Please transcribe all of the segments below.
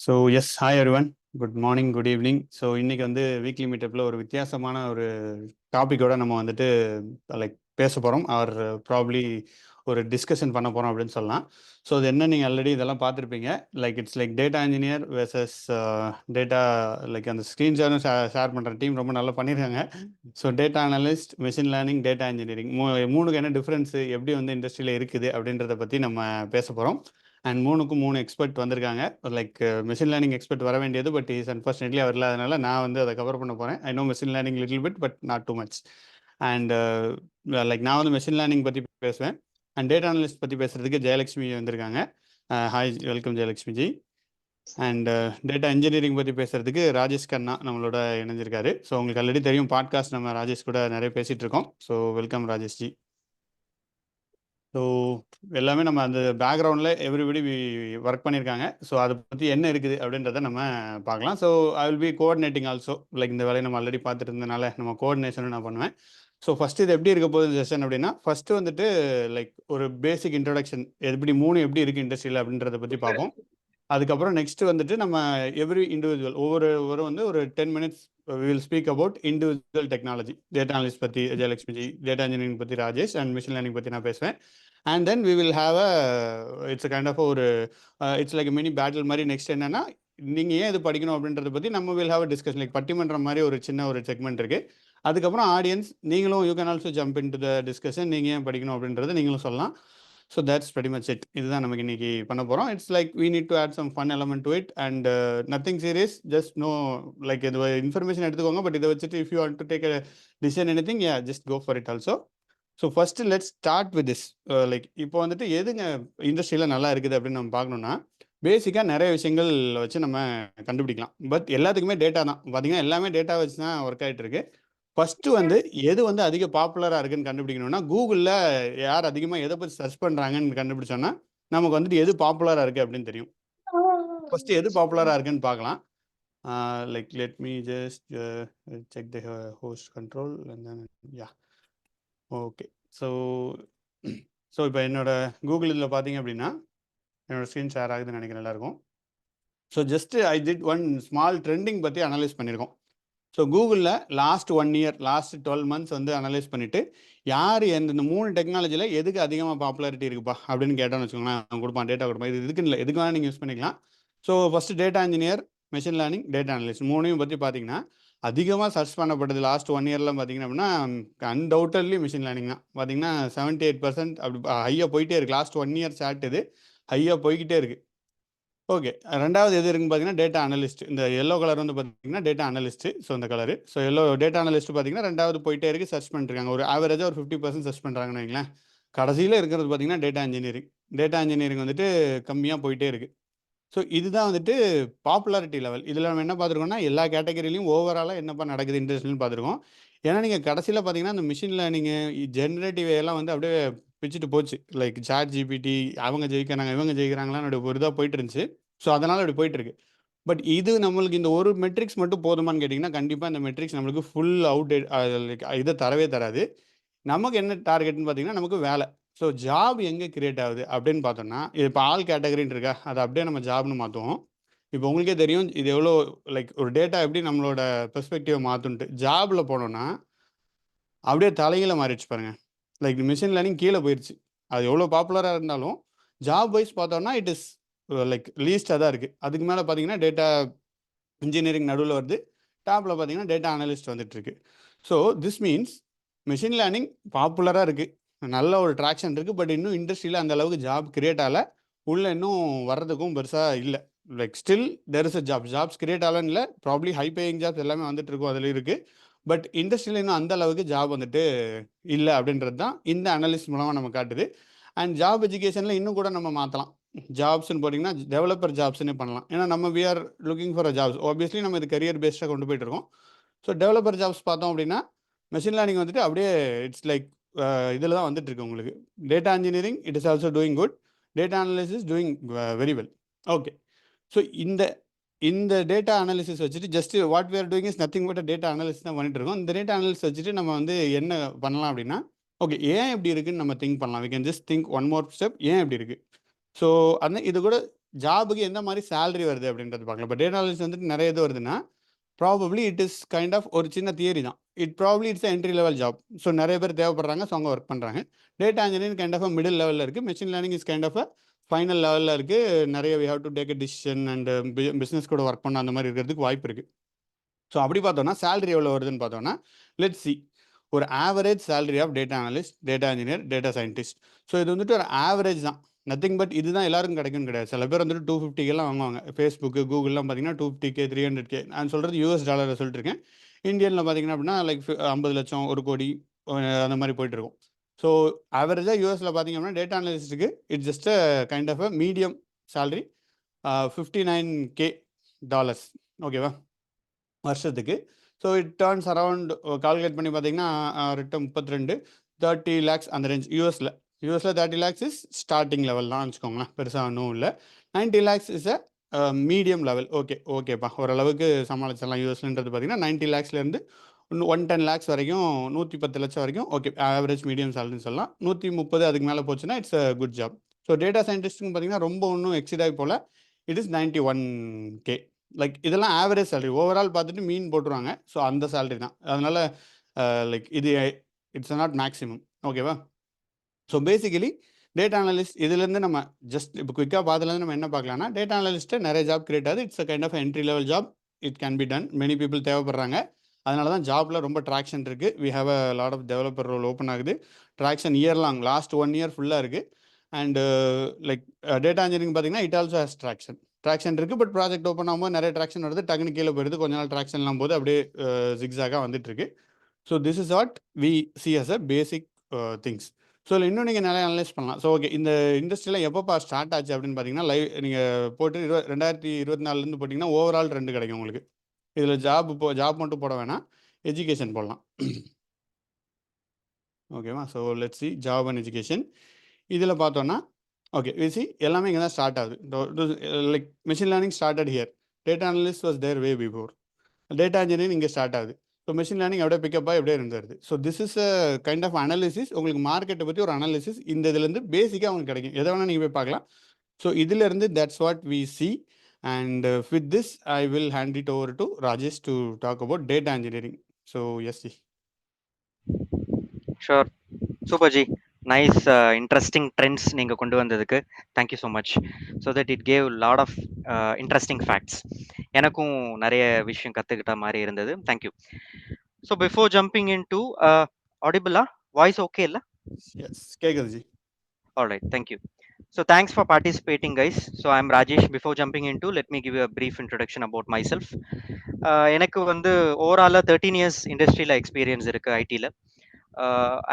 So yes hi everyone, good morning, good evening. So இன்னைக்கு வந்து weekly மீட்டப்பில் ஒரு வித்தியாசமான ஒரு டாப்பிக்கோட நம்ம வந்துட்டு லைக் பேச போகிறோம். ஆர் ப்ராப்ளி ஒரு டிஸ்கஷன் பண்ண போகிறோம் அப்படின்னு சொல்லலாம். ஸோ அது என்ன, நீங்கள் ஆல்ரெடி இதெல்லாம் பார்த்துருப்பீங்க. Like it's like data engineer versus data, like அந்த ஸ்க்ரீன்ஷாட்டும் ஷேர் பண்ணுற டீம் ரொம்ப நல்லா பண்ணியிருக்காங்க. So data analyst, machine learning, data engineering மூணுக்கு என்ன டிஃப்ரென்ஸு, எப்படி வந்து இண்டஸ்ட்ரியில் இருக்குது அப்படின்றத பற்றி நம்ம பேச போகிறோம். அண்ட் மூணுக்கும் 3 எக்ஸ்பர்ட் வந்திருக்காங்க. லைக் மிஷின் லேர்னிங் எக்ஸ்பர்ட் வர வேண்டியது, பட் இஸ் அன்ஃபார்ச்சுனேட்லி அவர் இல்லாதனால நான் வந்து அதை கவர் பண்ண போகிறேன். I know machine learning little bit, but not too much. And like நான் வந்து மிஷின் லேர்னிங் பற்றி பேசுவேன். அண்ட் டேட்டா அனலிஸ்ட் பற்றி பேசுகிறதுக்கு ஜெயலக்ஷ்மி வந்திருக்காங்க. Hi, welcome Jayalakshmi G. And data engineering பற்றி பேசுகிறதுக்கு ராஜேஷ் கண்ணா நம்மளோட இணைஞ்சிருக்காரு. ஸோ உங்களுக்கு ஆல்ரெடி தெரியும், பாட்காஸ்ட் நம்ம ராஜேஷ் கூட நிறைய பேசிகிட்டு இருக்கோம். So welcome Rajesh G. So எல்லாமே நம்ம அந்த பேக்ரவுண்டில் எவ்ரிபடி ஒர்க் பண்ணியிருக்காங்க. ஸோ அதை பற்றி என்ன இருக்குது அப்படின்றத நம்ம பார்க்கலாம். So I will be coordinating also. Like இந்த வேலையை நம்ம ஆல்ரெடி பார்த்துட்டு இருந்தனால நம்ம கோஆர்டினேஷனும் நான் பண்ணுவேன். ஸோ ஃபஸ்ட்டு இது எப்படி இருக்க போகுது செஷன் அப்படின்னா, ஃபஸ்ட்டு வந்துட்டு லைக் ஒரு பேசிக் இன்ட்ரடக்ஷன், எப்படி இருக்குது இண்டஸ்ட்ரியில் அப்படின்றத பற்றி பார்ப்போம். அதுக்கப்புறம் நெக்ஸ்ட் வந்துட்டு நம்ம எவ்ரி இண்டிவிஜுவல் ஒவ்வொரு வந்து ஒரு 10 minutes will speak about individual technology. Data analyst பற்றி ஜெயலக்ஷ்மி ஜி, டேட்டா இன்ஜினியரிங் பற்றி ராஜேஷ், அண்ட் மிஷின் லேர்னிங் பற்றி நான் பேசுவேன். And then we will have it's kind of ஒரு இட்ஸ் லைக் மினி பேட்டில் மாதிரி. நெக்ஸ்ட் என்னன்னா, நீங்கள் ஏன் இது படிக்கணும் அப்படின்றத பற்றி நம்ம வில் ஹாவ் டிஸ்கஷன், லைக் பட்டிமன்றம் மாதிரி ஒரு சின்ன ஒரு செக்மெண்ட் இருக்குது. அதுக்கப்புறம் ஆடியன்ஸ் நீங்களும் you can also jump into the discussion. நீங்கள் ஏன் படிக்கணும் அப்படின்றத நீங்களும் சொல்லலாம். So that's very much it. இதுதான் நமக்கு இன்னைக்கு பண்ண போகிறோம். It's like we need to add some fun element to it and nothing serious, just no like இது இன்ஃபர்மேஷன் எடுத்துக்கோங்க. பட் இதை வச்சுட்டு if you want to take a decision anything, yeah just go for it also. So first let's start with this. Like இப்போ வந்துட்டு எதுங்க இண்டஸ்ட்ரியில் நல்லா இருக்குது அப்படின்னு நம்ம பார்க்கணுன்னா, பேசிக்காக நிறைய விஷயங்கள் வச்சு நம்ம கண்டுபிடிக்கலாம். பட் எல்லாத்துக்குமே டேட்டா தான் பார்த்தீங்கன்னா, எல்லாமே டேட்டா வச்சு தான் ஒர்க் ஆகிட்டு இருக்கு. ஃபர்ஸ்ட் வந்து எது வந்து அதிக பாப்புலராக இருக்குன்னு கண்டுபிடிக்கணும்னா, கூகுளில் யார் அதிகமாக எதை பற்றி சர்ச் பண்ணுறாங்கன்னு கண்டுபிடிச்சோன்னா நமக்கு வந்துட்டு எது பாப்புலராக இருக்குது அப்படின்னு தெரியும். ஃபர்ஸ்ட் எது பாப்புலராக இருக்குன்னு பார்க்கலாம். Like let me just check the host control and then yeah okay. So so இப்போ என்னோட கூகுள் இதில் பார்த்தீங்க அப்படின்னா, என்னோட ஸ்க்ரீன் ஷேர் ஆகுதுன்னு நினைக்கிறேன் எல்லாருக்கும். So just I did one small trending பற்றி அனலைஸ் பண்ணியிருக்கோம். ஸோ கூகுளில் லாஸ்ட் 1 year, லாஸ்ட் 12 months வந்து அனலைஸ் பண்ணிவிட்டு, யார் இந்த 3 டெக்னாலஜியில் எதுக்கு அதிகமாக பாப்புலாரிட்டி இருக்குப்பா அப்படின்னு கேட்டோன்னு வச்சுக்கோங்களேன், அவங்க கொடுப்பான், டேட்டா கொடுப்பான். இது இதுக்குன்னு இல்லை, எதுக்கு வேணால் நீங்கள் யூஸ் பண்ணிக்கலாம். So first data engineer, machine learning, data analyst மூணையும் பற்றி பார்த்தீங்கன்னா, அதிகமாக சர்ச் பண்ணப்பட்டது லாஸ்ட் 1 yearல பார்த்தீங்கன்னா அப்படின்னா அன்டவுட்டட்லி மிஷின் லேர்னிங் தான். பார்த்தீங்கன்னா 78% அப்படி ஹையாக போயிட்டே இருக்குது. லாஸ்ட் 1 year சாட் இது ஹையாக போய்கிட்டே இருக்குது. ஓகே, ரெண்டாவது எது இருக்குன்னு பார்த்தீங்கன்னா டேட்டா அனலிஸ்ட். இந்த எல்லோ கலர் வந்து பார்த்தீங்கன்னா டேட்டா அனலிஸ்ட்டு. ஸோ இந்த colour, so yellow data analyst பார்த்தீங்கன்னா ரெண்டாவது போயிட்டே இருக்குது, சர்ச் பண்ணிருக்காங்க. ஒரு ஆவரேஜாக ஒரு 50% சர்ச் பண்ணுறாங்கன்னு வைங்களேன். கடைசியில் இருக்கிறது பார்த்தீங்கன்னா டேட்டா இன்ஜினியரிங். டேட்டா இன்ஜினியரிங் வந்துட்டு கம்மியாக போயிட்டே இருக்குது. ஸோ இதுதான் வந்துட்டு பாப்புலாரிட்டி லெவல். இதில் நம்ம என்ன பார்த்துருக்கோம்னா, எல்லா கேட்டகரியிலையும் ஓவராலாக என்னப்பா நடக்குது இண்டஸ்ட்ரின்னு பார்த்துருக்கோம். ஏன்னா நீங்கள் கடைசியில் பார்த்தீங்கன்னா அந்த மிஷின் லேர்னிங்கு, ஜென்ரேட்டிவ் எல்லாம் வந்து அப்படியே பிச்சுட்டு போச்சு. லைக் சாட் ஜிபிடி, அவங்க ஜெயிக்கிறாங்க இவங்க ஜெயிக்கிறாங்களான்னு ஒரு இதாக போயிட்டு இருந்துச்சு. ஸோ அதனால் அப்படி போயிட்டு இருக்கு. பட் இது நம்மளுக்கு இந்த ஒரு மெட்ரிக்ஸ் மட்டும் போதுமான்னு கேட்டிங்கன்னா, கண்டிப்பாக இந்த மெட்ரிக்ஸ் நம்மளுக்கு ஃபுல் அவுடேட் லைக் இதை தரவே தராது. நமக்கு என்ன டார்கெட்னு பார்த்தீங்கன்னா, நமக்கு வேலை. ஸோ ஜாப் எங்கே கிரியேட் ஆகுது அப்படின்னு பார்த்தோம்னா, இப்போ ஆல் கேட்டகரின்னு இருக்கா, அதை அப்படியே நம்ம ஜாப்னு மாற்றுவோம். இப்போ உங்களுக்கே தெரியும் இது எவ்வளோ லைக் ஒரு டேட்டா எப்படி நம்மளோட பெர்ஸ்பெக்டிவை மாற்றுன்ட்டு. ஜாபில் போனோன்னா அப்படியே தலைகீழ மாறிடுச்சு பாருங்க. லைக் மிஷின் லேர்னிங் கீழே போயிடுச்சு. அது எவ்வளோ பாப்புலராக இருந்தாலும் ஜாப் வைஸ் பார்த்தோம்னா இட் இஸ் லைக் லீஸ்டாக தான் இருக்குது. அதுக்கு மேலே பார்த்தீங்கன்னா டேட்டா இன்ஜினியரிங் நடுவில் வருது, டாப்பில் பார்த்தீங்கன்னா டேட்டா அனலிஸ்ட் வந்துட்டு இருக்கு. So this means machine learning பாப்புலராக இருக்குது, நல்ல ஒரு ட்ராக்ஷன் இருக்குது. பட் இன்னும் இண்டஸ்ட்ரியில் அந்த அளவுக்கு ஜாப் கிரியேட் ஆகலை, உள்ள இன்னும் வர்றதுக்கும் பெருசாக இல்லை. Like still there is a jobs create ஆகலன்னு இல்லை, ப்ராப்ளி ஹை பேயிங் ஜாப்ஸ் எல்லாமே வந்துட்டு இருக்கும், அதில் இருக்குது. பட் இண்டஸ்ட்ரியில் இன்னும் அந்த அளவுக்கு ஜாப் வந்துட்டு இல்லை அப்படின்றது தான் இந்த அனலிஸ்ட் மூலமாக நம்ம காட்டுது. அண்ட் ஜாப் எஜுகேஷனில் இன்னும் கூட நம்ம மாற்றலாம். ஜாப்ஸ்ன்னு போட்டிங்கன்னா டெவலப்பர் ஜாப்ஸ்னே பண்ணலாம். ஏன்னா நம்ம we are looking for a jobs. Obviously நம்ம இது கரியர் பேஸ்டாக கொண்டு போயிட்டு இருக்கோம். ஸோ டெவலப்பர் ஜாப்ஸ் பார்த்தோம் அப்படின்னா மெஷின் லேர்னிங் வந்துட்டு அப்படியே இட்ஸ் லைக் இதில் தான் வந்துட்டு இருக்கு உங்களுக்கு. Data engineering it is also doing good, data analysis doing very well. Okay, so இந்த டேட்டா அனாலிசிஸ் வச்சுட்டு just what we are doing is nothing but data analysis தான் பண்ணிட்டு இருக்கோம். இந்த டேட்டா அனாலிசிஸ் வச்சுட்டு நம்ம வந்து என்ன பண்ணலாம் அப்படின்னா, ஓகே ஏன் இப்படி இருக்குன்னு நம்ம திங்க் பண்ணலாம். We can just think one more step, ஏன் இப்படி இருக்குது. ஸோ இது கூட ஜாபுக்கு எந்த மாதிரி சேலரி வருது அப்படின்றது பார்க்கலாம். இப்போ டேட்டா அனலிஸ்ட் வந்துட்டு நிறைய இது வருதுன்னா probably it is kind of ஒரு சின்ன தியரி தான். It's entry level job. So நிறைய பேர் தேவைப்படுறாங்க, ஸோ அவங்க ஒர்க் பண்ணுறாங்க. Data engineering kind of middle லெவலில் இருக்குது. Machine learning is kind of final லெவலில் இருக்குது. நிறைய we have to take a decision and business கூட ஒர்க் பண்ண அந்த மாதிரி இருக்கிறதுக்கு வாய்ப்பு இருக்குது. ஸோ அப்படி பார்த்தோன்னா சேலரி எவ்வளோ வருதுன்னு பார்த்தோன்னா லெட்ஸ் சி ஒரு average salary of data analyst, data engineer, data scientist. So இது வந்துட்டு ஒரு ஆவரேஜ் தான், நத்திங் பட். இதுதான் எல்லாருக்கும் கிடைக்கும்னு கிடையாது. சில பேர் வந்துட்டு 250Kலாம் வாங்குவாங்க. ஃபேஸ்புக்கு, கூகுள்லாம் பார்த்தீங்கன்னா 250K, 300K. நான் சொல்கிறது US டாலரை சொல்லிட்டுருக்கேன். இந்தியனில் பார்த்தீங்கன்னா அப்படின்னா லைக் 50 லட்சம், 1 கோடி அந்த மாதிரி போயிட்டு இருக்கும். ஸோ ஆவரேஜாக யூஎஸில் பார்த்தீங்க அப்படின்னா டேட்டா அனலிஸ்ட்டுக்கு it's just a kind of a medium salary, $59K. ஓகேவா, வருஷத்துக்கு. So it turns around, calculate பண்ணி பார்த்தீங்கன்னா 32 30 lakhs அந்த ரேஞ்ச். யூஎஸில் 30 lakhs இஸ் ஸ்டார்டிங் லெவல் தான் வச்சுக்கோங்களேன், பெருசாக ஒன்றும் இல்லை. 90 lakhs is a medium level. ஓகேப்பா, ஓரளவுக்கு சமாளிச்சிடலாம். யூஎஸ்ன்றது பார்த்தீங்கன்னா 90 lakhsலேருந்து 110 lakhs வரைக்கும், 110 லட்சம் வரைக்கும். ஓகே, ஆவரேஜ் மீடியம் சேலரின்னு சொல்லலாம். 130 அதுக்கு மேலே போச்சுன்னா it's a good job. So data சயின்டிஸ்ட்டுன்னு பார்த்தீங்கன்னா ரொம்ப ஒன்றும் எக்ஸிட் ஆகி போல், இட் இஸ் 91K. லைக் இதெல்லாம் ஆவரேஜ் சேலரி. ஓவரால் பார்த்துட்டு மீன் போட்டுருவாங்க. ஸோ அந்த சேலரி தான். அதனால் லைக் இது இட்ஸ் நாட் மேக்ஸிமம். ஓகேவா. ஸோ பேசிக்கலி டேட்டா அனலிஸ்ட் இதுலேருந்து நம்ம ஜஸ்ட் இப்போ குயிக்காக பார்த்ததுலேருந்து நம்ம என்ன பார்க்கலாம்னா, டேட்டா அனலிஸ்ட்டு நிறைய ஜாப் கிரியேட் ஆகுது. It's a kind of entry level job. It can be done. Many people தேவைப்படுறாங்க. அதனால தான் ஜாப்பில் ரொம்ப ட்ராக்ஷன் இருக்குது. We have a lot of developer role open ஆகுது. Traction year long, last 1 year ஃபுல்லாக இருக்குது. அண்டு லைக் டேட்டா இன்ஜினியரிங் பார்த்தீங்கன்னா இட் ஆல்சோ ஹேஸ் ட்ராக்ஷன் இருக்குது. பட் ப்ராஜெக்ட் ஓப்பன் ஆகும்போது நிறைய ட்ராக்ஷன் வருது, டக்குனு கீழே போயிடுது. கொஞ்ச நாள் ட்ராக்ஷன்லாம் போது அப்படியே ஜிக்ஸாகாக வந்துட்டுருக்கு. So this is what we see as a basic things. So இதில் இன்னும் நீங்கள் நிறைய அனலைஸ் பண்ணலாம். ஸோ ஓகே, இந்த இண்டஸ்ட்ரியில் எப்போப்பா ஸ்டார்ட் ஆச்சு அப்படின்னு பார்த்தீங்கன்னா, லைவ் நீங்கள் போட்டு 2024 போட்டிங்கன்னா ஓவரால் 2 கிடைக்கும் உங்களுக்கு. இதில் ஜாப் மட்டும் போட வேணாம், எஜுகேஷன் போடலாம். ஓகேவா. So let's see job and education. இதில் பார்த்தோன்னா ஓகே, விசி எல்லாமே இங்கே தான் ஸ்டார்ட் ஆகுது. Like machine learning started here, data analyst was there way before. Data engineering இங்கே ஸ்டார்ட் ஆகுது. ஸோ மிஷின் லேர்னிங் அப்படியே பிக்கப்பாக எப்படியே இருந்துருது. So this is a kind of analysis. உங்களுக்கு மார்க்கெட்டை பற்றி ஒரு அனாலிசிஸ் இந்த இதுலேருந்து பேசிக்காக உங்களுக்கு கிடைக்கும். எதை வேணால் நீங்கள் போய் பார்க்கலாம். ஸோ இதிலேருந்து that's what we see. And with this I will hand it over to Rajesh to talk about data engineering. So yes see. Sure, super ji. Nice interesting trends நீங்கள் கொண்டு வந்ததுக்கு thank you so much. So that it gave lot of interesting facts. எனக்கும் நிறைய விஷயம் கற்றுக்கிட்ட மாதிரி இருந்தது. Thank you. So before jumping in to ஆடிபிளா, வாய்ஸ் ஓகே இல்லை? எஸ், கேட்குது ji. Alright, thank you. So thanks for participating, guys. So I'm Rajesh. Before jumping into, let me give you a brief introduction about myself. எனக்கு வந்து ஓவராலாக 13 years இண்டஸ்ட்ரியில் experience இருக்குது ஐடியில்.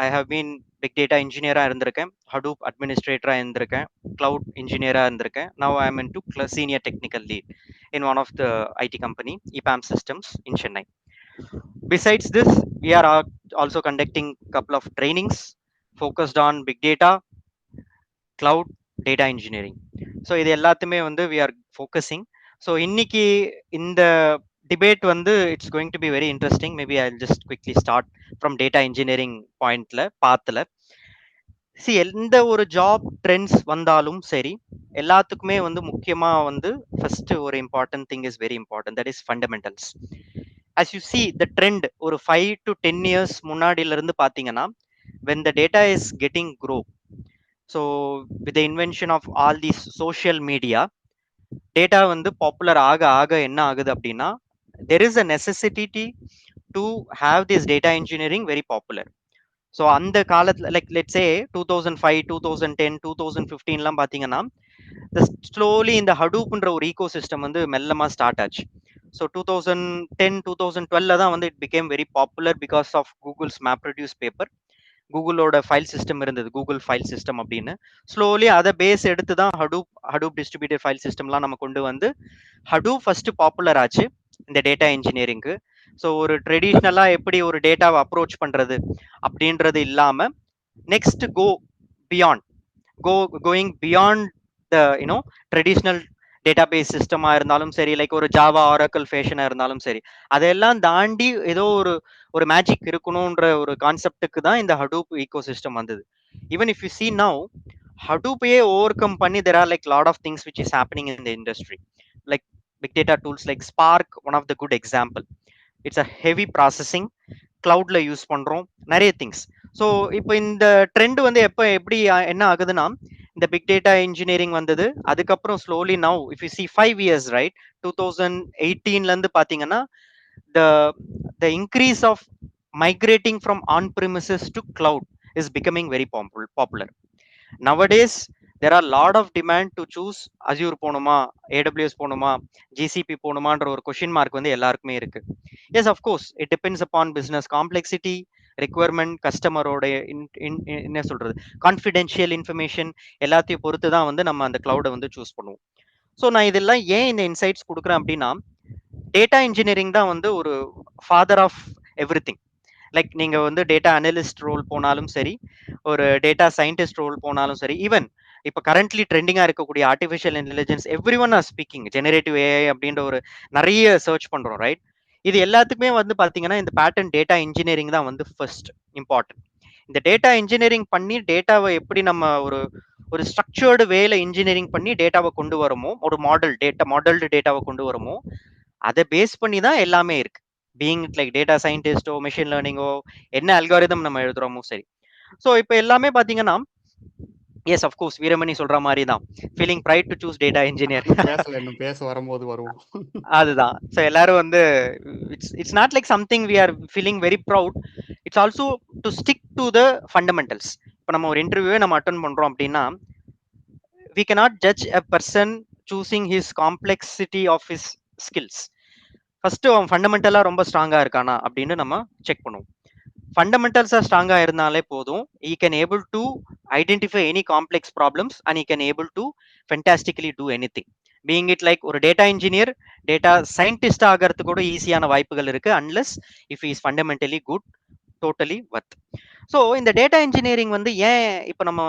I have been big data இன்ஜினியராக இருந்திருக்கேன், Hadoop அட்மினிஸ்ட்ரேட்டராக இருந்திருக்கேன், கிளவுட் இன்ஜினியராக இருந்திருக்கேன். Now I am into senior technical lead in one of the IT company, EPAM Systems in Chennai. Besides this, we are also conducting couple of trainings focused on big data, cloud, data engineering. So இது எல்லாத்தையுமே வந்து we are focusing. So இன்னைக்கு இந்த debate வந்து it's going to be very interesting. Maybe I just quickly start from data engineering பாயிண்ட்ல பாத்துல. C எந்த ஒரு job trends வந்தாலும் சரி, எல்லாத்துக்குமே வந்து முக்கியமா வந்து ஃபர்ஸ்ட் ஒரு important thing is very important, that is fundamentals. as you see the trend ஒரு 5 to 10 years முன்னாடில இருந்து பாத்தீங்கன்னா, when the data is getting grow, so with the invention of all these social media, data வந்து popular ஆக ஆக என்ன ஆகுது அப்படின்னா, there is a necessity to have this data engineering very popular. So அந்த காலத்துல லைக் லெட்ஸ் சே 2005, 2010, 2015லாம் பார்த்தீங்கன்னா, slowly இந்த ஹடூப்ன்ற ஒரு ஈகோ சிஸ்டம் வந்து மெல்லமா ஸ்டார்ட் ஆச்சு. ஸோ 2010, 2012 தான் வந்து it became very popular because of Google's map reduce paper. கூகுளோட ஃபைல் சிஸ்டம் இருந்தது, கூகுள் ஃபைல் சிஸ்டம் அப்படின்னு. ஸ்லோலி அதை பேஸ் எடுத்து தான் ஹடூப் டிஸ்ட்ரிபியூட்டட் ஃபைல் சிஸ்டம்லாம் நம்ம கொண்டு வந்து ஹடூப் ஃபர்ஸ்ட் பாப்புலர் ஆச்சு இந்த டேட்டா இன்ஜினியரிங்க்கு. ஸோ ஒரு ட்ரெடிஷ்னலா எப்படி ஒரு டேட்டாவை அப்ரோச் பண்றது அப்படின்றது இல்லாம next going beyond the you know traditional database சிஸ்டமா இருந்தாலும் சரி, லைக் ஒரு ஜாவா ஆரக்கிள் ஃபேஷனா இருந்தாலும் சரி, அதெல்லாம் தாண்டி ஏதோ ஒரு மேஜிக் இருக்கணும்ன்ற ஒரு கான்செப்டுக்கு தான் இந்த ஹடூப் ஈகோ சிஸ்டம் வந்தது. Even if you C now, Hadoop overcome பண்ணி there are like lot of things which is happening in the industry, like big data tools like Spark, one of the good example. It's a heavy processing, cloudல use பண்றோம், நிறைய things. So இப்போ இந்த trend வந்து எப்போ எப்படி என்ன ஆகுதுன்னா, இந்த பிக் டேட்டா இன்ஜினியரிங் வந்தது, அதுக்கப்புறம் slowly now if you see 5 years right, 2018ல இருந்து பாத்தீங்கன்னா the the increase of migrating from on premises to cloud is becoming very popular nowadays. There are lot of demand to choose Azure போணுமா, AWS போணுமா, GCP போணுமான்ற ஒரு question mark வந்து எல்லாருக்குமே இருக்கு. Yes, of course, it depends upon business complexity, requirement, கஸ்டமரோட என்ன சொல்றது, confidential information எல்லாத்தையும் பொறுத்து தான் வந்து நம்ம அந்த கிளவுடை வந்து சூஸ் பண்ணுவோம். ஸோ நான் இதெல்லாம் ஏன் இந்த இன்சைட்ஸ் கொடுக்குறேன் அப்படின்னா, டேட்டா இன்ஜினியரிங் தான் வந்து ஒரு father of everything. Like நீங்க வந்து டேட்டா அனலிஸ்ட் ரோல் போனாலும் சரி, ஒரு டேட்டா சயின்டிஸ்ட் ரோல் போனாலும் சரி, ஈவன் இப்போ கரண்ட்லி ட்ரெண்டிங்கா இருக்கக்கூடிய artificial intelligence, every one are speaking generative AI அப்படின்ற ஒரு நிறைய சர்ச் பண்றோம் ரைட். இது எல்லாத்துக்குமே வந்து பாத்தீங்கன்னா இந்த பேட்டர்ன் டேட்டா இன்ஜினியரிங் தான் வந்து ஃபர்ஸ்ட் இம்பார்ட்டன்ட். இந்த டேட்டா இன்ஜினியரிங் பண்ணி டேட்டாவை எப்படி நம்ம ஒரு ஒரு ஸ்ட்ரக்சர்டு வேல இன்ஜினியரிங் பண்ணி டேட்டாவை கொண்டு வரமோ, ஒரு மாடல்டு டேட்டாவை கொண்டு வரமோ, அதை பேஸ் பண்ணி தான் எல்லாமே இருக்கு. பீயிங் லைக் டேட்டா சயின்டிஸ்டோ, மெஷின் லேர்னிங்கோ, என்ன அல்காரிதம் நம்ம எழுதுறோமோ சரி. ஸோ இப்போ எல்லாமே பாத்தீங்கன்னா, எஸ் அஃப்கோர்ஸ் வீரமணி சொல்ற மாதிரி தான், feeling pride to choose data engineer. பேசல, இன்னும் பேச வரும்போது வருவோம். அதுதான். ஸோ எல்லாரும் வந்து it's not like something we are feeling very proud. It's also to stick to the fundamentals. இப்போ நம்ம ஒரு இன்டர்வியூவே நம்ம அட்டன் பண்றோம் அப்படின்னா, we cannot judge a person choosing his complexity of his skills. First அவன் ஃபண்டமெண்டலா ரொம்ப ஸ்ட்ராங்கா இருக்கானா அப்படின்னு நம்ம செக் பண்ணுவோம். ஃபண்டமெண்டல்ஸா ஸ்ட்ராங்கா இருந்தாலே போதும், he can able to identify any complex problems and he can able to fantastically do anything. Being it like ஒரு டேட்டா இன்ஜினியர், டேட்டா சயின்டிஸ்ட் ஆகிறதுக்கு கூட ஈஸியான வாய்ப்புகள் இருக்கு, unless if is fundamentally good, totally worth. So இந்த data engineering வந்து ஏன் இப்போ நம்ம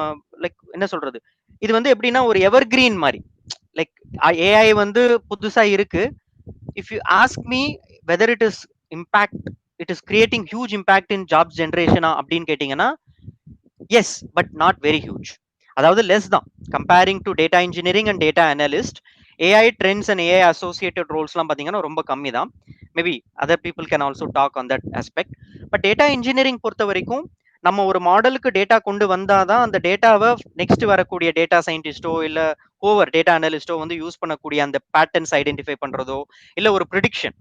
லைக் என்ன சொல்றது, இது வந்து எப்படின்னா ஒரு எவர் கிரீன் மாதிரி. லைக் ஏஐ வந்து புதுசா இருக்கு. If you ask me whether it is impact, it is creating huge impact in jobs ஜென்ரேஷனா அப்படின்னு கேட்டீங்கன்னா, yes but not very huge. அதாவது லெஸ் தான் comparing to data engineering and data analyst. AI trends and AI associated ரோல்ஸ்லாம் பார்த்தீங்கன்னா ரொம்ப கம்மி தான். Maybe other people can also talk on that aspect. But data engineering பொறுத்த வரைக்கும் நம்ம ஒரு மாடலுக்கு டேட்டா கொண்டு வந்தாதான் அந்த டேட்டாவை நெக்ஸ்ட் வரக்கூடிய டேட்டா சயின்டிஸ்டோ இல்ல ஓவர் டேட்டா அனலிஸ்டோ வந்து யூஸ் பண்ணக்கூடிய அந்த பேட்டர்ன்ஸ் ஐடென்டிஃபை பண்றதோ இல்ல ஒரு ப்ரிடிக்ஷன்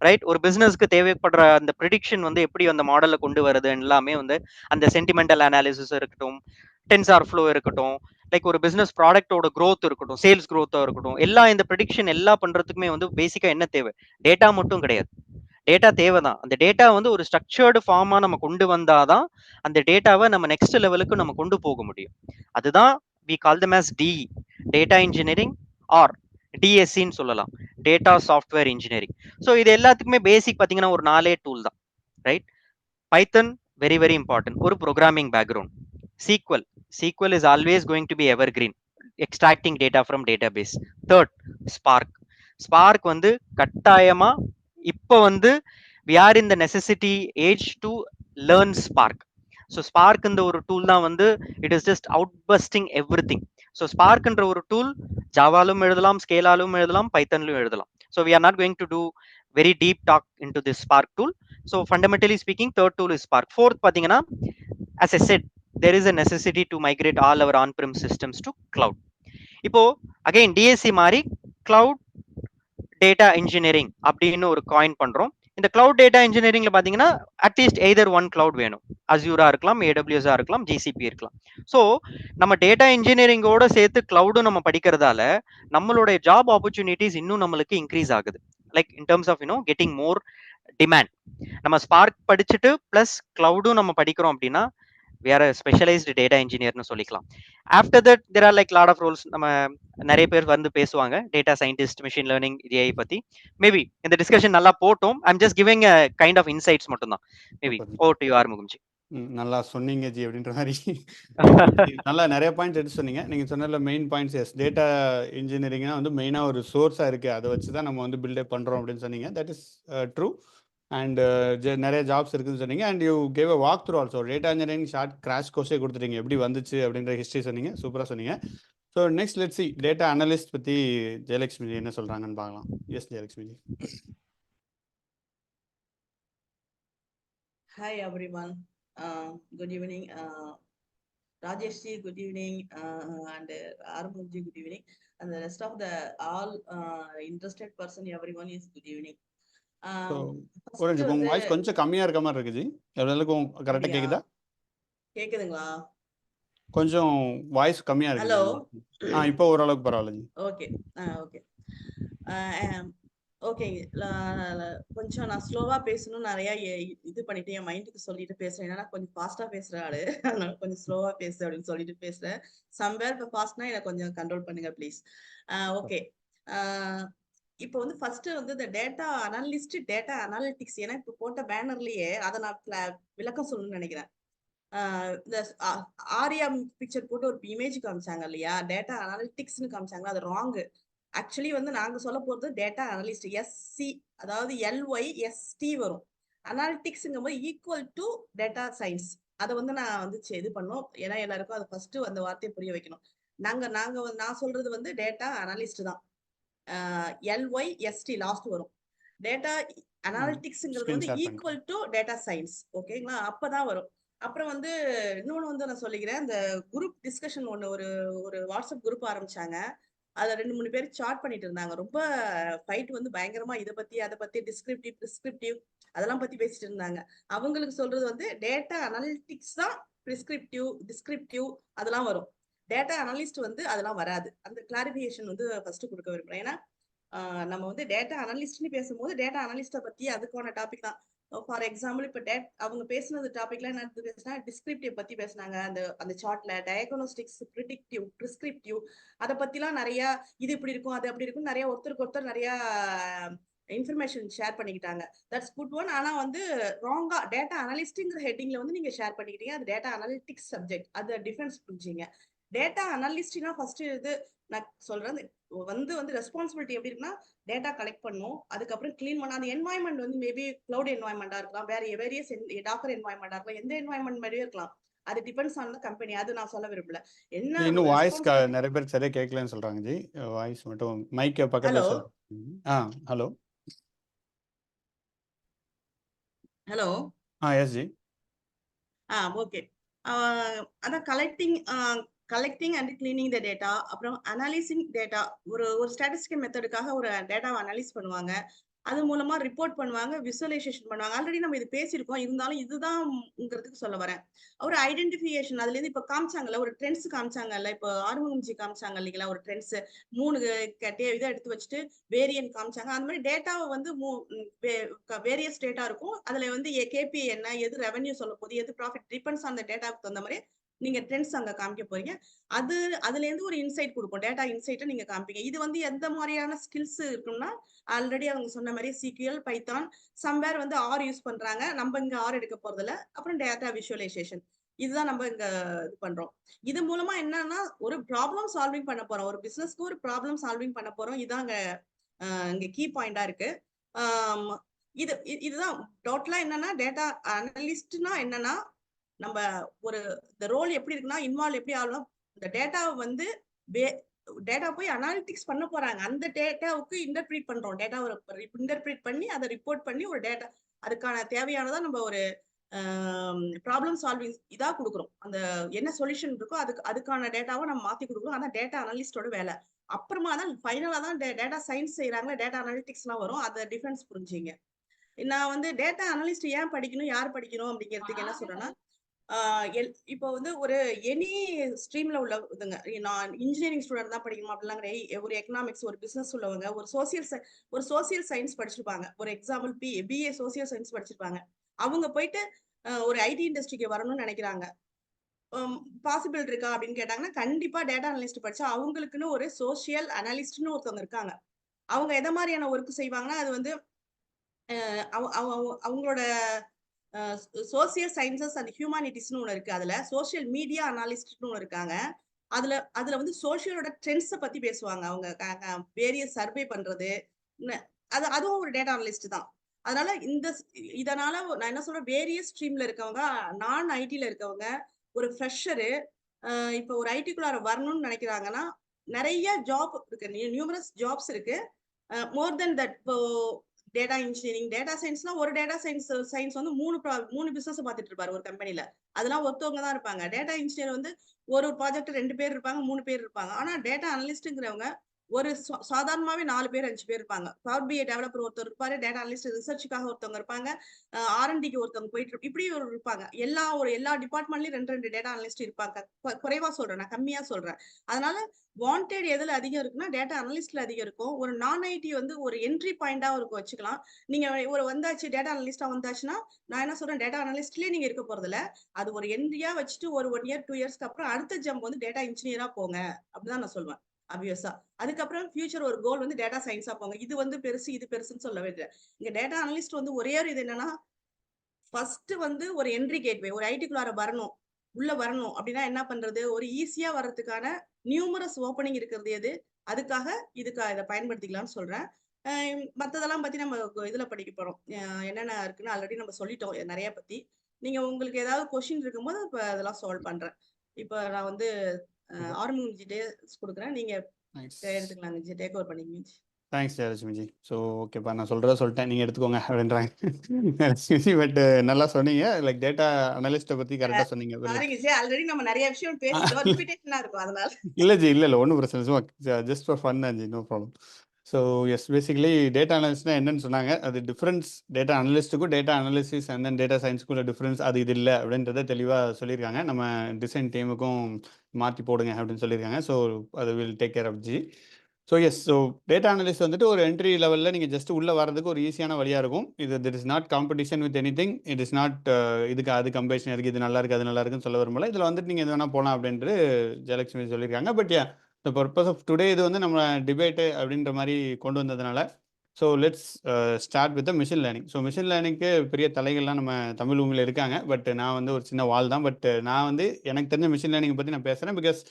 ரைட், ஒரு பிசினஸ்க்கு தேவைப்படுற அந்த ப்ரிடிக்ஷன் வந்து எப்படி அந்த மாடலை கொண்டு வருது எல்லாமே வந்து அந்த சென்டிமெண்டல் அனாலிசிஸ் இருக்கட்டும், டென்சார் ஃப்ளோ இருக்கட்டும், லைக் ஒரு பிசினஸ் ப்ராடக்டோட க்ரோத் இருக்கட்டும், சேல்ஸ் க்ரோத்தா இருக்கட்டும், எல்லா இந்த ப்ரிடிக்ஷன் எல்லாம் பண்றதுக்குமே வந்து பேசிக்கா என்ன தேவை, டேட்டா மட்டும் கிடையாது, டேட்டா தேவைதான். அந்த டேட்டா வந்து ஒரு ஸ்ட்ரக்சர்டு ஃபார்மா நம்ம கொண்டு வந்தாதான் அந்த டேட்டாவை நம்ம நெக்ஸ்ட் லெவலுக்கு நம்ம கொண்டு போக முடியும். அதுதான் we call them as DE, data engineering, or டிஎஸ்சின்னு சொல்லலாம், டேட்டா சாஃப்ட்வேர் இன்ஜினியரிங். ஸோ இது எல்லாத்துக்குமே பேசிக் பார்த்தீங்கன்னா ஒரு 4 டூல் தான் ரைட். பைத்தன் வெரி வெரி இம்பார்ட்டன்ட், ஒரு programming background. SQL is always going to be evergreen, extracting data from database. Third, Spark வந்து கட்டாயமா இப்போ வந்து we are in the necessity age to learn Spark. So ஸ்பார்க்ன்ற ஒரு டூல் தான் வந்து it is just out bursting everything. So ஸ்பார்க்ன்ற ஒரு டூல் ஜாவாலும் எழுதலாம், ஸ்கேலாலும் எழுதலாம், பைத்தன்லும் எழுதலாம். So we are not going to do very deep talk in to this Spark tool. So fundamentally speaking third tool is Spark. Fourth பார்த்தீங்கன்னா, as I said, there is a necessity to migrate all our on-prem systems to cloud. இப்போ again DSC மாதிரி cloud data engineering அப்படின்னு ஒரு coin பண்றோம். இந்த cloud data இன்ஜினியரிங்ல பாத்தீங்கன்னா at least either one cloud வேணும். அஸ்யூரா இருக்கலாம், ஏடபிள்யூஎஸ்ஆ இருக்கலாம், ஜிசிபி இருக்கலாம். ஸோ நம்ம டேட்டா இன்ஜினியரிங்கோட சேர்த்து கிளவுடும் நம்ம படிக்கிறதால நம்மளுடைய ஜாப் ஆப்பர்ச்சுனிட்டிஸ் இன்னும் நம்மளுக்கு இன்க்ரீஸ் ஆகுது. Like in terms of getting more demand. நம்ம ஸ்பார்க் படிச்சுட்டு பிளஸ் கிளவுடும் நம்ம படிக்கிறோம் அப்படின்னா we are a specialized data engineer னு சொல்லிக்கலாம். After that there are like lot of roles. நம்ம நிறைய பேர் வந்து பேசுவாங்க data scientist, machine learning, AI பத்தி. மேபி இந்த டிஸ்கஷன் நல்லா போட்டோம். I'm just giving a kind of insights மட்டும் தான். Maybe over to you Arumugamji. நல்லா சொன்னீங்க ஜி அப்படின்ற மாதிரி நல்லா நிறைய பாயிண்ட்ஸ் எடுத்து சொன்னீங்க. நீங்கள் சொன்னதில் மெயின் பாயிண்ட்ஸ், எஸ் டேட்டா இன்ஜினியரிங்னா வந்து மெயினாக ஒரு சோர்ஸாக இருக்குது, அதை வச்சு தான் நம்ம வந்து பில்டப் பண்ணுறோம் அப்படின்னு சொன்னீங்க. That is true. அண்ட் நிறைய ஜாப்ஸ் இருக்குதுன்னு சொன்னீங்க. And you gave a walk through also. Data engineering short crash கோர்ஸே கொடுத்துட்டீங்க, எப்படி வந்துச்சு அப்படின்ற ஹிஸ்ட்ரி சொன்னீங்க, சூப்பராக சொன்னீங்க. So next let's see data analyst பற்றி ஜெயலக்ஷ்மி என்ன சொல்கிறாங்கன்னு பார்க்கலாம். Yes Jayalakshmi. Hi everyone. Good evening. Rajesh ji, good evening. And Arumam ji, good evening. And the rest of the all interested person, everyone is good evening. So First ஒரு நிமிஷம், உங்கள் வந்து voice கொஞ்சம் கம்மியாக இருக்க மாதிரி இருக்குது. எவ்வளோக்கு கரெக்டாக அப்படியா கேட்குதா? கேக்குதுங்களா? கொஞ்சம் வாய்ஸ் கம்மியாக ஹலோ. இருக்குது. இப்போ ஓரளவுக்கு பரவாயில்ல ஜி. Okay okay okay. கொஞ்சம் நான் ஸ்லோவா பேசணும், நிறைய இது பண்ணிட்டு என் மைண்டுக்கு சொல்லிட்டு பேசுறேன். ஏன்னா கொஞ்சம் ஃபாஸ்டா பேசுற ஆளு, அதனால கொஞ்சம் ஸ்லோவா பேசு அப்படின்னு சொல்லிட்டு பேசுறேன். சம்வேர் இப்போ ஃபாஸ்ட்னா எனக்கு கொஞ்சம் கண்ட்ரோல் பண்ணுங்க ப்ளீஸ். ஓகே. இப்போ வந்து ஃபர்ஸ்ட் வந்து இந்த டேட்டா அனலிஸ்ட், டேட்டா அனாலிட்டிக்ஸ், ஏன்னா இப்போ போட்ட பேனர்லயே அதை நான் விளக்கம் சொல்லணும்னு நினைக்கிறேன். இந்த ஆரியா பிக்சர் போட்டு ஒரு இமேஜ் காமிச்சாங்க இல்லையா, டேட்டா அனாலிட்டிக்ஸ்னு காமிச்சாங்க, அது ராங்கு. ஆக்சுவலி வந்து நாங்க சொல்ல போறது டேட்டா அனலிஸ்ட், எஸ்சி, அதாவது LYST வரும். அனாலிட்டிக்ஸ்ங்கும் போது ஈக்குவல் டு டேட்டா சயின்ஸ். அதை வந்து நான் வந்து இது பண்ணோம், ஏன்னா எல்லாருக்கும் அதை ஃபர்ஸ்ட் அந்த வார்த்தையை புரிய வைக்கணும். நான் சொல்றது வந்து டேட்டா அனலிஸ்ட் தான். LYST லாஸ்ட் வரும். டேட்டா அனாலிட்டிக்ஸ்ங்கிறது வந்து ஈக்குவல் டு டேட்டா சயின்ஸ். ஓகேங்களா? அப்பதான் வரும். அப்புறம் வந்து இன்னொன்னு வந்து நான் சொல்லிக்கிறேன், இந்த குரூப் டிஸ்கஷன் ஒன்று ஒரு வாட்ஸ்அப் குரூப் ஆரம்பிச்சாங்க. அதுல 2-3 பேர் சாட் பண்ணிட்டு இருந்தாங்க. ரொம்ப ஃபைட் வந்து பயங்கரமா இதை பத்தி அதை பத்தி பிரிஸ்கிரிப்டிவ் அதெல்லாம் பத்தி பேசிட்டு இருந்தாங்க. அவங்களுக்கு சொல்றது வந்து டேட்டா அனாலிட்டிக்ஸ் தான் டிஸ்கிரிப்டிவ் அதெல்லாம் வரும். டேட்டா அனலிஸ்ட் வந்து அதெல்லாம் வராது. அந்த கிளாரிபிகேஷன் வந்து ஃபர்ஸ்ட் கொடுக்க விரும்புறேன். ஏன்னா நம்ம வந்து டேட்டா அனலிஸ்ட்னு பேசும்போது டேட்டா அனலிஸ்ட்டை பத்தி அதுக்கான டாபிக் தான். ஃபார் எக்ஸாம்பிள் இப்போ அவங்க பேசுனது டாபிக்ல என்ன பேசினா, டிஸ்கிரிப்டிவ் பத்தி பேசினாங்க. அந்த சார்ட்ல டயக்னோஸ்டிக்ஸ், ப்ரிடிக்டிவ், பிரிஸ்கிரிப்டிவ், அதை பத்திலாம் நிறைய இது இப்படி இருக்கும் அது அப்படி இருக்கும், நிறைய ஒருத்தருக்கு ஒருத்தர் நிறைய இன்ஃபர்மேஷன் ஷேர் பண்ணிக்கிட்டாங்க. That's good one. ஆனா வந்து ராங்கா டேட்டா அனலிஸ்ட்ங்கிற ஹெட்டிங்ல வந்து நீங்க ஷேர் பண்ணிக்கிட்டீங்க. அது டேட்டா அனலிட்டிக்ஸ் சப்ஜெக்ட், அது டிஃபரன்ஸ் புரிஞ்சுங்க. டேட்டா அனலிஸ்ட்னா ஃபர்ஸ்ட் இது நான் சொல்றேன், வந்து ரெஸ்பான்சிபிலிட்டி எப்படி இருக்குன்னா, டேட்டா கலெக்ட் பண்ணும், அதுக்கப்புறம் கிளீன் பண்ண, அந்த என்வாயன்மெண்ட் வந்து மேபி கிளவுட் என்வாயன்மெண்டா இருக்கலாம், வேரியஸ் டாக்கர் என்வாயன்மெண்டா இருக்கலாம், எந்த என்வாயன்மெண்ட் மாதிரியே இருக்கலாம். அது டிபெண்ட்ஸ் ஆன் த கம்பெனி. அது நான் சொல்ல விரும்பல. என்ன இன்னும் வாய்ஸ் நிறைய பேர் சரியா கேட்கலன்னு சொல்றாங்க ஜி. வாய்ஸ் மட்டும் மைக்க பக்கத்துல hello hello hello yes ji. Okay. அதான் collecting and cleaning the data, அப்புறம் அனாலிசிங் டேட்டா. ஒரு ஸ்டாட்டிஸ்டிக்கல் மெத்தடுக்காக ஒரு டேட்டாவை அனலைஸ் பண்ணுவாங்க, அது மூலமா ரிப்போர்ட் பண்ணுவாங்க, விசுவலைசேஷன் பண்ணுவாங்க. ஆல்ரெடி நம்ம இது பேசியிருக்கோம், இருந்தாலும் இதுதான்ங்கிறதுக்கு சொல்ல வரேன். ஒரு ஐடென்டிஃபிகேஷன், அதுல இருந்து இப்ப காமிச்சாங்கல்ல, ஒரு ட்ரெண்ட்ஸ் காமிச்சாங்கல்ல, இப்போ ஆர்வம்ஜி காமிச்சாங்க இல்லைங்களா, ஒரு ட்ரெண்ட்ஸ் 3 இதை எடுத்து வச்சுட்டு வேரியன்ட் காமிச்சாங்க. அந்த மாதிரி டேட்டாவை வந்து வேரியஸ் டேட்டா இருக்கும். அதுல வந்து KPI என்ன, எது ரெவன்யூ சொல்ல போகுது, எது ப்ராஃபிட், டிபெண்ட்ஸ் அந்த டேட்டாவுக்கு தகுந்த மாதிரி நீங்க ட்ரெண்ட்ஸ் அங்க காமிக்க போறீங்க. அதுல இருந்து ஒரு இன்சைட் கொடுப்போம், டேட்டா இன்சைட்டை நீங்க காமிப்பீங்க. இது வந்து எந்த மாதிரியான ஸ்கில்ஸ் இருக்கும்னா, ஆல்ரெடி அவங்க சொன்ன மாதிரி SQL, பைத்தான், சம்வேர் வந்து R யூஸ் பண்றாங்க, நம்ம இங்க R எடுக்க போறதில்ல. அப்புறம் டேட்டா விஷுவலைசேஷன், இதுதான் நம்ம இங்க இது பண்றோம். இது மூலமா என்னன்னா, ஒரு ப்ராப்ளம் சால்விங் பண்ண போறோம், ஒரு பிசினஸ்க்கு ஒரு ப்ராப்ளம் சால்விங் பண்ண போறோம். இதாங்க இங்க கீ பாயிண்டா இருக்கு. இதுதான் டோட்டலா என்னன்னா, டேட்டா அனலிஸ்ட்னா என்னன்னா, நம்ம ஒரு இந்த ரோல் எப்படி இருக்குன்னா, இன்வால்வ் எப்படி ஆகணும், இந்த டேட்டாவை வந்து டேட்டா போய் அனாலிட்டிக்ஸ் பண்ண போறாங்க, அந்த டேட்டாவுக்கு இன்டர்பிரேட் பண்றோம், டேட்டாவை இன்டர்பிரேட் பண்ணி அதை ரிப்போர்ட் பண்ணி ஒரு டேட்டா அதுக்கான தேவையானதா நம்ம ஒரு ப்ராப்ளம் சால்விங் இதா கொடுக்குறோம். அந்த என்ன சொல்யூஷன் இருக்கோ அதுக்கான டேட்டாவை நம்ம மாத்தி கொடுக்குறோம். அதான் டேட்டா அனலிஸ்டோட வேலை. அப்புறமா தான் ஃபைனலா தான் டேட்டா சயின்ஸ் செய்யறாங்க, டேட்டா அனாலிட்டிக்ஸ்லாம் வரும். அதை டிஃபரன்ஸ் புரிஞ்சுங்க. நான் வந்து டேட்டா அனலிஸ்ட் ஏன் படிக்கணும், யார் படிக்கணும் அப்படிங்கிறதுக்கு என்ன சொல்றேன்னா, இப்போ வந்து ஒரு எனி ஸ்ட்ரீம்ல உள்ளதுங்க, நான் இன்ஜினியரிங் ஸ்டூடெண்ட் தான் படிக்கணும் அப்படிலாம் கிடையாது. ஒரு எக்கனாமிக்ஸ், ஒரு பிசினஸ் உள்ளவங்க, ஒரு சோசியல் சயின்ஸ் படிச்சிருப்பாங்க. ஒரு எக்ஸாம்பிள் BA சோசியல் சயின்ஸ் படிச்சிருப்பாங்க. அவங்க போயிட்டு ஒரு IT இண்டஸ்ட்ரிக்கு வரணும்னு நினைக்கிறாங்க. பாசிபிள் இருக்கா அப்படின்னு கேட்டாங்கன்னா, கண்டிப்பா டேட்டா அனலிஸ்ட் படிச்சா அவங்களுக்குன்னு ஒரு சோசியல் அனலிஸ்ட்னு ஒருத்தவங்க இருக்காங்க. அவங்க எதை மாதிரியான ஒர்க் செய்வாங்கன்னா, அது வந்து அவங்களோட சோசியல் சயின்சஸ் அண்ட் ஹியூமானிட்டிஸ்னு ஒன்று இருக்கு. அதுல சோசியல் மீடியா அனாலிஸ்ட்னு ஒன்று இருக்காங்க. அதுல வந்து சோசியலோட ட்ரெண்ட்ஸை பத்தி பேசுவாங்க. அவங்க வேரியஸ் சர்வே பண்றது, அதுவும் ஒரு டேட்டா அனலிஸ்ட் தான். அதனால இதனால நான் என்ன சொல்றேன், வேரியஸ் ஸ்ட்ரீம்ல இருக்கவங்க, நான் ஐடில இருக்கவங்க, ஒரு ஃப்ரெஷரு இப்போ ஒரு ஐடிக்குள்ளார வரணும்னு நினைக்கிறாங்கன்னா, நிறைய ஜாப் இருக்கு. நியூமரஸ் ஜாப்ஸ் இருக்கு. மோர் தென் தட் இப்போ டேட்டா இன்ஜினியரிங், டேட்டா சயின்ஸ்னா ஒரு டேட்டா சயின்ஸ் வந்து 3 பிசினஸ் பார்த்துட்டு இருப்பாரு ஒரு கம்பெனில. அதெல்லாம் ஒருத்தவங்க தான் இருப்பாங்க. டேட்டா இன்ஜினியர் வந்து ஒரு ப்ராஜெக்ட் 2 பேர் இருப்பாங்க, 3 பேர் இருப்பாங்க. ஆனா டேட்டா அனலிஸ்ட்ங்கிறவங்க ஒரு சாதாரணமாவே 4 பேர் 5 பேர் இருப்பாங்க. பவர் பிஐ டெவலப்பர் ஒருத்தர் இருப்பாரு, டேட்டா அனலிஸ்ட் ரிசர்ச்சுக்காக ஒருத்தவங்க இருப்பாங்க, ஆர்என்டிக்கு ஒருத்தவங்க போயிட்டு இப்படி ஒரு இருப்பாங்க. எல்லா டிபார்ட்மெண்ட்லயும் 2 டேட்டா அனலிஸ்ட் இருப்பாங்க. குறைவா சொல்றேன், நான் கம்மியா சொல்றேன். அதனால வாண்டட் எதுல அதிகம் இருக்குன்னா டேட்டா அனலிஸ்ட்ல அதிகம் இருக்கும். ஒரு நான் ஐடி வந்து ஒரு என்ட்ரி பாயிண்டா இருக்கும் வச்சுக்கலாம். நீங்க ஒரு வந்தாச்சு டேட்டா அனலிஸ்டா வந்தாச்சுன்னா, நான் என்ன சொல்றேன், டேட்டா அனலிஸ்ட்லயே நீங்க இருக்க போறதில்ல. அது ஒரு என்ட்ரியா வச்சுட்டு ஒரு 1 இயர் 2 இயர்ஸ்க்கு அப்புறம் அடுத்த ஜம்ப் வந்து டேட்டா இன்ஜினியரா போங்க அப்படிதான் நான் சொல்லுவேன். ஆப்வியஸா. அதுக்கப்புறம் ஃபியூச்சர் ஒரு கோல் வந்து டேட்டா சயின்ஸா போங்க. இது வந்து பெருசு, இது பெருசுன்னு சொல்லவே இல்ல. இங்க டேட்டா அனலிஸ்ட் வந்து ஒரே ஒரு இது என்னன்னா, ஃபர்ஸ்ட் வந்து ஒரு என்ட்ரி கேட்வே, ஒரு ஐடிக்குள்ளார வரணும், உள்ள வரணும் அப்படின்னா என்ன பண்றது, ஒரு ஈஸியா வர்றதுக்கான நியூமரஸ் ஓப்பனிங் இருக்கிறது எது, அதுக்காக இதை பயன்படுத்திக்கலாம்னு சொல்றேன். மத்ததெல்லாம் பத்தி நம்ம இதுல படிக்க போறோம். என்னென்ன இருக்குன்னு ஆல்ரெடி நம்ம சொல்லிட்டோம் நிறைய பத்தி. நீங்க உங்களுக்கு ஏதாவது கொஸ்டின் இருக்கும்போது இப்ப அதெல்லாம் சால்வ் பண்றேன். இப்ப நான் வந்து ஆர்மிஜிட்டே கொடுக்குறேன். நீங்க எடுத்துக்கலாம், டேக் ஓவர் பண்ணிக்கங்க. தேங்க்ஸ் ஜெயலட்சுமிஜி. ஸோ ஓகேப்பா, நான் சொல்கிறத சொல்லிட்டேன், நீங்கள் எடுத்துக்கோங்க அப்படின்றாங்க. பட் நல்லா சொன்னீங்க. லைக் டேட்டா அனலிஸ்ட்டை பற்றி கரெக்டாக சொன்னீங்க. சாரிங்க ஜி, ஆல்ரெடி நம்ம நிறைய விஷயம் பேசிட்டோம், ரிப்பீட்டேஷனா இருக்கும் அதனால. இல்லை ஒன்றும் பிரச்சனை இல்லை, just for fun ji, no problem. So yes, basically data அனலிஸ்ட்னா என்னன்னு சொன்னாங்க. அது டிஃப்ரென்ஸ் டேட்டா அனலிஸ்ட்டுக்கும் data analysis and then data சயின்ஸுக்குள்ள டிஃப்ரென்ஸ் அது இது இல்லை அப்படின்றத தெளிவாக சொல்லியிருக்காங்க. நம்ம டிசைன் டீமுக்கும் மாற்றி போடுங்க அப்படின்னு சொல்லியிருக்காங்க. ஸோ அது will take care of ji. So yes, so data analyst வந்துட்டு ஒரு என்ட்ரி லெவலில் நீங்கள் ஜஸ்ட் உள்ளே வரதுக்கு ஒரு ஈஸியான வழியாக இருக்கும். It is not competition with anything. It is not இதுக்கு அது கம்பேரிஷன் இருக்குது, இது நல்லா இருக்குது அது நல்லா இருக்குன்னு சொல்ல வரும்போது இதில் வந்துட்டு நீங்கள் எது வேணால் போகலாம் அப்படின்ட்டு ஜெயலட்சுமி சொல்லியிருக்காங்க. But the purpose of today இது வந்து நம்ம டிபேட்டு அப்படின்ற மாதிரி கொண்டு வந்ததுனால, so let's start with machine learning. So machine லேர்னிங்க்கு பெரிய தலைகள்லாம் நம்ம தமிழ் பூமியில் இருக்காங்க. பட் நான் வந்து ஒரு சின்ன வால் தான். பட் நான் வந்து எனக்கு தெரிஞ்ச மிஷின் லேர்னிங் பற்றி நான் பேசுகிறேன், பிகாஸ்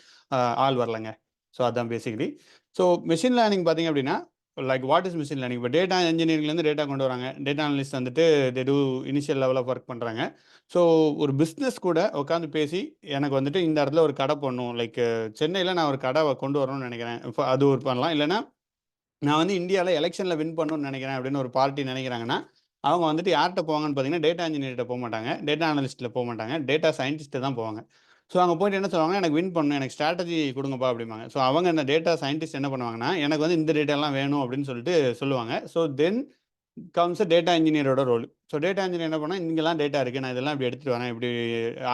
ஆள் வரலங்க. ஸோ அதான் பேசிக்கலி. ஸோ மிஷின் லேர்னிங் பார்த்தீங்க அப்படின்னா, like what is machine learning? இப்போ டேட்டா இன்ஜினியரிங்லேருந்து டேட்டா கொண்டு வராங்க. டேட்டா அனலிஸ்ட் வந்துட்டு they do initial level of work பண்ணுறாங்க. ஸோ ஒரு பிஸ்னஸ் கூட உட்காந்து பேசி எனக்கு வந்துட்டு இந்த இடத்துல ஒரு கடை போடணும், லைக் சென்னையில் நான் ஒரு கடை கொண்டு வரணும்னு நினைக்கிறேன், இப்போ அது ஒரு பண்ணலாம். இல்லைனா நான் வந்து இந்தியாவில் எலெக்ஷனில் வின் பண்ணணும்னு நினைக்கிறேன் அப்படின்னு ஒரு பார்ட்டி நினைக்கிறாங்கன்னா, அவங்க வந்துட்டு யார்கிட்ட போவாங்கன்னு பார்த்தீங்கன்னா, டேட்டா இன்ஜினியர்கிட்ட போக மாட்டாங்க, டேட்டா அனலிஸ்ட்டில் போக மாட்டாங்க, டேட்டா சயின்டிஸ்ட்டு தான் போவாங்க. ஸோ அங்கே போய்ட்டு என்ன சொல்லுவாங்க, எனக்கு வின் பண்ணணும், எனக்கு ஸ்ட்ராட்டஜி கொடுங்கப்பா அப்படிம்பாங்க. ஸோ அவங்க இந்த டேட்டா சயின்டிஸ்ட் என்ன பண்ணுவாங்கன்னா, எனக்கு வந்து இந்த டேட்டாலாம் வேணும் அப்படின்னு சொல்லிட்டு சொல்லுவாங்க. ஸோ தென் கம்ஸ் டேட்டா இன்ஜினியரோட ரோல். ஸோ டேட்டா இன்ஜினியர் என்ன பண்ணால், இங்கெல்லாம் டேட்டா இருக்குது, நான் இதெல்லாம் இப்படி எடுத்துகிட்டு வரேன், இப்படி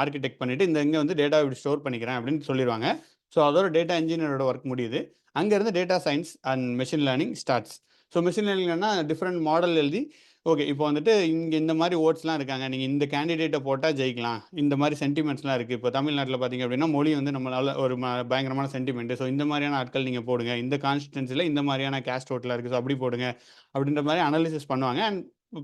ஆர்கிடெக்ட் பண்ணிவிட்டு இங்கே வந்து டேட்டா இப்படி ஸ்டோர் பண்ணிக்கிறேன் அப்படின்னு சொல்லிடுவாங்க. ஸோ அதோட டேட்டா இன்ஜினியரோட ஒர்க் முடியுது. அங்கேருந்து data science and machine learning starts. So machine லேர்னிங்னா டிஃப்ரெண்ட் மாடல் எழுதி, ஓகே இப்போ வந்துட்டு இங்கே இந்த மாதிரி ஓட்ஸ்லாம் இருக்காங்க, நீங்கள் இந்த கேண்டிடேட்டை போட்டால் ஜெயிக்கலாம், இந்த மாதிரி சென்டிமெண்ட்ஸ்லாம் இருக்குது. இப்போ தமிழ்நாட்டில் பார்த்தீங்க அப்படின்னா மொழி வந்து நம்மளால் ஒரு பயங்கரமான சென்டிமெண்ட்டு. ஸோ இந்த மாதிரியான ஆட்கள் நீங்கள் போடுங்க, இந்த கான்ஸ்டிடன்சியில் இந்த மாதிரியான கேஸ்ட் ஓட்டில் இருக்குது, ஸோ அப்படி போடுங்க அப்படின்ற மாதிரி அனாலிசிஸ் பண்ணுவாங்க. அண்ட்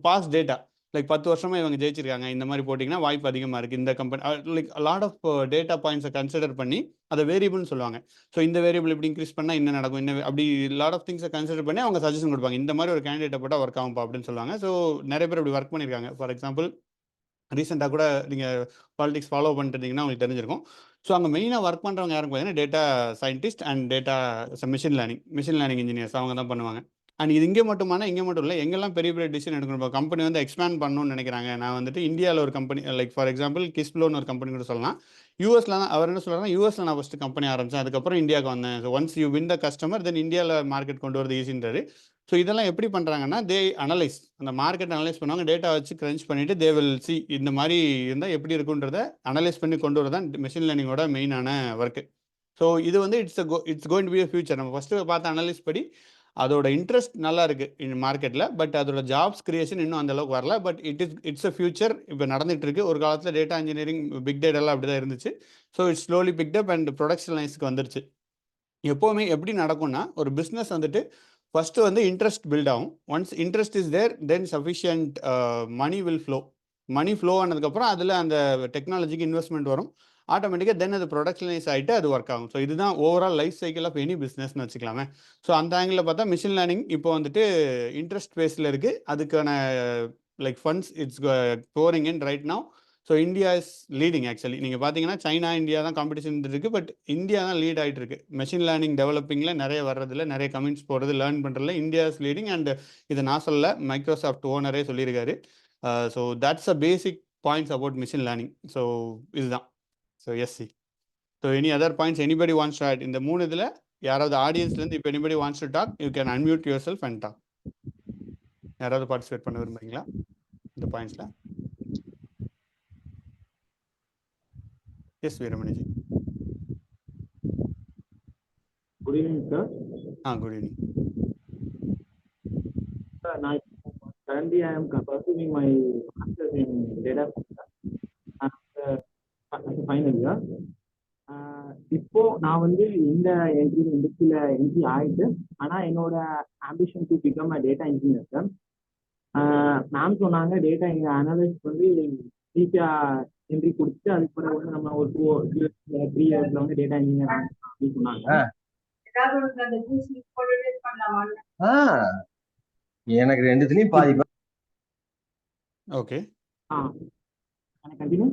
பாஸ் டேட்டா லைக் 10 வருஷமாக இவங்க ஜெயிச்சிருக்காங்க, இந்த மாதிரி போட்டிங்கன்னா வாய்ப்பு அதிகமாக இருக்குது, இந்த company like lot of data பாயிண்ட்ஸை கன்சிடர் பண்ணி அதை வேரியபிள்னு சொல்லுவாங்க. ஸோ இந்த வேரியபிள் இப்படி இன்க்ரீஸ் பண்ணால் என்ன நடக்கும், இன்னும் அப்படி லாட் ஆஃப் திங்ஸை கன்சிடர் பண்ணி அவங்க சஜஷன் கொடுப்பாங்க, இந்த மாதிரி ஒரு கேண்டிடேட்டை போட்டால் ஒர்க் ஆகும்ப்பா அப்படின்னு சொல்லுவாங்க. ஸோ நிறைய பேர் அப்படி ஒர்க் பண்ணியிருக்காங்க. ஃபார் எக்ஸாம்பிள் ரீசெண்டாக கூட நீங்கள் பாலிடிக்ஸ் ஃபாலோ பண்ணிட்டு இருந்தீங்கன்னா உங்களுக்கு தெரிஞ்சிருக்கும். ஸோ அங்கே மெயினாக ஒர்க் பண்ணுறவங்க யாரும் பார்த்தீங்கன்னா data scientist and data machine learning engineers அவங்க தான் பண்ணுவாங்க. அண்ட் இது இங்கே மட்டுமான இங்கே மட்டும் இல்லை, எங்கெல்லாம் பெரிய பெரிய டிசிஷன் எடுக்கணும். இப்போ கம்பெனி வந்து எக்ஸ்பேண்ட் பண்ணணும்னு நினைக்கிறாங்க. நான் வந்துட்டு இந்தியாவில் ஒரு கம்பெனி, லைக் ஃபார் எக்ஸாம்பிள் கிஸ்ப்ளோன்னு ஒரு கம்பெனி கூட சொல்லலாம். யூஎஸ்ல தான் அவர் என்ன சொல்கிறாங்கன்னா, யூஎஸ்ல நான் ஃபஸ்ட்டு கம்பெனி ஆரம்பித்தேன், அதுக்கப்புறம் இந்தியாவுக்கு வந்தேன். So once you win the customer then இந்தியாவில் மார்க்கெட் கொண்டு வரது ஈஸின்றாரு. ஸோ இதெல்லாம் எப்படி பண்ணுறாங்கன்னா, தே அனலைஸ், அந்த மார்க்கெட் அனலைஸ் பண்ணுவாங்க, டேட்டா வச்சு க்ரன்ச் பண்ணிவிட்டு தே வில் சி இந்த மாதிரி இருந்தால் எப்படி இருக்குன்றதை அனலைஸ் பண்ணி கொண்டு வரதான் மெஷின் லேர்னிங்கோட மெயினான ஒர்க்கு. ஸோ இது வந்து it's going to be a future. நம்ம ஃபஸ்ட்டு பார்த்த அனலைஸ் படி அதோட இன்ட்ரெஸ்ட் நல்லா இருக்குது இந்த மார்க்கெட்டில், பட் அதோட ஜாப்ஸ் கிரியேஷன் இன்னும் அந்தளவுக்கு வரல. But it's a future. இப்போ நடந்துகிட்டு இருக்கு. ஒரு காலத்தில் டேட்டா இன்ஜினியரிங் பிக் டேட்டாலாம் அப்படி தான் இருந்துச்சு. So it's slowly picked up and ப்ரொடக்ஷனலைஸ்க்கு வந்துருச்சு. எப்போவுமே எப்படி நடக்கும்னா, ஒரு பிஸ்னஸ் வந்துட்டு ஃபஸ்ட்டு வந்து இன்ட்ரெஸ்ட் பில்ட் ஆகும். Once interest is there then sufficient money will flow. Money flow ஆனதுக்கப்புறம் அதில் அந்த டெக்னாலஜிக்கு இன்வெஸ்ட்மெண்ட் வரும். ஆட்டோமேட்டிக்காக தென் அது ப்ரொடக்ஷனலைஸ் ஆகிட்டு அது ஒர்க் ஆகும். ஸோ இதுதான் overall life cycle of any பிஸ்னஸ்னு வச்சுக்கலாமே. ஸோ அந்த ஆங்கிளில் பார்த்தா மிஷின் லேர்னிங் இப்போ வந்துட்டு இன்ட்ரெஸ்ட் பேஸில் இருக்குது. அதுக்கான like funds it's boring in right now. So India is leading actually. நீங்கள் பார்த்தீங்கன்னா சைனா இந்தியா தான் காம்படிஷன் இருக்குது, பட் இந்தியா தான் லீட் ஆகிட்டு இருக்கு. மெஷின் லேர்னிங் டெவலப்பிங்கில் நிறைய வர்றதில்ல, நிறைய கமெண்ட்ஸ் போடுறது, லேர்ன் பண்ணுறதுல இந்தியா இஸ் லீடிங். அண்ட் இதை நான் சொல்ல, மைக்ரோசாஃப்ட் ஓனரே சொல்லியிருக்காரு. So that's a basic points about machine learning. So இதுதான். So yes see. So any other points anybody wants to add? இந்த 3 இதில் யாராவது ஆடியன்ஸ்லேருந்து இப்போ anybody wants to talk, you can unmute yourself and talk. யாராவது participate பண்ண விரும்புறீங்களா இந்த பாயிண்ட்ஸில்? Yes Veeramaniji. Good evening sir. Good evening. Sir, நான் currently I am pursuing my master's in data final year. இப்போ நான் வந்து இந்த இண்டஸ்ட்ரியில என்ட்ரி ஆயிட்டு, ஆனா என்னோட ambition to become a data engineer sir. Ma'am சொன்னாங்க டேட்டா அனலிஸ்ட் வந்து ஈஸியா என்ட்ரி கொடுத்துட்டு அதுக்கப்புறம் வந்து நம்ம ஒரு 3 இயர்ஸ்ல வந்து டேட்டா இன்ஜினியர் அப்படின்னு சொன்னாங்க. எனக்கு ரெண்டுத்துலயும் பாதி. Okay, continue.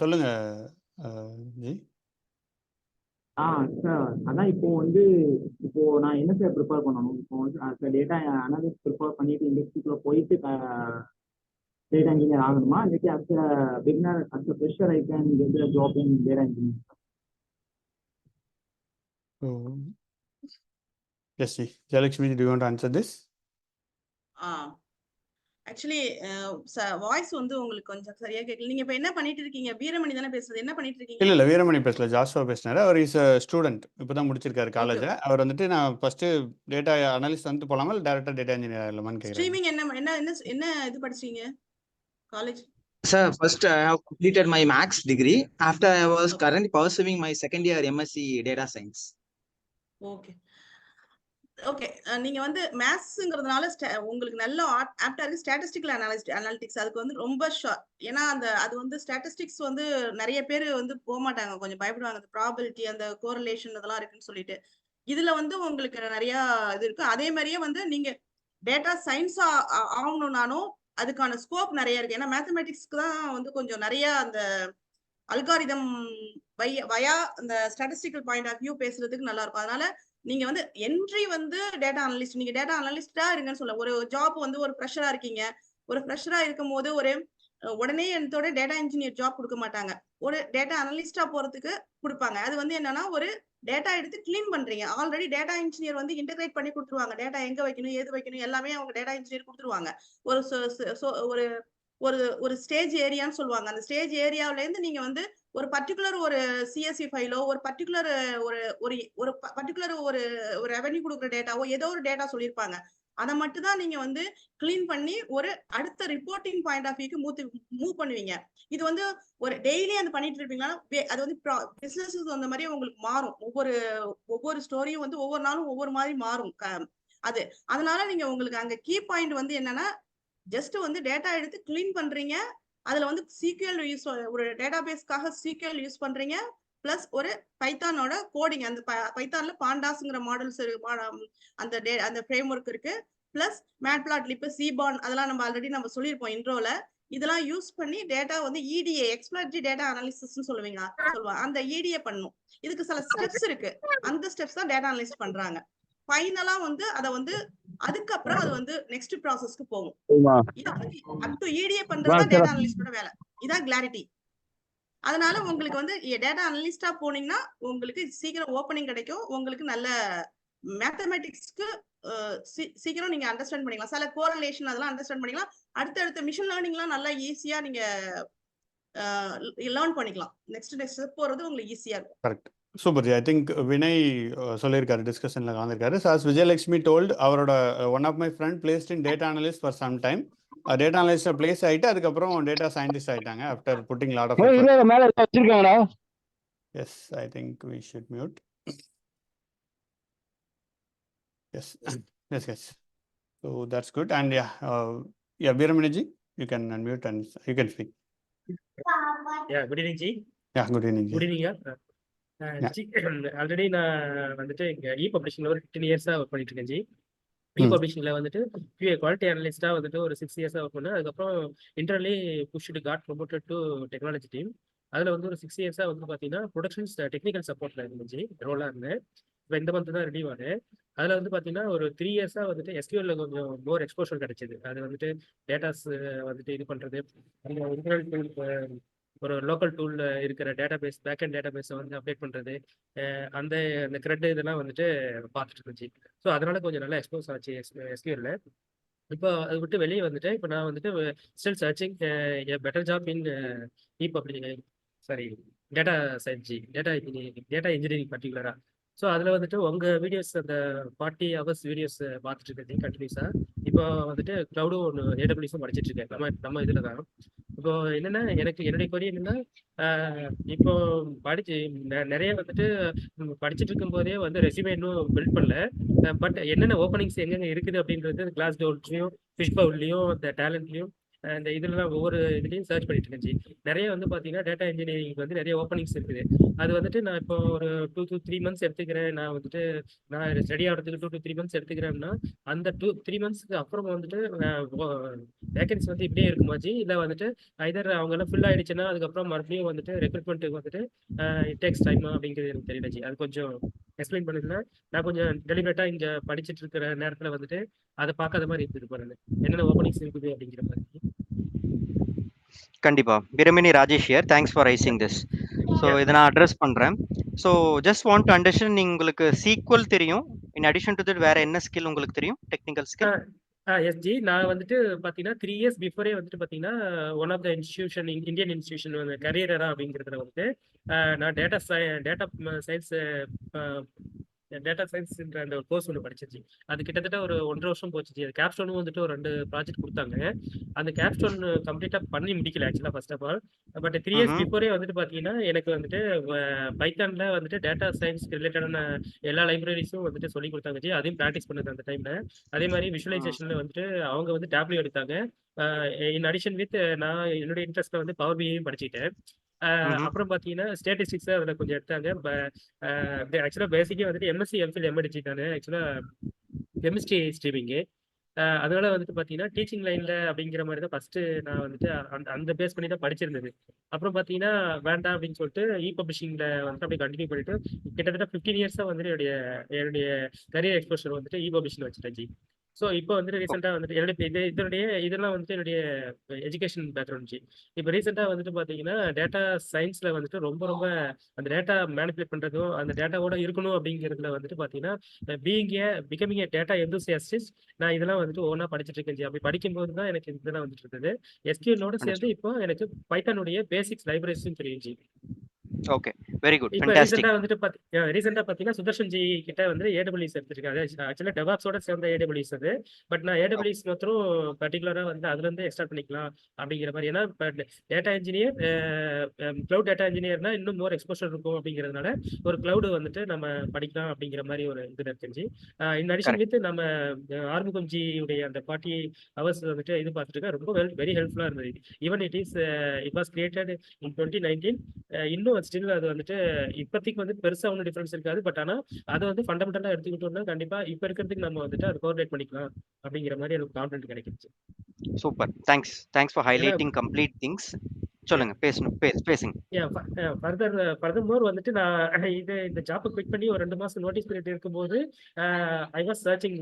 சொல்லுங்க ஜி. சார் அதான் இப்போ நான் என்ன சார் ப்ரிப்பேர் பண்ணணும்? இப்போ வந்து டேட்டா அனாலிஸ்ட் ப்ரிப்பேர் பண்ணிட்டு இண்டஸ்ட்ரிக்குள்ள போயிட்டு டேட்டா இன்ஜினியர் ஆகணுமா, இல்லாட்டி as a beginner as a fresher I can get a job in data engineer? Yes, Ji. Jayalakshmi, do you want to answer this? Actually voice வந்து உங்களுக்கு கொஞ்சம் சரியா கேட்கல. நீங்க இப்ப என்ன பண்ணிட்டு இருக்கீங்க? வீரமணி தானே பேசுறது. என்ன பண்ணிட்டு இருக்கீங்க? இல்ல வீரமணி பேசல, ஜாஷுவா பேசினாரு. அவர் இஸ் ஸ்டூடெண்ட், இப்பதான் முடிச்சிருக்காரு காலேஜ். அவர் வந்துட்டு நான் ஃபர்ஸ்ட் டேட்டா அனலிஸ்ட் வந்து போலாமா இல்ல டைரக்டா டேட்டா இன்ஜினியர் ஆகலாமான்னு கேக்குறாரு. ஸ்ட்ரீமிங் என்ன இது படிச்சீங்க college? Sir, first I have completed my max degree. After I was currently pursuing my second year MSc data science. Okay okay. நீங்க வந்து மேத்ஸ்ங்கிறதுனால உங்களுக்கு நல்ல ஆப்டா இருக்கு. ஸ்டாட்டிஸ்டிக்கல் அனாலிட்டிக்ஸ் அதுக்கு வந்து ரொம்ப ஏன்னா அது வந்து ஸ்டாட்டிஸ்டிக்ஸ் வந்து நிறைய பேர் வந்து போக மாட்டாங்க, கொஞ்சம் பயப்படுவாங்க. அந்த ப்ராபபிலிட்டி, அந்த கோரிலேஷன் இதெல்லாம் இருக்குன்னு சொல்லிட்டு. இதுல வந்து உங்களுக்கு நிறைய இது இருக்கு. அதே மாதிரியே வந்து நீங்க டேட்டா சயின்ஸ் ஆகணும்னாலும் அதுக்கான ஸ்கோப் நிறைய இருக்கு. ஏன்னா மேத்தமெட்டிக்ஸ்க்கு தான் வந்து கொஞ்சம் நிறைய அந்த அல்காரிதம் வயா அந்த ஸ்டாட்டிஸ்டிக்கல் பாயிண்ட் ஆஃப் வியூ பேசுறதுக்கு நல்லா இருக்கும். அதனால நீங்க வந்து என்ட்ரி வந்து டேட்டா அனலிஸ்ட், நீங்க டேட்டா அனலிஸ்டா இருங்கன்னு சொல்ல. ஒரு ஜாப் வந்து ஒரு ஃப்ரெஷரா இருக்கீங்க. ஒரு ஃப்ரெஷரா இருக்கும் போது ஒரு உடனே என்னத்தோட டேட்டா இன்ஜினியர் ஜாப் கொடுக்க மாட்டாங்க. ஒரு டேட்டா அனலிஸ்டா போறதுக்கு கொடுப்பாங்க. அது வந்து என்னன்னா ஒரு டேட்டா எடுத்து கிளீன் பண்றீங்க. ஆல்ரெடி டேட்டா இன்ஜினியர் வந்து இன்டகிரேட் பண்ணி கொடுத்துருவாங்க. டேட்டா எங்க வைக்கணும், ஏது வைக்கணும் எல்லாமே அவங்க டேட்டா இன்ஜினியர் கொடுத்துருவாங்க. ஒரு ஒரு ஒரு ஸ்டேஜ் ஏரியான்னு சொல்லுவாங்க. அந்த ஸ்டேஜ் ஏரியாவில இருந்து நீங்க வந்து ஒரு பர்டிகுலர் ஒரு சிஎஸ்சி ஃபைலோ, ஒரு பர்டிகுலர் ஒரு பர்டிகுலர் ஒரு ரெவென்யூ கொடுக்குற டேட்டாவோ ஏதோ ஒரு டேட்டா சொல்லியிருப்பாங்க. அதை மட்டும் தான் நீங்க வந்து கிளீன் பண்ணி ஒரு அடுத்த ரிப்போர்ட்டிங் பாயிண்ட் ஆஃப் வியூக்கு மூவ் பண்ணுவீங்க. இது வந்து ஒரு டெய்லி அது பண்ணிட்டு இருப்பீங்கன்னா அது வந்து பிசினஸ் அந்த மாதிரி உங்களுக்கு மாறும். ஒவ்வொரு ஸ்டோரியும் வந்து ஒவ்வொரு நாளும் ஒவ்வொரு மாதிரி மாறும். அதனால நீங்க உங்களுக்கு அங்க கீ பாயிண்ட் வந்து என்னன்னா ஜஸ்ட் வந்து டேட்டா எடுத்து கிளீன் பண்றீங்க. அதுல வந்து சீக்வல் யூஸ், ஒரு டேட்டாபேஸ்க்காக சீக்வல் யூஸ் பண்றீங்க. பிளஸ் ஒரு பைத்தானோட கோடிங், அந்த பைத்தான்ல பாண்டாஸ்ங்கிற மாடல்ஸ் அந்த ஃப்ரேம் ஒர்க் இருக்கு. பிளஸ் மேட்பிளாட்லிப், சீபான் அதெல்லாம் நம்ம ஆல்ரெடி நம்ம சொல்லியிருப்போம் இன்ட்ரோல. இதெல்லாம் யூஸ் பண்ணி டேட்டா வந்து இடிஏ எக்ஸ்ப்ளோரேட்டரி டேட்டா அனாலிசிஸ் சொல்லுவாங்க. அந்த இடிஏ பண்ணும். இதுக்கு சில ஸ்டெப்ஸ் இருக்கு. அந்த ஸ்டெப்ஸ் தான் டேட்டா அனலிஸ்ட் பண்றாங்க. ஃபைனலா வந்து அதை வந்து அதுக்கப்புறம் அது வந்து நெக்ஸ்ட் ப்ராசஸ்க்கு போகும். அப் டு இடிஏ பண்றது டேட்டா அனலிஸ்டோட வேலை. இதான் கிளாரிட்டி. அதனால உங்களுக்கு வந்து டேட்டா அனலிஸ்டா போனீங்கன்னா உங்களுக்கு சீக்கிரம் ஓப்பனிங் கிடைக்கும். உங்களுக்கு நல்ல மேத்தமெட்டிக்ஸ்க்கு சீக்கிரம் நீங்க அண்டர்ஸ்டாண்ட் பண்ணிக்கலாம். சில கோரிலேஷன் அதெல்லாம் அண்டர்ஸ்டாண்ட் பண்ணிக்கலாம். அடுத்த மிஷின் லேர்னிங்லாம் நல்லா ஈஸியா நீங்க லேர்ன் பண்ணிக்கலாம். நெக்ஸ்ட் ஸ்டெப் போறது உங்களுக்கு ஈஸியா இருக்கும். Correct. Super ji. I think Vinay சொல்லியிருக்காரு, டிஸ்கஷனில் கலந்துருக்காரு. சார் விஜயலட்சுமி டோல்டு அவரோட one of my friend placed in data analyst for some time. Data analyst placed ஆகிட்டு அதுக்கப்புறம் டேட்டா சயின்டிஸ்ட் ஆகிட்டாங்க ஆஃப்டர் புட்டிங் லாட் ஆஃப் வச்சிருக்காங்கடா. Yes, I think we should mute. Yes yes yes. So that's good. And ya Veeramaniji, you can unmute and you can speak. Yeah, good evening, Ji. Good evening good ஈவினிங்கா. Yeah. G already நான் வந்துட்டு இங்கே பப்ளிஷிங்கில் ஒரு 15 இயர்ஸாக work பண்ணிட்டு இருக்கேன் G. பப்ளிஷிங்கில் வந்துட்டு quality அனலிஸ்டாக வந்துட்டு ஒரு 6 இயர்ஸாக ஒர்க் பண்ணேன். அதுக்கப்புறம் internally pushed got promoted to technology team. அதில் வந்து ஒரு 6 இயர்ஸாக வந்து பார்த்தீங்கன்னா ப்ரொடக்ஷன்ஸ் டெக்னிக்கல் சப்போர்ட்டில் இருந்துச்சு ரோலாக இருந்தேன். இப்போ இந்த மந்த் தான் ரெடி ஆனேன். அதில் வந்து பார்த்தீங்கன்னா ஒரு 3 இயர்ஸாக வந்துட்டு எஸ்கியூஎல்ல கொஞ்சம் மோர் எக்ஸ்போஷர் கிடைச்சிது. அது வந்துட்டு டேட்டாஸ் வந்துட்டு இது பண்ணுறது, அந்த இன்டர்னல் டூல், ஒரு லோக்கல் டூலில் இருக்கிற டேட்டாபேஸ், பேக்கெண்ட் டேட்டாபேஸை வந்து அப்டேட் பண்ணுறது, அந்த க்ரெட் இதெல்லாம் வந்துட்டு பார்த்துட்டு இருந்துச்சு. ஸோ அதனால கொஞ்சம் நல்லா எக்ஸ்போஸ் ஆச்சு எஸ்கியூஎல்ல. இப்போ அதை விட்டு வெளியே வந்துட்டு இப்போ நான் வந்துட்டு still searching better job in data science, data engineering பர்டிகுலராக. ஸோ அதில் வந்துட்டு உங்கள் வீடியோஸ் அந்த 40 hours வீடியோஸ் பார்த்துட்டு இருக்கேன் கண்டினியூஸாக. இப்போ வந்துட்டு க்ளவுடும் ஒன்று AWSம் படிச்சுட்டு இருக்கேன் நம்ம இதில் தான். இப்போ என்னென்னா என்னுடைய கொரி என்னென்னா, இப்போ நிறைய வந்துட்டு படிச்சுட்டு இருக்கும்போதே வந்து ரெசியூமே இன்னும் பில்ட் பண்ணல. பட் என்னென்ன ஓப்பனிங்ஸ் எங்கெங்கே இருக்குது அப்படின்றது கிளாஸ் டோர்லையும், ஃபிஷ் பவுல்லையும், இந்த டேலண்ட்லையும், இந்த இதெல்லாம் ஒவ்வொரு இதுலையும் சர்ச் பண்ணிட்டு இருக்கேன். நிறைய வந்து பார்த்தீங்கன்னா டேட்டா இன்ஜினியரிங் வந்து நிறைய ஓப்பனிங்ஸ் இருக்குது. அது வந்துட்டு நான் இப்போ ஒரு 2 to 3 months எடுத்துக்கிறேன். நான் ஸ்டடி ஆகிறதுக்கு 2 to 3 months எடுத்துக்கிறேன்னா, அந்த 2-3 monthsக்கு அப்புறம் வந்துட்டு வேகன்சி வந்து இப்படியே இருக்குமாச்சு, இல்லை வந்துட்டு ஐதர் அவங்க எல்லாம் ஃபில் ஆயிடுச்சுன்னா அதுக்கப்புறம் மறுபடியும் வந்துட்டு ரெக்ரூட்மெண்ட்டுக்கு வந்துட்டு டேக்ஸ் டைமா அப்படிங்கிறது எனக்கு தெரியலச்சு. அது கொஞ்சம் எக்ஸ்பிளைன் பண்ணுதுன்னா நான் கொஞ்சம் டெலிபரேட்டாக இங்கே படிச்சுட்டு இருக்கிற நேரத்தில் வந்துட்டு அதை பார்க்காத மாதிரி இருக்குது பாருங்க, என்னென்ன ஓப்பனிங்ஸ் இருக்குது அப்படிங்கிற மாதிரி. கண்டிப்பா. Pramini Rajesh here. Thanks for raising this. So இதை நான் அட்ரஸ் பண்றேன். So just want to understand, உங்களுக்கு சீக்வல் தெரியும், இன் அடிஷன் டு தட் வேற என்ன ஸ்கில் உங்களுக்கு தெரியும், டெக்னிக்கல் ஸ்கில்? எஸ்ஜி நான் வந்துட்டு பார்த்தீங்கன்னா 3 years பிஃபோரே வந்துட்டு பார்த்தீங்கன்னா one of the institution, Indian institution கரியரா அப்படிங்கிறதுல வந்துட்டு நான் டேட்டா சயின்ஸ்ன்ற அந்த கோர்ஸ் ஒன்று படிச்சிருச்சு. அது கிட்டத்தட்ட ஒரு 1.5 வருஷம் போச்சு. அது கேப்ஸ்டோனும் வந்துட்டு ஒரு 2 ப்ராஜெக்ட் கொடுத்தாங்க. அந்த கேப்ஸ்டோன் கம்ப்ளீட்டாக பண்ணி முடிக்கல ஆக்சுவலாக first of all. But 3 years பிஃபோரே வந்துட்டு பார்த்தீங்கன்னா எனக்கு வந்துட்டு பைத்தான்ல வந்துட்டு டேட்டா சயின்ஸ் ரிலேட்டடான எல்லா லைப்ரரிஸும் வந்துட்டு சொல்லி கொடுத்தாங்க. அதையும் ப்ராக்டிஸ் பண்ணது அந்த டைம்ல. அதே மாதிரி விஷுவலைசேஷன்ல வந்துட்டு அவங்க வந்து டேப்லெட் எடுத்தாங்க. இன் அடிஷன் வித் நான் என்னுடைய இன்ட்ரெஸ்ட்ல வந்து பவர் பிஐயும் படிச்சுட்டேன். அப்புறம் பார்த்தீங்கன்னா ஸ்டேட்டிஸ்டிக்ஸ் அதில் கொஞ்சம் எடுத்தாங்க. ஆக்சுவலாக பேசிக்காக வந்துட்டு எம்எஸ்சி எம்ஃபில் எம்எடிச்சி தானே ஆக்சுவலாக கெமிஸ்ட்ரி ஸ்ட்ரீமிங்கு. அதனால வந்துட்டு பார்த்தீங்கன்னா டீச்சிங் லைனில் அப்படிங்கிற மாதிரி தான் ஃபஸ்ட்டு நான் வந்துட்டு அந்த பேஸ் பண்ணி தான் படிச்சிருந்தது. அப்புறம் பார்த்தீங்கன்னா வேண்டாம் அப்படின்னு சொல்லிட்டு பப்ளிஷிங்கில் வந்துட்டு அப்படியே கண்டினியூ பண்ணிட்டு கிட்டத்தட்ட 15 years வந்துட்டு என்னுடைய கரியர் எக்ஸ்போஷர் வந்துட்டு பப்ளிஷிங் வச்சுட்டேன். ஸோ இப்போ வந்துட்டு ரீசெண்டாக வந்துட்டு இதெல்லாம் வந்துட்டு என்னுடைய எஜுகேஷன் பேக்ரவுண்ட். இப்போ ரீசெண்டாக வந்துட்டு பார்த்தீங்கன்னா டேட்டா சயின்ஸில் வந்துட்டு ரொம்ப அந்த டேட்டா மேனிபுலேட் பண்ணுறதும் அந்த டேட்டாவோட இருக்கணும் அப்படிங்கிறதுல வந்துட்டு பார்த்தீங்கன்னா பிகமிங் ஏ டேட்டா எந்தூசியாஸ்டிஸ்ட் நான் இதெல்லாம் வந்துட்டு ஒவ்வொன்றா படிச்சுட்டு இருக்கேன். அப்படி படிக்கும்போது தான் எனக்கு இதெல்லாம் வந்துட்டு இருக்குது. எஸ்கியூஎல்லோட சேர்ந்து இப்போ எனக்கு பைத்தானுடைய பேசிக்ஸ் லைப்ரரிஸும் தெரியும். ஓகே, வெரி குட், இப்போ ஃபேண்டாஸ்டிக். ரீசெண்டா பாத்தீங்கன்னா சுதர்ஷன் ஜி கிட்ட வந்து AWS எடுத்துருக்காங்க. ஆக்சுவலா டெவாப்ஸோட சேர்ந்த AWS அது. பட் நான் AWS மாத்திரம் பர்டிகுலரா வந்து அதுல இருந்து எக்ஸ்ட்ராக்ட் பண்ணிக்கலாம் அப்படிங்கிற மாதிரி. ஏன்னா டேட்டா இன்ஜினியர், கிளவுட் டேட்டா இன்ஜினியர்னா இன்னும் மோர் எக்ஸ்போஷர் இருக்கும் அப்படிங்கிறதுனால ஒரு கிளவுடு வந்துட்டு நம்ம படிக்கலாம் அப்படிங்கிற மாதிரி ஒரு இது இருக்குச்சு. இன் அடிஷன் வித் நம்ம ஆறுமுகம் ஜி உடைய அந்த 40 hours வந்துட்டு இது பார்த்துட்டு இருக்கேன். ரொம்ப வெரி ஹெல்ப்ஃபுல்லா இருந்தது. ஈவன் இட் வாஸ் கிரியேட்டட் இன் 2019. இன்னும் ஸ்டில் அது வந்துட்டு இப்போதைக்கு வந்து பெருசா ஒன்றும் டிஃபரன்ஸ் இருக்காது. பட் ஆனால் அதை வந்து ஃபண்டமெண்டலா எடுத்துக்கிட்டோம்னா கண்டிப்பா இப்போ இருக்கிறதுக்கு நம்ம வந்துட்டு அதை கோஆர்டினேட் பண்ணிக்கலாம் அப்படிங்கிற மாதிரி எனக்கு கான்ஃபிடன்ட் கிடைக்கிச்சு. Super, thanks for highlighting complete things. சொல்லுங்க, பேசுங்க. ஃபர்தர் மோர் வந்துட்டு நான் இந்த ஜாப்பை குவிட் பண்ணி ஒரு 2 மாசம் நோட்டீஸ் பீரியட் இருக்கும்போது ஐ வாஸ் சர்ச்சிங்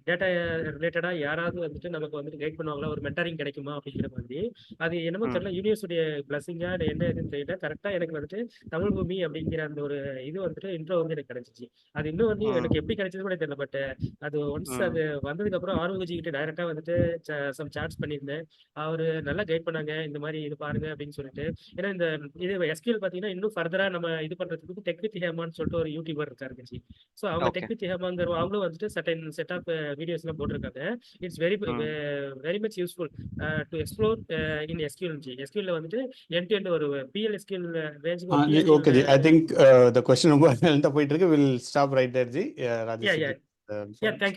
டேட்டா ரிலேட்டடா யாராவது வந்துட்டு நமக்கு வந்துட்டு கைட் பண்ணுவாங்களா, ஒரு மென்டரிங் கிடைக்குமா அப்படிங்கிற மாதிரி. அது என்னமோ தெரியல, யூனிவர்சிட்டிய பிளஸிங்கா என்ன இதுன்னு தெரியல. கரெக்டா எனக்கு வந்துட்டு தமிழ் பூமி அப்படிங்கிற அந்த ஒரு இது வந்துட்டு இன்ட்ரோ வந்து எனக்கு கிடைச்சிச்சு. அது இன்னும் வந்து எனக்கு எப்படி கிடைச்சது கூட தெரியல. பட் அது ஒன்ஸ் அது வந்ததுக்கு அப்புறம் ஆர்வஜி கிட்ட டைரக்டா வந்துட்டு சம் சாட்ஸ் பண்ணியிருந்தேன். அவரு நல்லா கைட் பண்ணாங்க, இந்த மாதிரி இது பாருங்க அப்படின்னு சொல்லிட்டு. ஏன்னா இந்த இது எஸ்கியூஎல் பாத்தீங்கன்னா இன்னும் ஃபர்தரா நம்ம இது பண்றதுக்கு டெக் வித் ஹேமான்னு சொல்லிட்டு ஒரு யூடியூபர் இருக்காரு. ஸோ அவங்க டெக் வித் ஹேமாங்கிற அவங்களும் வந்துட்டு சர்டன் செட் ஆஃப் வீடியோஸ் எல்லாம் போட்டிருக்காங்க. It's very much useful to explore in SQL. SQL வந்துட்டு எண்ட் டு எண்ட் ஒரு PL எஸ்கியூஎல் ரேஞ்சுக்கு. Okay ji, I think the question ரொம்ப லென்த்தா போயிட்டு இருக்கு. Will stop right there ji. Rajesh ji, thank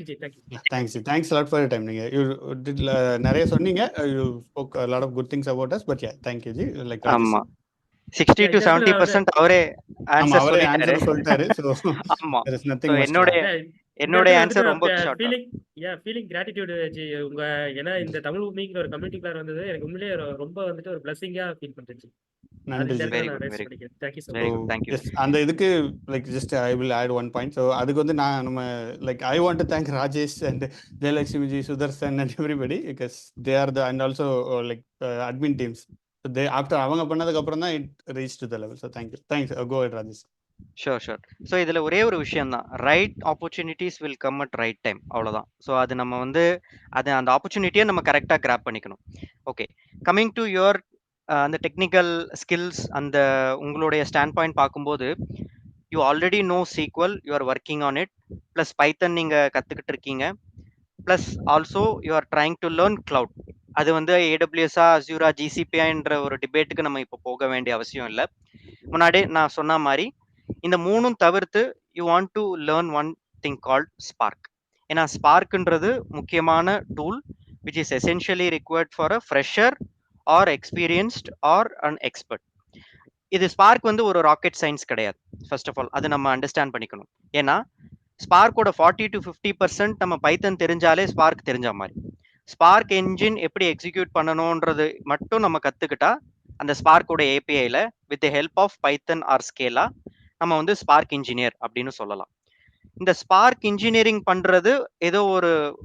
you. Thanks a lot for your time. You did நிறைய சொன்னீங்க. You spoke a lot of good things about us, but yeah, thank you ji. Like ஆமா, 60 Yeah, to இந்த இடத்துல நான் வந்து 70% அவரே ஆமா answer அவரே சொல்லிட்டாரு. ஆன்சர் சொல்லிட்டாரு. ஸோ ஆமா. there is so nothing much to என்னோட add. yeah, இந்த என்னோட இடத்துல வந்துட்டு ஆன்சர் நான் ரொம்ப ஷார்ட்டா. ஃபீலிங் கிராட்டிடியூட் உங்க ஏன்னா இந்த தமிழ் பூமிங்கிற ஒரு கம்யூனிட்டிக்குள்ள வந்தது எனக்கு உண்மையிலேயே ரொம்ப வந்துட்டு ஒரு பிளஸிங்கா ஃபீல் பண்ணுச்சு. அது நன்றி இந்த ஜி. இடத்துல வெரி நான் குட், ரைஸ் வெரி குட், பண்ணிக்கிறேன். Thank you so very much. Good. Thank you. Yes அந்த இதுக்கு like just I will add one point. So அதுக்கு வந்து நான் நம்ம like I want to thank Rajesh and Jayalakshmi ji, Sudarshan and everybody because they are the and also like admin teams. They after அவங்க பண்ணதுக்கு அப்புறம் தான் it reach to the level. So thank you. Thanks. Go at Rajesh. Sure sure. So இதில் ஒரே ஒரு விஷயம் தான், right opportunities will come at right time, அவ்வளோதான். ஸோ அது நம்ம வந்து அது அந்த ஆப்பர்ச்சுனிட்டியை நம்ம கரெக்டாக கிராப் பண்ணிக்கணும். ஓகே, கம்மிங் டு யுவர் அந்த டெக்னிக்கல் ஸ்கில்ஸ், அந்த உங்களுடைய ஸ்டாண்ட் பாயிண்ட் பார்க்கும்போது you already know SQL, you are working on it, plus Python நீங்கள் கற்றுக்கிட்டு இருக்கீங்க, plus also you are trying to learn cloud. அது வந்து ஏடபிள்யூஎஸ்ஆ, அஸ்யூரா, ஜிசிபிஐன்ற ஒரு டிபேட்டுக்கு நம்ம இப்போ போக வேண்டிய அவசியம் இல்லை. முன்னாடி நான் சொன்ன மாதிரி இந்த மூணும் தவிர்த்து you want to learn one thing called Spark. ஏன்னா ஸ்பார்க்ன்றது முக்கியமான tool which is essentially required for a fresher or experienced or an expert. இது ஸ்பார்க் வந்து ஒரு ராக்கெட் சயின்ஸ் கிடையாது. ஃபர்ஸ்ட் ஆஃப் ஆல் அது நம்ம அண்டர்ஸ்டாண்ட் பண்ணிக்கணும். ஏன்னா ஸ்பார்க்கோட 40 to 50% நம்ம பைத்தன் தெரிஞ்சாலே ஸ்பார்க் தெரிஞ்ச மாதிரி. ஸ்பார்க் என்ஜின் எப்படி எக்ஸிக்யூட் பண்ணணுன்றது மட்டும் நம்ம கற்றுக்கிட்டா அந்த ஸ்பார்க்கோட ஏபிஐல with the help of Python or Scala நம்ம வந்து ஸ்பார்க் இன்ஜினியர் அப்படின்னு சொல்லலாம். இந்த ஸ்பார்க் இன்ஜினியரிங் பண்றது ஏதோ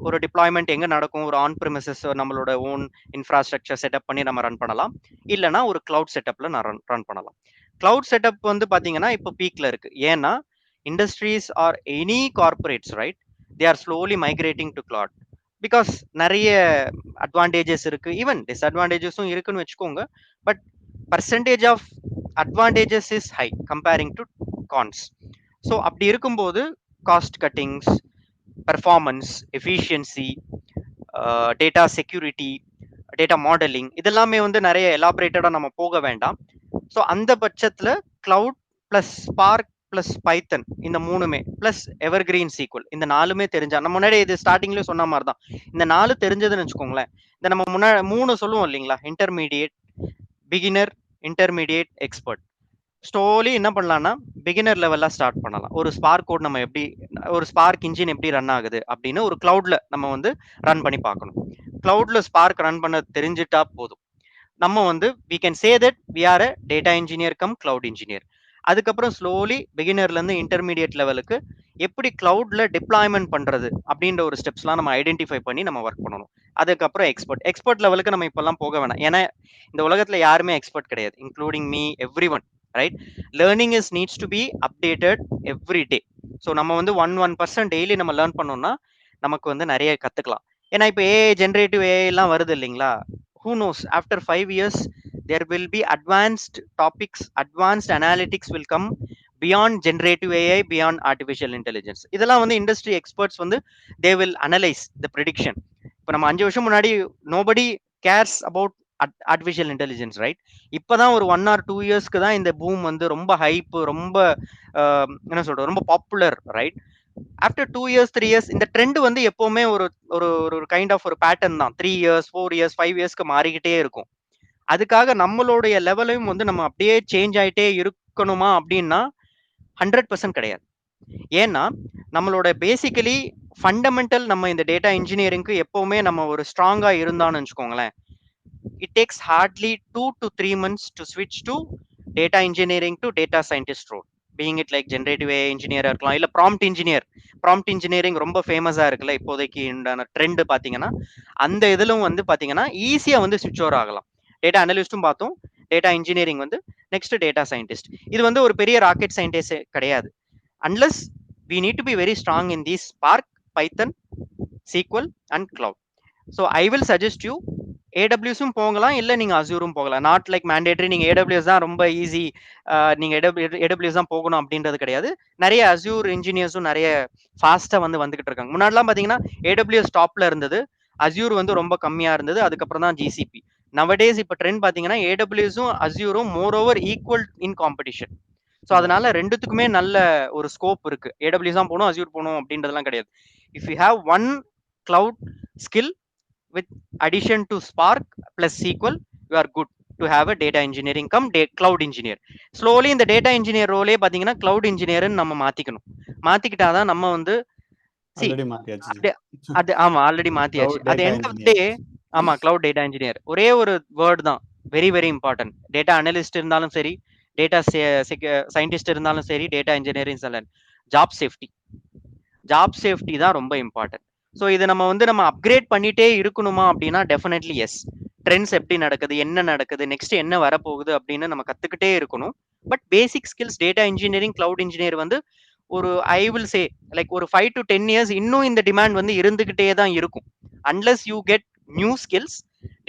ஒரு டிப்ளாய்மெண்ட் எங்க நடக்கும், ஒரு ஆன் ப்ரிமிசஸ் நம்மளோட ஓன் இன்ஃப்ராஸ்ட்ரக்சர் செட்டப் பண்ணி நம்ம ரன் பண்ணலாம், இல்லைனா ஒரு கிளவுட் செட்டப்ல நான் ரன் பண்ணலாம். கிளவுட் செட்டப் வந்து பாத்தீங்கன்னா இப்போ பீக்ல இருக்கு. ஏன்னா industries or any corporates right, they are slowly migrating to cloud because நிறைய அட்வான்டேஜஸ் இருக்கு, ஈவன் டிஸ்அட்வான்டேஜஸும் இருக்குன்னு வச்சுக்கோங்க. But percentage of advantages is high comparing to cons. So அப்படி இருக்கும்போது cost cuttings, performance, efficiency, data security, data modelling, இதெல்லாமே வந்து நிறைய எலாபரேட்டடாக நம்ம போக வேண்டாம். ஸோ அந்த பட்சத்தில் கிளவுட் ப்ளஸ் ஸ்பார்க் ப்ளஸ் பைத்தன் இந்த மூணுமே ப்ளஸ் எவர்கிரீன் சீக்வல் இந்த நாலுமே தெரிஞ்சா, நம்ம முன்னாடி இது ஸ்டார்டிங்லேயே சொன்ன மாதிரி தான், இந்த நாலு தெரிஞ்சதுன்னு வச்சுக்கோங்களேன். இந்த நம்ம மூணு சொல்லுவோம் இல்லைங்களா, intermediate, beginner, intermediate, expert. Slowly என்ன பண்ணலாம்னா பிகினர் லெவலில் ஸ்டார்ட் பண்ணலாம். ஒரு ஸ்பார்க் கோட் நம்ம எப்படி, ஒரு ஸ்பார்க் இன்ஜின் எப்படி ரன் ஆகுது அப்படின்னு ஒரு கிளவுட்ல நம்ம வந்து ரன் பண்ணி பார்க்கணும். கிளவுட்ல ஸ்பார்க் ரன் பண்ண தெரிஞ்சிட்டா போதும், நம்ம வந்து we can say that we are a data engineer come cloud engineer. அதுக்கப்புறம் ஸ்லோலி பிகினர்ல இருந்து இன்டர்மீடியட் லெவலுக்கு எப்படி கிளவுட்ல டிப்ளாய்மெண்ட் பண்றது அப்படின்ற ஒரு ஸ்டெப்ஸ்லாம் நம்ம ஐடென்டிஃபை பண்ணி நம்ம ஒர்க் பண்ணணும். அதுக்கப்புறம் எக்ஸ்பர்ட் லெவலுக்கு நம்ம இப்பெல்லாம் போக வேணாம், ஏன்னா இந்த உலகத்துல யாருமே எக்ஸ்பர்ட் கிடையாது, including me, every one right. Learning is needs to be updated every day. So நம்ம வந்து 1% டெய்லி நம்ம லேர்ன் பண்ணோம்னா நமக்கு வந்து நிறைய கத்துக்கலாம். ஏன்னா இப்போ ஏஐ, ஜென்ரேட்டிவ் ஏஐ எல்லாம் வருது இல்லைங்களா, who knows after 5 years there will be advanced topics, advanced analytics will come beyond generative AI, beyond artificial intelligence. இதெல்லாம் வந்து இண்டஸ்ட்ரி எக்ஸ்பர்ட்ஸ் வந்து they will analyze the prediction. இப்போ நம்ம 5 வருஷம் முன்னாடி nobody cares about artificial intelligence right. இப்போதான் ஒரு 1 or 2 இயர்ஸ்க்கு தான் இந்த பூம் வந்து ரொம்ப ஹைப், ரொம்ப என்ன சொல்றது, ரொம்ப popular right. After 2 years 3 years இந்த ட்ரெண்ட் வந்து எப்பவுமே ஒரு ஒரு ஒரு கைண்ட் ஆஃப் ஒரு பேட்டர்ன் தான். 3 இயர்ஸ் 4 இயர்ஸ் 5 இயர்ஸ்க்கு மாறிக்கிட்டே இருக்கும். அதுக்காக நம்மளுடைய லெவலையும் வந்து நம்ம அப்படியே சேஞ்ச் ஆகிட்டே இருக்கணுமா அப்படின்னா 100% கிடையாது. ஏன்னா நம்மளோட பேசிக்கலி ஃபண்டமெண்டல் நம்ம இந்த டேட்டா இன்ஜினியரிங்க்கு எப்பவுமே நம்ம ஒரு ஸ்ட்ராங்கா இருந்தான்னு வச்சுக்கோங்களேன், it takes hardly 2 to 3 months to ஸ்விட்ச் to data engineering to data scientist role. Being it like generative AI இன்ஜினியரா இருக்கலாம், இல்ல ப்ராம்ப்ட் இன்ஜினியர். ப்ராம்ப்ட் இன்ஜினியரிங் ரொம்ப ஃபேமஸா இருக்குல்ல இப்போதைக்கு உண்டான ட்ரெண்ட் பாத்தீங்கன்னா, அந்த இதிலும் வந்து பாத்தீங்கன்னா ஈஸியா வந்து ஸ்விட்ச் ஓவர் ஆகலாம். டேட்டா அனலிஸ்டும் பார்த்தோம், டேட்டா இன்ஜினியரிங் வந்து நெக்ஸ்ட் டேட்டா சயின்டிஸ்ட். இது வந்து ஒரு பெரிய ராக்கெட் சயின்டிஸ்ட் கிடையாது, unless we need to be very strong in these Spark, Python, SQL and Cloud. So I will suggest you ஏடபிள்யூஸும் போகலாம், இல்லை நீங்கள் அசூரும் போகலாம். நாட் லைக் மேண்டேட்ரி நீங்கள் ஏடபிள்யூஎஸ் தான் ரொம்ப ஈஸி, நீங்கள் ஏடபிள்யூஎஸ் தான் போகணும் அப்படின்றது கிடையாது. நிறைய அசூர் இன்ஜினியர்ஸும் நிறைய ஃபாஸ்ட்டாக வந்துகிட்டு இருக்காங்க. முன்னாடிலாம் பார்த்தீங்கன்னா ஏடபிள்யூஎஸ் டாப்ல இருந்தது, அசூர் வந்து ரொம்ப கம்மியாக இருந்தது, அதுக்கப்புறம் தான் ஜிசிபி. நவடேஸ் இப்போ ட்ரெண்ட் பார்த்தீங்கன்னா ஏடபிள்யூஎஸும் அசூரும் moreover equal in competition. So அதனால ரெண்டுத்துக்குமே நல்ல ஒரு ஸ்கோப் இருக்கு. ஏடபிள்யூஎஸ் தான் போகணும், அசூர் போகணும் அப்படின்றதுலாம் கிடையாது. If you have one cloud skill with addition to Spark plus SQL, you are good. To have a data engineering come cloud engineer. Slowly இந்த டேட்டா இன்ஜினியர் ரோலே பாத்தீங்கன்னா கிளவுட் இன்ஜினியர்னு நம்ம மாத்திக்கணும். மாத்திக்கிட்டாதான் நம்ம வந்து சி ஆல்ரெடி மாத்தியாச்சு அப்படியே அது ஆமா ஆல்ரெடி மாத்தியாச்சு. கிளவுட் அது டேட்டா எண்ட் ஆஃப் இன்ஜினியர். டே ஆமா கிளவுட் டேட்டா இன்ஜினியர் ஒரே ஒரு வேர்ட் தான், very very important. Data analyst இருந்தாலும் சரி, டேட்டா சயின்டிஸ்ட் இருந்தாலும் சரி, டேட்டா இன்ஜினியரிங் ஜாப் சேஃப்டி தான் ரொம்ப இம்பார்ட்டன்ட். ஸோ இது நம்ம அப்கிரேட் பண்ணிட்டே இருக்கணுமா அப்படின்னா டெஃபினெட்லி எஸ். ட்ரெண்ட்ஸ் எப்படி நடக்குது, என்ன நடக்குது, நெக்ஸ்ட் என்ன வரப்போகுது அப்படின்னு நம்ம கத்துக்கிட்டே இருக்கணும். But basic skills data engineering cloud engineer வந்து ஒரு ஐ வில் சே லைக் ஒரு 5 to 10 years இன்னும் இந்த டிமாண்ட் வந்து இருந்துகிட்டே தான் இருக்கும். Unless you get new skills,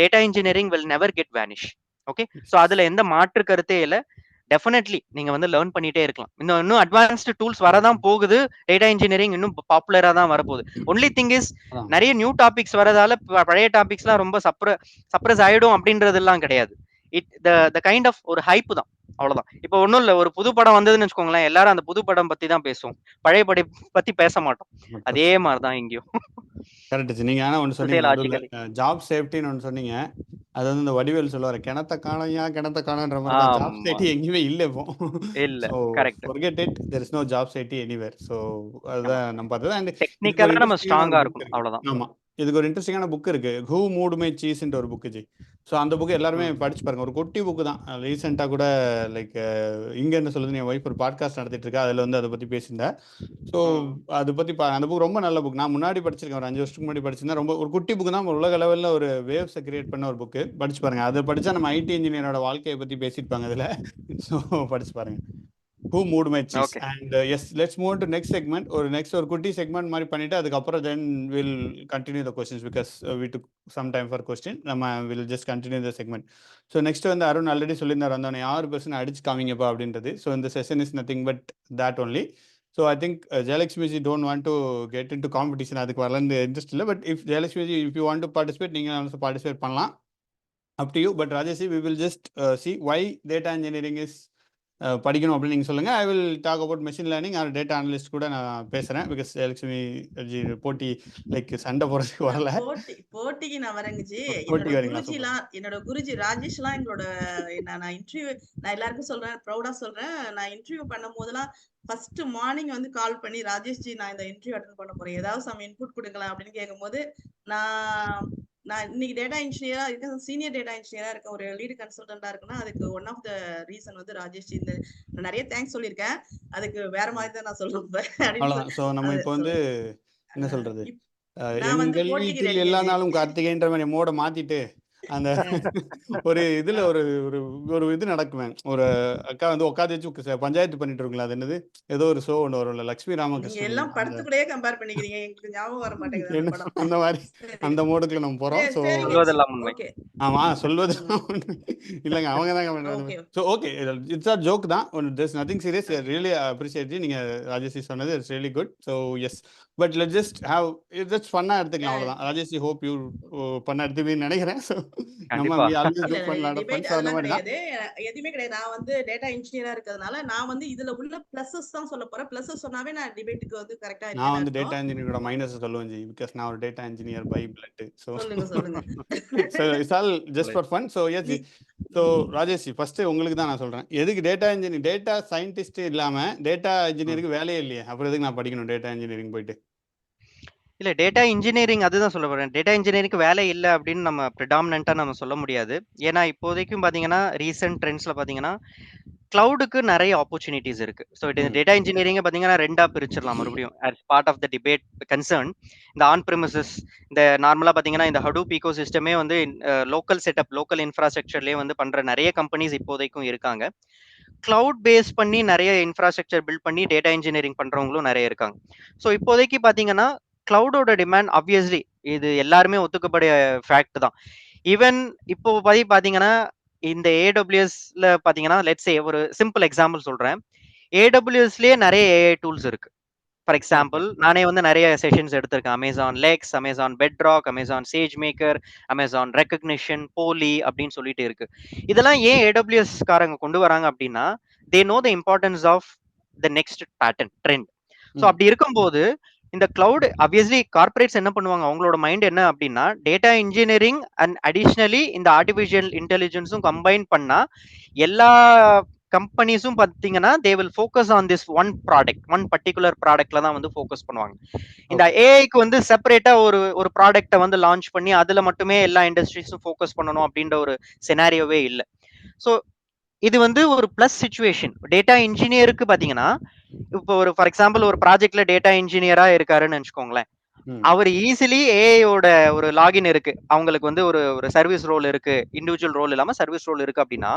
data engineering will never get vanish. Okay, so அதுல எந்த மாற்று கருத்தே இல்லை. டெஃபினெட்லி நீங்க வந்து லேர்ன் பண்ணிட்டே இருக்கலாம். இன்னும் அட்வான்ஸ்டு டூல்ஸ் வரதான் போகுது. டேட்டா இன்ஜினியரிங் இன்னும் பாப்புலரா தான் வரப்போகுது. ஒன்லி திங் இஸ் நிறைய நியூ டாபிக்ஸ் வரதால பழைய டாபிக்ஸ்லாம் ரொம்ப சப்ரஸ் ஆயிடும் அப்படின்றதெல்லாம் கிடையாது. த கைண்ட் ஆஃப் ஒரு ஹைப் தான், அவ்வளவுதான். இப்போ ஒன்றும் இல்லை, ஒரு புது படம் வந்ததுன்னு வச்சுக்கோங்களேன், எல்லாரும் அந்த புது படம் பத்தி தான் பேசுவோம், பழைய படம் பத்தி பேச மாட்டோம். அதே மாதிரிதான் இங்கேயும். கரெக்ட். நீங்க ஆனா ஒன்று சொன்னீங்க, ஜாப் சேஃப்டின்னு ஒன்று சொன்னீங்க. அது வந்து இந்த வடிவேல் சொல்லுவாரு, கிணத்த காணோன்ற மாதிரி தான். ஜாப் சேஃப்டி எங்கேயுமே இல்லை இப்போ. இல்ல, correct. forget it, there is no job safety anywhere. So அதுதான் நம்ம பார்த்தது. அண்ட் டெக்னிக்கலா நம்ம ஸ்ட்ராங்கா இருக்கும், அவ்வளவுதான். ஆமா, இதுக்கு ஒரு இன்ட்ரெஸ்டிங்கான புக் இருக்கு, ஹூ மூட் மை சீஸ்ன்ற ஒரு புக்கு ஜி. ஸோ அந்த புக்கு எல்லாருமே படிச்சு பாருங்க. ஒரு குட்டி புக்கு தான். ரீசெண்டாக கூட லைக் இங்க என்ன சொல்லுது, என் ஒய்ஃப் ஒரு பாட்காஸ்ட் நடத்திட்டு இருக்கா, அதில் வந்து அதை பற்றி பேசியிருந்தேன். ஸோ அதை பற்றி அந்த புக் ரொம்ப நல்ல புக். நான் முன்னாடி படிச்சிருக்கேன், ஒரு 5 வருஷத்துக்கு முன்னாடி படிச்சிருந்தேன். ரொம்ப ஒரு குட்டி புக்கு தான், உலக லெவலில் ஒரு வேவ்ஸை கிரியேட் பண்ண ஒரு புக்கு. படிச்சு பாருங்க. அதை படிச்சா நம்ம ஐடி இன்ஜினியரோட வாழ்க்கையை பற்றி பேசியிருப்பாங்க அதில். ஸோ படிச்சு பாருங்க, Who moved my cheese. Okay. And yes, let's move on to next segment. ஒரு குட்டி செக்மெண்ட் மாதிரி பண்ணிட்டு அதுக்கப்புறம் then we'll continue the questions because we took some time for question. நம்ம will just continue the segment. So next வந்து Arun already சொல்லியிருந்தார், வந்தவனை 6% அடிச்சு காமிங்கப்பா அப்படின்றது. ஸோ இந்த session is nothing but that only. So I think Jayalakshmi ji don't want to get into competition, அதுக்கு வரலன்னு interest இல்லை. But if Jayalakshmi ji, if you want to participate, நீங்கள் also participate பண்ணலாம், up to you. But Rajesh, we will just see why data engineering is படிக்கணும் அப்படின்னு நீங்கள் சொல்லுங்கள். I will talk about machine learning or data analyst கூட நான் பேசுகிறேன். Because Lakshmi ji போட்டி லைக் சண்டை போகிறதுக்கு வரல. போட்டிக்கு நான் வரேங்க ஜி. என்னோட குருஜி ராஜேஷ்லாம் எங்களோட நான் இன்டர்வியூ நான் எல்லாருக்கும் சொல்கிறேன், ப்ரௌடாக சொல்கிறேன். நான் இன்டர்வியூ பண்ணும் போதெல்லாம் ஃபர்ஸ்ட் மார்னிங் வந்து கால் பண்ணி, ராஜேஷ் ஜி நான் இந்த இன்டர்வியூ அட்டன் பண்ண போகிறேன், ஏதாவது சம் இன்புட் கொடுக்கலாம் அப்படின்னு கேட்கும்போது, நான் இன்னைக்கு டேட்டா இன்ஜினியரா இருக்கேன், சீனியர் டேட்டா இன்ஜினியரா இருக்கேன், ஒரு லீடு கன்சல்டன்டா இருக்குன்னா அதுக்கு ஒன் ஆஃப் த ரீசன் வந்து ராஜேஷ். இந்த நிறைய தேங்க்ஸ் சொல்லியிருக்கேன், அதுக்கு வேற மாதிரி தான் நான் சொல்றேன். சோ நம்ம இப்போ வந்து என்ன சொல்றது, எங்கள் வீட்டில் எல்லா நாளும் கார்த்திகைன்ற மாதிரி மோட மாத்திட்டு அந்த ஒரு இதுல ஒரு இது நடக்குவேன். ஒரு அக்கா வந்து உட்காந்து வச்சு பஞ்சாயத்து பண்ணிட்டு இருக்குங்களா, அது என்னது ஏதோ ஒரு ஷோ ஒன்று வரும்ல, லட்சுமி ராமகிருஷ்ணன் எல்லாம் படத்துக்கூடயே கம்பேர் பண்ணிக்கிறீங்க, எனக்கு ஞாபகம் வர மாட்டேங்குது. அந்த மாதிரி அந்த மோடுக்குள்ள நம்ம போறோம். ஸோ ஆமா, சொல்வது இல்லைங்க, அவங்க தான். So okay, it's our joke தான், there's nothing serious. really appreciate நீங்க ராஜேஷ் சொன்னது, it's really good. So yes, but let's just have it's ஃபன்னா எடுத்துக்கலாம், அவ்வளவுதான். ராஜேஷ் hope you பண்ண எடுத்துவீங்கன்னு நினைக்கிறேன். ஸோ நம்ம எதுவுமே கிடையாது. நான் வந்து டேட்டா இன்ஜினியரா இருக்கிறதுனால நான் வந்து இதுல உள்ள பிளஸஸ் தான் சொல்ல போறேன். பிளஸஸ் சொன்னாவே நான் டிபேட்டுக்கு வந்து கரெக்டா இருக்கேன். நான் வந்து டேட்டா இன்ஜினியரோட மைனஸ் சொல்லுவேன் ஜி, பிகாஸ் நான் ஒரு data engineer by blood. So so it's all just for fun. So yes ji. So Rajesh, first உங்களுக்கு தான் நான் சொல்றேன், எதுக்கு டேட்டா இன்ஜினியர், டேட்டா சயின்டிஸ்ட் இல்லாம டேட்டா இன்ஜினியருக்கு வேலையே இல்லையே, அப்புறம் எதுக்கு நான் படிக்கணும் டேட்டா இன்ஜினியரிங் போயிட்டு? இல்ல, டேட்டா இன்ஜினியரிங் அதுதான் சொல்ல போறேன். டேட்டா இன்ஜினியரிங்க்கு வேலை இல்லை அப்படின்னு நம்ம ப்ரிடாமினண்டா நம்ம சொல்ல முடியாது. ஏன்னா இப்போதைக்கும் பாத்தீங்கன்னா ரீசெண்ட் ட்ரெண்ட்ஸ்ல பாத்தீங்கன்னா கிளவுடுக்கு நிறைய ஆப்பர்ச்சுனிட்டிஸ் இருக்கு. ஸோ டேட்டா இன்ஜினியரிங் பாத்தீங்கன்னா ரெண்டா பிரிச்சிடலாம் மறுபடியும். as part of the debate concern, இந்த ஆன் பிரிமிசஸ், இந்த நார்மலா பாத்தீங்கன்னா இந்த ஹடூப் ஈகோ சிஸ்டமே வந்து லோக்கல் செட்டப், லோக்கல் இன்ஃப்ராஸ்ட்ரக்சர்லயே வந்து பண்ற நிறைய கம்பெனிஸ் இப்போதைக்கும் இருக்காங்க. கிளவுட் பேஸ் பண்ணி நிறைய இன்ஃப்ராஸ்ட்ரக்சர் பில்ட் பண்ணி டேட்டா இன்ஜினியரிங் பண்றவங்களும் நிறைய இருக்காங்க. ஸோ இப்போதைக்கு பாத்தீங்கன்னா கிளவுடோட டிமாண்ட் ஆப்வியஸ்லி இது எல்லாருமே ஒத்துக்கக்கூடிய ஃபேக்ட் தான். ஈவன் இப்போ பாத்தீங்கன்னா இந்த ஏடபிள்யூஎஸ்ல பாத்தீங்கன்னா லெட்ஸ் சே ஒரு சிம்பிள் எக்ஸாம்பிள் சொல்றேன். ஏடபிள்யூஎஸ்லயே நிறைய ஏஐ டூல்ஸ் இருக்கு. ஃபார் எக்ஸாம்பிள் நானே வந்து நிறைய செஷன்ஸ் எடுத்திருக்கேன். Amazon Lex, Amazon Bedrock, Amazon SageMaker, Amazon Rekognition, Polly அப்படின்னு சொல்லிட்டு இருக்கு. இதெல்லாம் ஏன் ஏடபிள்யூஎஸ் காரங்க கொண்டு வராங்க அப்படின்னா, they know the importance of the next pattern trend. So அப்படி இருக்கும்போது இந்த கிளவுட் ஆப்வியஸ்லி கார்பரேட்ஸ் என்ன பண்ணுவாங்க, அவங்களோட மைண்ட் என்ன அப்படின்னா டேட்டா இன்ஜினியரிங் அண்ட் அடிஷ்னலி இந்த ஆர்டிஃபிஷியல் இன்டெலிஜென்ஸும் கம்பைன் பண்ணா எல்லா கம்பெனிஸும் பார்த்தீங்கன்னா they will focus on this one product, one particular ப்ராடக்ட்ல தான் வந்து ஃபோக்கஸ் பண்ணுவாங்க. இந்த ஏஐக்கு வந்து செப்பரேட்டா ஒரு ப்ராடக்ட்டை வந்து லான்ச் பண்ணி அதுல மட்டுமே எல்லா இண்டஸ்ட்ரீஸும் ஃபோக்கஸ் பண்ணணும் அப்படின்ற ஒரு செனாரியோவே இல்லை. ஸோ இது வந்து ஒரு பிளஸ் சிச்சுவேஷன் டேட்டா இன்ஜினியருக்கு பாத்தீங்கன்னா. இப்போ ஒரு ஃபார் எக்ஸாம்பிள் ஒரு ப்ராஜெக்ட்ல டேட்டா இன்ஜினியரா இருக்காருன்னு நினைச்சுக்கோங்களேன், அவர் ஈஸிலி ஏஐயோட ஒரு லாகின் இருக்கு, அவங்களுக்கு வந்து ஒரு சர்வீஸ் ரோல் இருக்கு, இண்டிவிஜுவல் ரோல் இல்லாம சர்வீஸ் ரோல் இருக்கு அப்படின்னா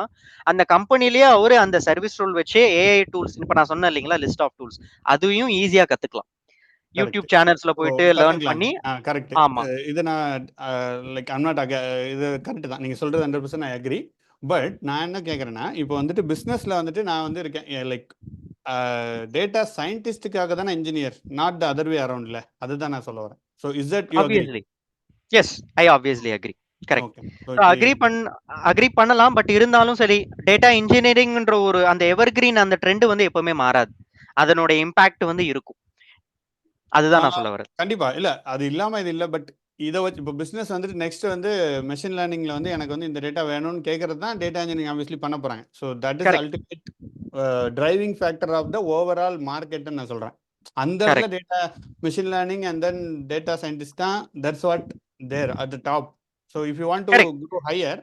அந்த கம்பெனிலேயே அவரு அந்த சர்வீஸ் ரோல் வச்சே ஏஐ டூல்ஸ், இப்ப நான் சொன்னேன் இல்லைங்களா லிஸ்ட் ஆஃப் டூல்ஸ், அதையும் ஈஸியா கத்துக்கலாம். யூடியூப் சேனல்ஸ்ல போயிட்டு லேர்ன் பண்ணி. கரெக்ட். ஆமா இது நான் லைக் ஐம் நாட் இது கரெக்ட் தான் நீங்க சொல்றது 100% ஐ அக்ரி. பட் நான் என்ன கேட்குறேன்னா, இப்போ வந்துட்டு பிஸ்னஸ்ல வந்துட்டு நான் வந்து இருக்கேன் லைக் டேட்டா சயின்டிஸ்டுக்காக தானே engineer, not the other way அரௌண்ட்ல, அதுதான் நான் சொல்ல வரேன். So is that you agree? Obviously yes, I obviously agree. Correct. Okay. Agree பண்ணலாம். பட் இருந்தாலும் சரி, டேட்டா இன்ஜினியரிங்ன்ற ஒரு அந்த எவர்கிரீன் அந்த ட்ரெண்ட் வந்து எப்பவுமே மாறாது, அதனோட இம்பாக்ட் வந்து இருக்கும். அதுதான் நான் சொல்ல வரேன். கண்டிப்பா இல்ல, அது இல்லாம இது இல்ல. பட் இதை வச்சு இப்போ பிஸ்னஸ் வந்துட்டு நெக்ஸ்ட் வந்து மெஷின் லேர்னிங்ல வந்து எனக்கு வந்து இந்த டேட்டா வேணும்னு கேட்கறது தான் டேட்டா இன்ஜினியரிங் ஆப்வியஸ்லி பண்ண போறாங்க. So that is Correct. Ultimate driving factor of the overall மார்க்கெட்னு நான் சொல்றேன். அந்த இடத்துல Correct. Data machine learning and then data scientist தான், that's what there at the top. So if you want to Correct. Go higher,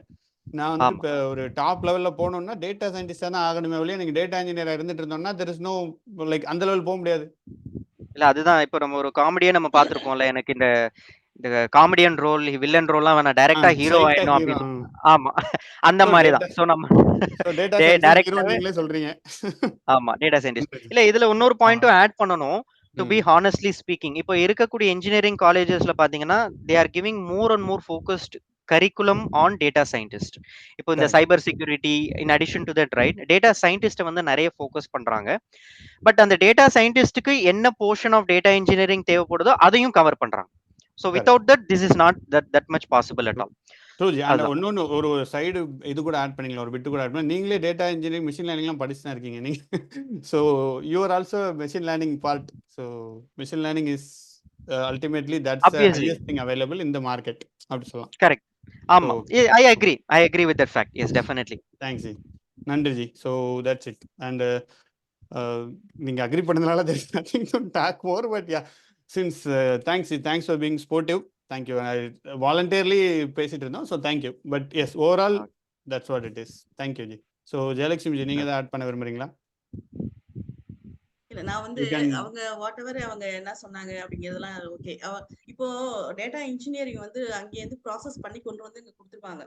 நான் வந்து ஆமா இப்போ ஒரு டாப் லெவல்ல போகணும்னா டேட்டா சயின்டிஸ்டாக தான் ஆகணுமே ஒழிய நீங்கள் டேட்டா இன்ஜினியராக இருந்துட்டு இருந்தோம்னா தெர் இஸ் நோ லைக் அந்த லெவல் போக முடியாது. இல்ல அதுதான் இப்போ நம்ம ஒரு காமெடியே நம்ம பார்த்திருப்போம்ல, எனக்கு இந்த இந்த காமெடியன் ரோல் வில்லன் ரோல்லாம் வேணாம், டைரக்டா ஹீரோ ஸ்ட்ரைட்டா ஆயிடணும் ஹீரோ. அப்படின்னு. ஆமா அந்த ஸோ மாதிரி டேட்டா தான். ஸோ நம்ம ஸோ டேட்டா சயின்ஸ் ஹீரோ டைரக்டாவே நீங்களே சொல்றீங்க. ஆமா டேட்டா சயின்டிஸ்ட். இல்ல இதுல இன்னொரு பாயிண்ட்டும் ஆட் பண்ணணும். To be hmm. Honestly speaking, இப்போ இருக்கக்கூடிய இன்ஜினியரிங் காலேஜஸ்ல பாத்தீங்கன்னா they are giving more and more focused curriculum on data scientist. இப்போ இந்த Correct. Cyber security in addition to that right, data சயின்டிஸ்ட்டை வந்து நிறைய ஃபோக்கஸ் பண்றாங்க. பட் அந்த டேட்டா சயின்டிஸ்ட்டுக்கு என்ன போர்ஷன் ஆஃப் டேட்டா இன்ஜினியரிங் தேவைப்படுதோ அதையும் கவர் பண்றாங்க. So Correct. Without that this is not that much possible at all. ட்ரூஜி. அண்ட் அதுதான். இன்னொன்று ஒரு சைடு இது கூட ஆட் பண்ணிக்கலாம், ஒரு பிட்டு கூட ஆட் பண்ணி, நீங்களே டேட்டா இன்ஜினியரிங் மிஷின் லேர்னிங்லாம் படிச்சு தான் இருக்கீங்க நீங்க. So you are also machine learning part. So machine learning is ultimately that's Obviously. Highest thing available in the market அப்படி சொல்லலாம். கரெக்ட். ஆமா so I agree with that fact. Yes definitely. Thanks ji, நன்றி ji. So that's it. And நீங்கள் agree பண்ணதுனால there is nothing to talk more, but yeah, since thanks for being sportive. Thank you. வாலண்டியர்லி பேசிட்டு இருந்தோம். So thank you. But yes overall that's what it is. Thank you ji. So Jayalakshmi ji, நீங்கள் எதாவது add பண்ண விரும்புறீங்களா? இல்ல நான் வந்து You can- அவங்க வாட் எவர் அவங்க என்ன சொன்னாங்க அப்படிங்கிறதுலாம் ஓகே. இப்போ டேட்டா இன்ஜினியரிங் வந்து அங்கேருந்து ப்ராசஸ் பண்ணி கொண்டு வந்து இங்க கொடுத்துருப்பாங்க.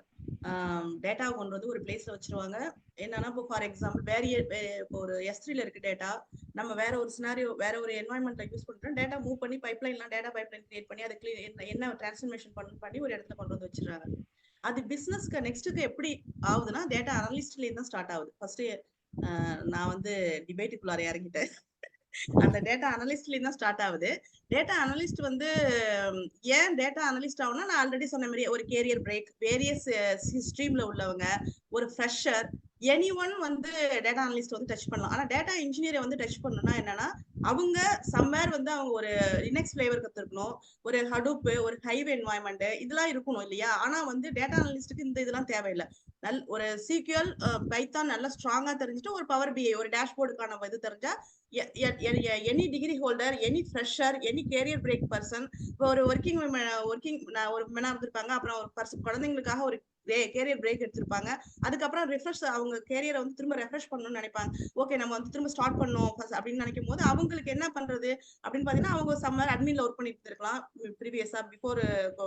டேட்டா கொண்டு வந்து ஒரு பிளேஸ்ல வச்சிருவாங்க. என்னன்னா இப்போ ஃபார் எக்ஸாம்பிள் இப்போ ஒரு S3ல இருக்கு டேட்டா, நம்ம வேற ஒரு சினாரியோ வேற ஒரு என்வாயன்மெண்ட்ல யூஸ் பண்றோம், டேட்டா மூவ் பண்ணி பைப்லைன்லாம் டேட்டா பைப்லைன் கிரியேட் பண்ணி அதை என்ன டிரான்ஸ்ஃபர்மேஷன் பண்ணி ஒரு இடத்துல கொண்டு வந்து வச்சிருக்காங்க. அது பிசினஸ்க்கு நெக்ஸ்ட்டுக்கு எப்படி ஆகுதுன்னா டேட்டா அனலிஸ்ட்லேயே தான் ஸ்டார்ட் ஆகுது. ஃபர்ஸ்ட் நான் வந்து டிபேட்டுக்குள்ளார இறங்கிட்டேன். அந்த டேட்டா அனலிஸ்ட்லேயும் தான் ஸ்டார்ட் ஆகுது. டேட்டா அனலிஸ்ட் வந்து ஏன் டேட்டா அனலிஸ்ட் ஆகும்னா, நான் ஆல்ரெடி சொன்ன மாதிரி ஒரு கேரியர் பிரேக், வேரியஸ் ஸ்ட்ரீம்ல உள்ளவங்க, ஒரு ஃப்ரெஷர், எனி ஒன் வந்து டேட்டா அனலிஸ்ட் வந்து டச் பண்ணலாம். ஆனா டேட்டா இன்ஜினியரை வந்து டச் பண்ணணும்னா என்னன்னா, அவங்க சம்வேர் வந்து அவங்க ஒரு லினக்ஸ் ஃபிளேவர் கத்துருக்கணும், ஒரு ஹடூப், ஒரு ஹைவே என்வாயன்மெண்ட் இதெல்லாம் இருக்கணும் இல்லையா? ஆனா வந்து டேட்டா அனலிஸ்டுக்கு இந்த இதெல்லாம் தேவையில்லை. ஒரு SQL பைத்தான் நல்லா ஸ்ட்ராங்கா தெரிஞ்சுட்டு ஒரு பவர் BI ஒரு டேஷ்போர்டுக்கான இது தெரிஞ்சா any degree holder, any fresher, any career break person, இப்போ ஒரு ஒர்க்கிங் ஒரு மெனா இருந்திருப்பாங்க, அப்புறம் ஒரு குழந்தைங்களுக்காக ஒரு கேரியர் பிரேக் எடுத்திருப்பாங்க, அதுக்கப்புறம் ரிஃப்ரெஷ் அவங்க கேரியரை வந்து திரும்ப ரெஃப்ரெஷ் பண்ணணும்னு நினைப்பாங்க. ஓகே நம்ம வந்து திரும்ப ஸ்டார்ட் பண்ணோம் அப்படின்னு நினைக்கும் போது அவங்களுக்கு என்ன பண்றது அப்படின்னு பாத்தீங்கன்னா, அவங்க சம்மர் அட்மின்ல ஒர்க் பண்ணிட்டு இருக்கலாம் ப்ரீவியஸா பிஃபோர்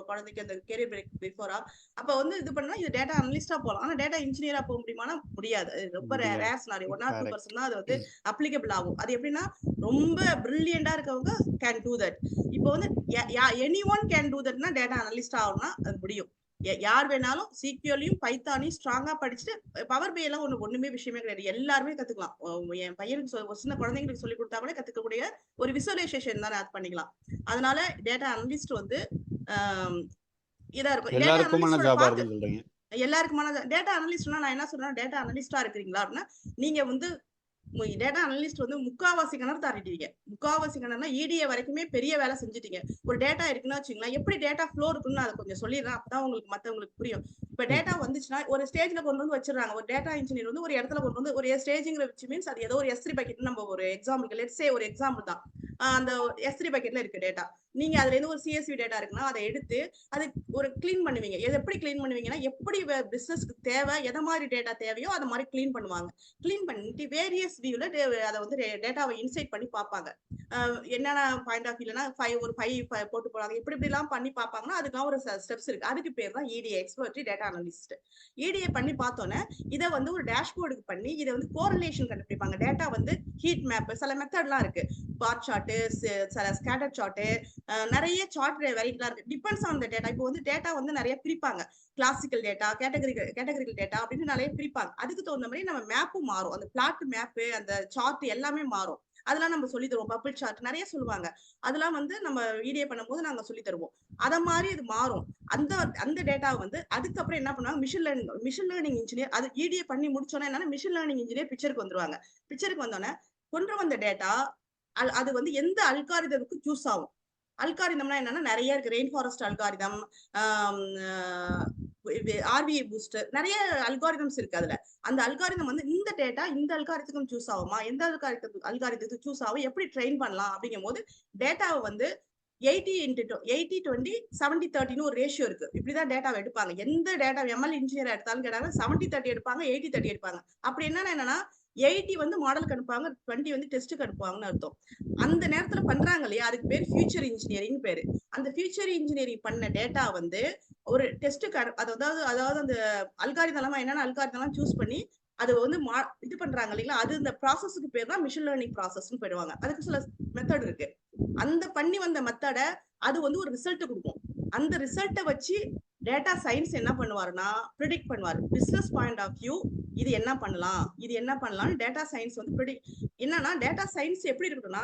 குழந்தைக்கு அந்த கேரியர் பிரேக் பிஃபோரா. அப்ப வந்து இது பண்ணா இது டேட்டா அனலிஸ்டா போகலாம். ஆனா டேட்டா இன்ஜினியரா போக முடியுமானா முடியாது. ரொம்ப ரேர் சினாரியோ, 1 or 2% தான் அது வந்து அப்ளிகபிள் ஆகும். அது எப்படின்னா ரொம்ப பிரில்லியண்டா இருக்கவங்க கேன் டூ தட். இப்போ வந்து எனி ஒன் கேன் டூ தட்னா டேட்டா அனலிஸ்ட் ஆகும்னா அது முடியும். யார் வேணாலும் சீக்வலையும் பைத்தானையும் ஸ்ட்ராங்கா படிச்சுட்டு பவர் BI எல்லாம் ஒண்ணுமே விஷயமே கிடையாது, எல்லாருமே கத்துக்கலாம். என் பையனுக்கு சின்ன குழந்தைங்களுக்கு சொல்லி கொடுத்தா கூட கத்துக்கக்கூடிய ஒரு விசுவலைசேஷன் தானே அது பண்ணிக்கலாம். அதனால டேட்டா அனலிஸ்ட் வந்து இதா இருக்கும். எல்லாருக்குமான ஜாபா இருக்குன்னு சொல்றீங்க? எல்லாருக்குமான டேட்டா அனலிஸ்ட்னா நான் என்ன சொல்றேன், டேட்டா அனலிஸ்டா இருக்கிறீங்களா அப்படின்னா நீங்க வந்து டேட்டா அனலிஸ்ட் வந்து முக்காவாசி கிணறு தாண்டிட்டீங்க. முக்காவாசி கிணறுனா EDA வரைக்குமே பெரிய வேலை செஞ்சுட்டீங்க. ஒரு டேட்டா இருக்குன்னா வச்சுங்களேன், எப்படி டேட்டா ஃப்ளோ இருக்குன்னு நான் அதை கொஞ்சம் சொல்லிடுறேன், அப்பதான் உங்களுக்கு மத்தவங்களுக்கு புரியும். இப்ப டேட்டா வந்துச்சுன்னா ஒரு ஸ்டேஜ்ல கொண்டு வந்து வச்சிடறாங்க. ஒரு டேட்டா இன்ஜினியர் வந்து ஒரு இடத்துல கொண்டு வந்து ஒரு ஸ்டேஜிங்கிற வச்சு மீன்ஸ் அது ஏதோ ஒரு S3 பக்கெட் நம்ம ஒரு எக்ஸாம்பிள் லெட்ஸ் சே ஒரு எக்ஸாம்பிள் தான். அந்த S3 பக்கெட்ல இருக்கு டேட்டா. நீங்க அதுல இருந்து ஒரு CSV டேட்டா இருக்குன்னா அதை எடுத்து அது ஒரு கிளீன் பண்ணுவீங்க. எது எப்படி கிளீன் பண்ணுவீங்கன்னா, எப்படி பிசினஸ்க்கு தேவை, எதை மாதிரி டேட்டா தேவையோ அதை மாதிரி கிளீன் பண்ணுவாங்க. கிளீன் பண்ணிட்டு வேரியஸ் வியூல அதை வந்து டேட்டாவை இன்சைட் பண்ணி பார்ப்பாங்க. என்னென்ன பாயிண்ட் ஆஃப் வியூலனா ஒரு 5 போட்டு போறாங்க. இப்படி எல்லாம் பண்ணி பார்ப்பாங்கன்னா அதுக்கெல்லாம் ஒரு ஸ்டெப்ஸ் இருக்கு. அதுக்கு பேர் தான் EDA exploratory data analyst. EDA பண்ணி பார்த்தோன்னே இதை வந்து ஒரு டேஷ்போர்டுக்கு பண்ணி இதை வந்து கோரிலேஷன் கண்டுபிடிப்பாங்க. டேட்டா வந்து ஹீட் மேப், சில மெத்தட்லாம் இருக்கு. பார் சார்ட்டு, சில ஸ்கேட்டர் சார்ட்டு, நிறைய சார்ட் வெரைட்டிலாம் இருக்கு. Depends on the data. இப்போ வந்து டேட்டா வந்து நிறைய பிரிப்பாங்க. கிளாசிக்கல் டேட்டா, கேட்டகரிக்கல் டேட்டா அப்படின்னு நிறைய பிரிப்பாங்க. அதுக்கு தகுந்த மாதிரி நம்ம மேப்பும் மாறும். அந்த பிளாட் மேப்பு, அந்த சார்ட் எல்லாமே மாறும். அதெல்லாம் நம்ம சொல்லி தருவோம். பபிள் சார்ட் நிறைய சொல்லுவாங்க. அதெல்லாம் வந்து நம்ம EDA பண்ணும்போது நாங்க சொல்லி தருவோம். அத மாதிரி இது மாறும். அந்த டேட்டா வந்து அதுக்கப்புறம் என்ன பண்ணுவாங்க, மிஷின் லேர்னிங் இன்ஜினியர் அது EDA பண்ணி முடிச்சோன்னா என்னன்னா மிஷின் லேர்னிங் இன்ஜினியர் பிக்சருக்கு வந்துருவாங்க. பிக்சருக்கு வந்தோடனே கொண்டு வந்த டேட்டா அது வந்து எந்த அல்காரிதமுக்கு சூஸ் ஆகும். அல்காரிதம்னா என்னன்னா நிறைய இருக்கு. Rain forest algorithm, RVA booster, நிறைய அல்காரிதம்ஸ் இருக்கு. அதுல அந்த அல்காரிதம் வந்து இந்த டேட்டா இந்த அல்காரிதத்துக்கும் சூஸ் ஆகுமா, எந்த அல்காரிதத்துக்கு சூஸ் ஆகும், எப்படி ட்ரெயின் பண்ணலாம் அப்படிங்கும் போது டேட்டாவை வந்து 80/20 70/30 ஒரு ரேஷியோ இருக்கு. இப்படிதான் டேட்டாவை எடுப்பாங்க. எந்த டேட்டா ML இன்ஜினியர் எடுத்தாலும் கேட்டாலும் 70/30 எடுப்பாங்க, 80/30 எடுப்பாங்க. அப்படி என்னன்னா 80 வந்து மாடலுக்கு அனுப்புவாங்க, 20 வந்து டெஸ்ட்டுக்கு அனுப்புவாங்கன்னு அர்த்தம். அந்த நேரத்துல பண்றாங்க இல்லையா, அதுக்கு பேர் ஃபியூச்சர் இன்ஜினியரிங் பேரு. அந்த ஃபியூச்சர் இன்ஜினியரிங் பண்ண டேட்டா வந்து ஒரு டெஸ்ட்டுக்கு அதாவது அந்த அல்காரிதம் என்னென்ன அல்காரிதம் சூஸ் பண்ணி அது வந்து இது பண்றாங்க இல்லைங்களா, அது இந்த ப்ராசஸ்க்கு பேர் தான் மிஷின் லேர்னிங் ப்ராசஸ்ன்னு போயிடுவாங்க. அதுக்கு சில மெத்தட் இருக்கு. அந்த பண்ணி வந்த மெத்தடை அது வந்து ஒரு ரிசல்ட் கொடுக்கும். அந்த ரிசல்ட்டை வச்சு டேட்டா சயின்ஸ் என்ன பண்ணுவாருன்னா ப்ரிடிக்ட் பண்ணுவார். பிசினஸ் பாயிண்ட் ஆஃப் வியூ இது என்ன பண்ணலாம் டேட்டா சயின்ஸ் வந்து என்னன்னா டேட்டா சயின்ஸ் எப்படி இருக்குன்னா,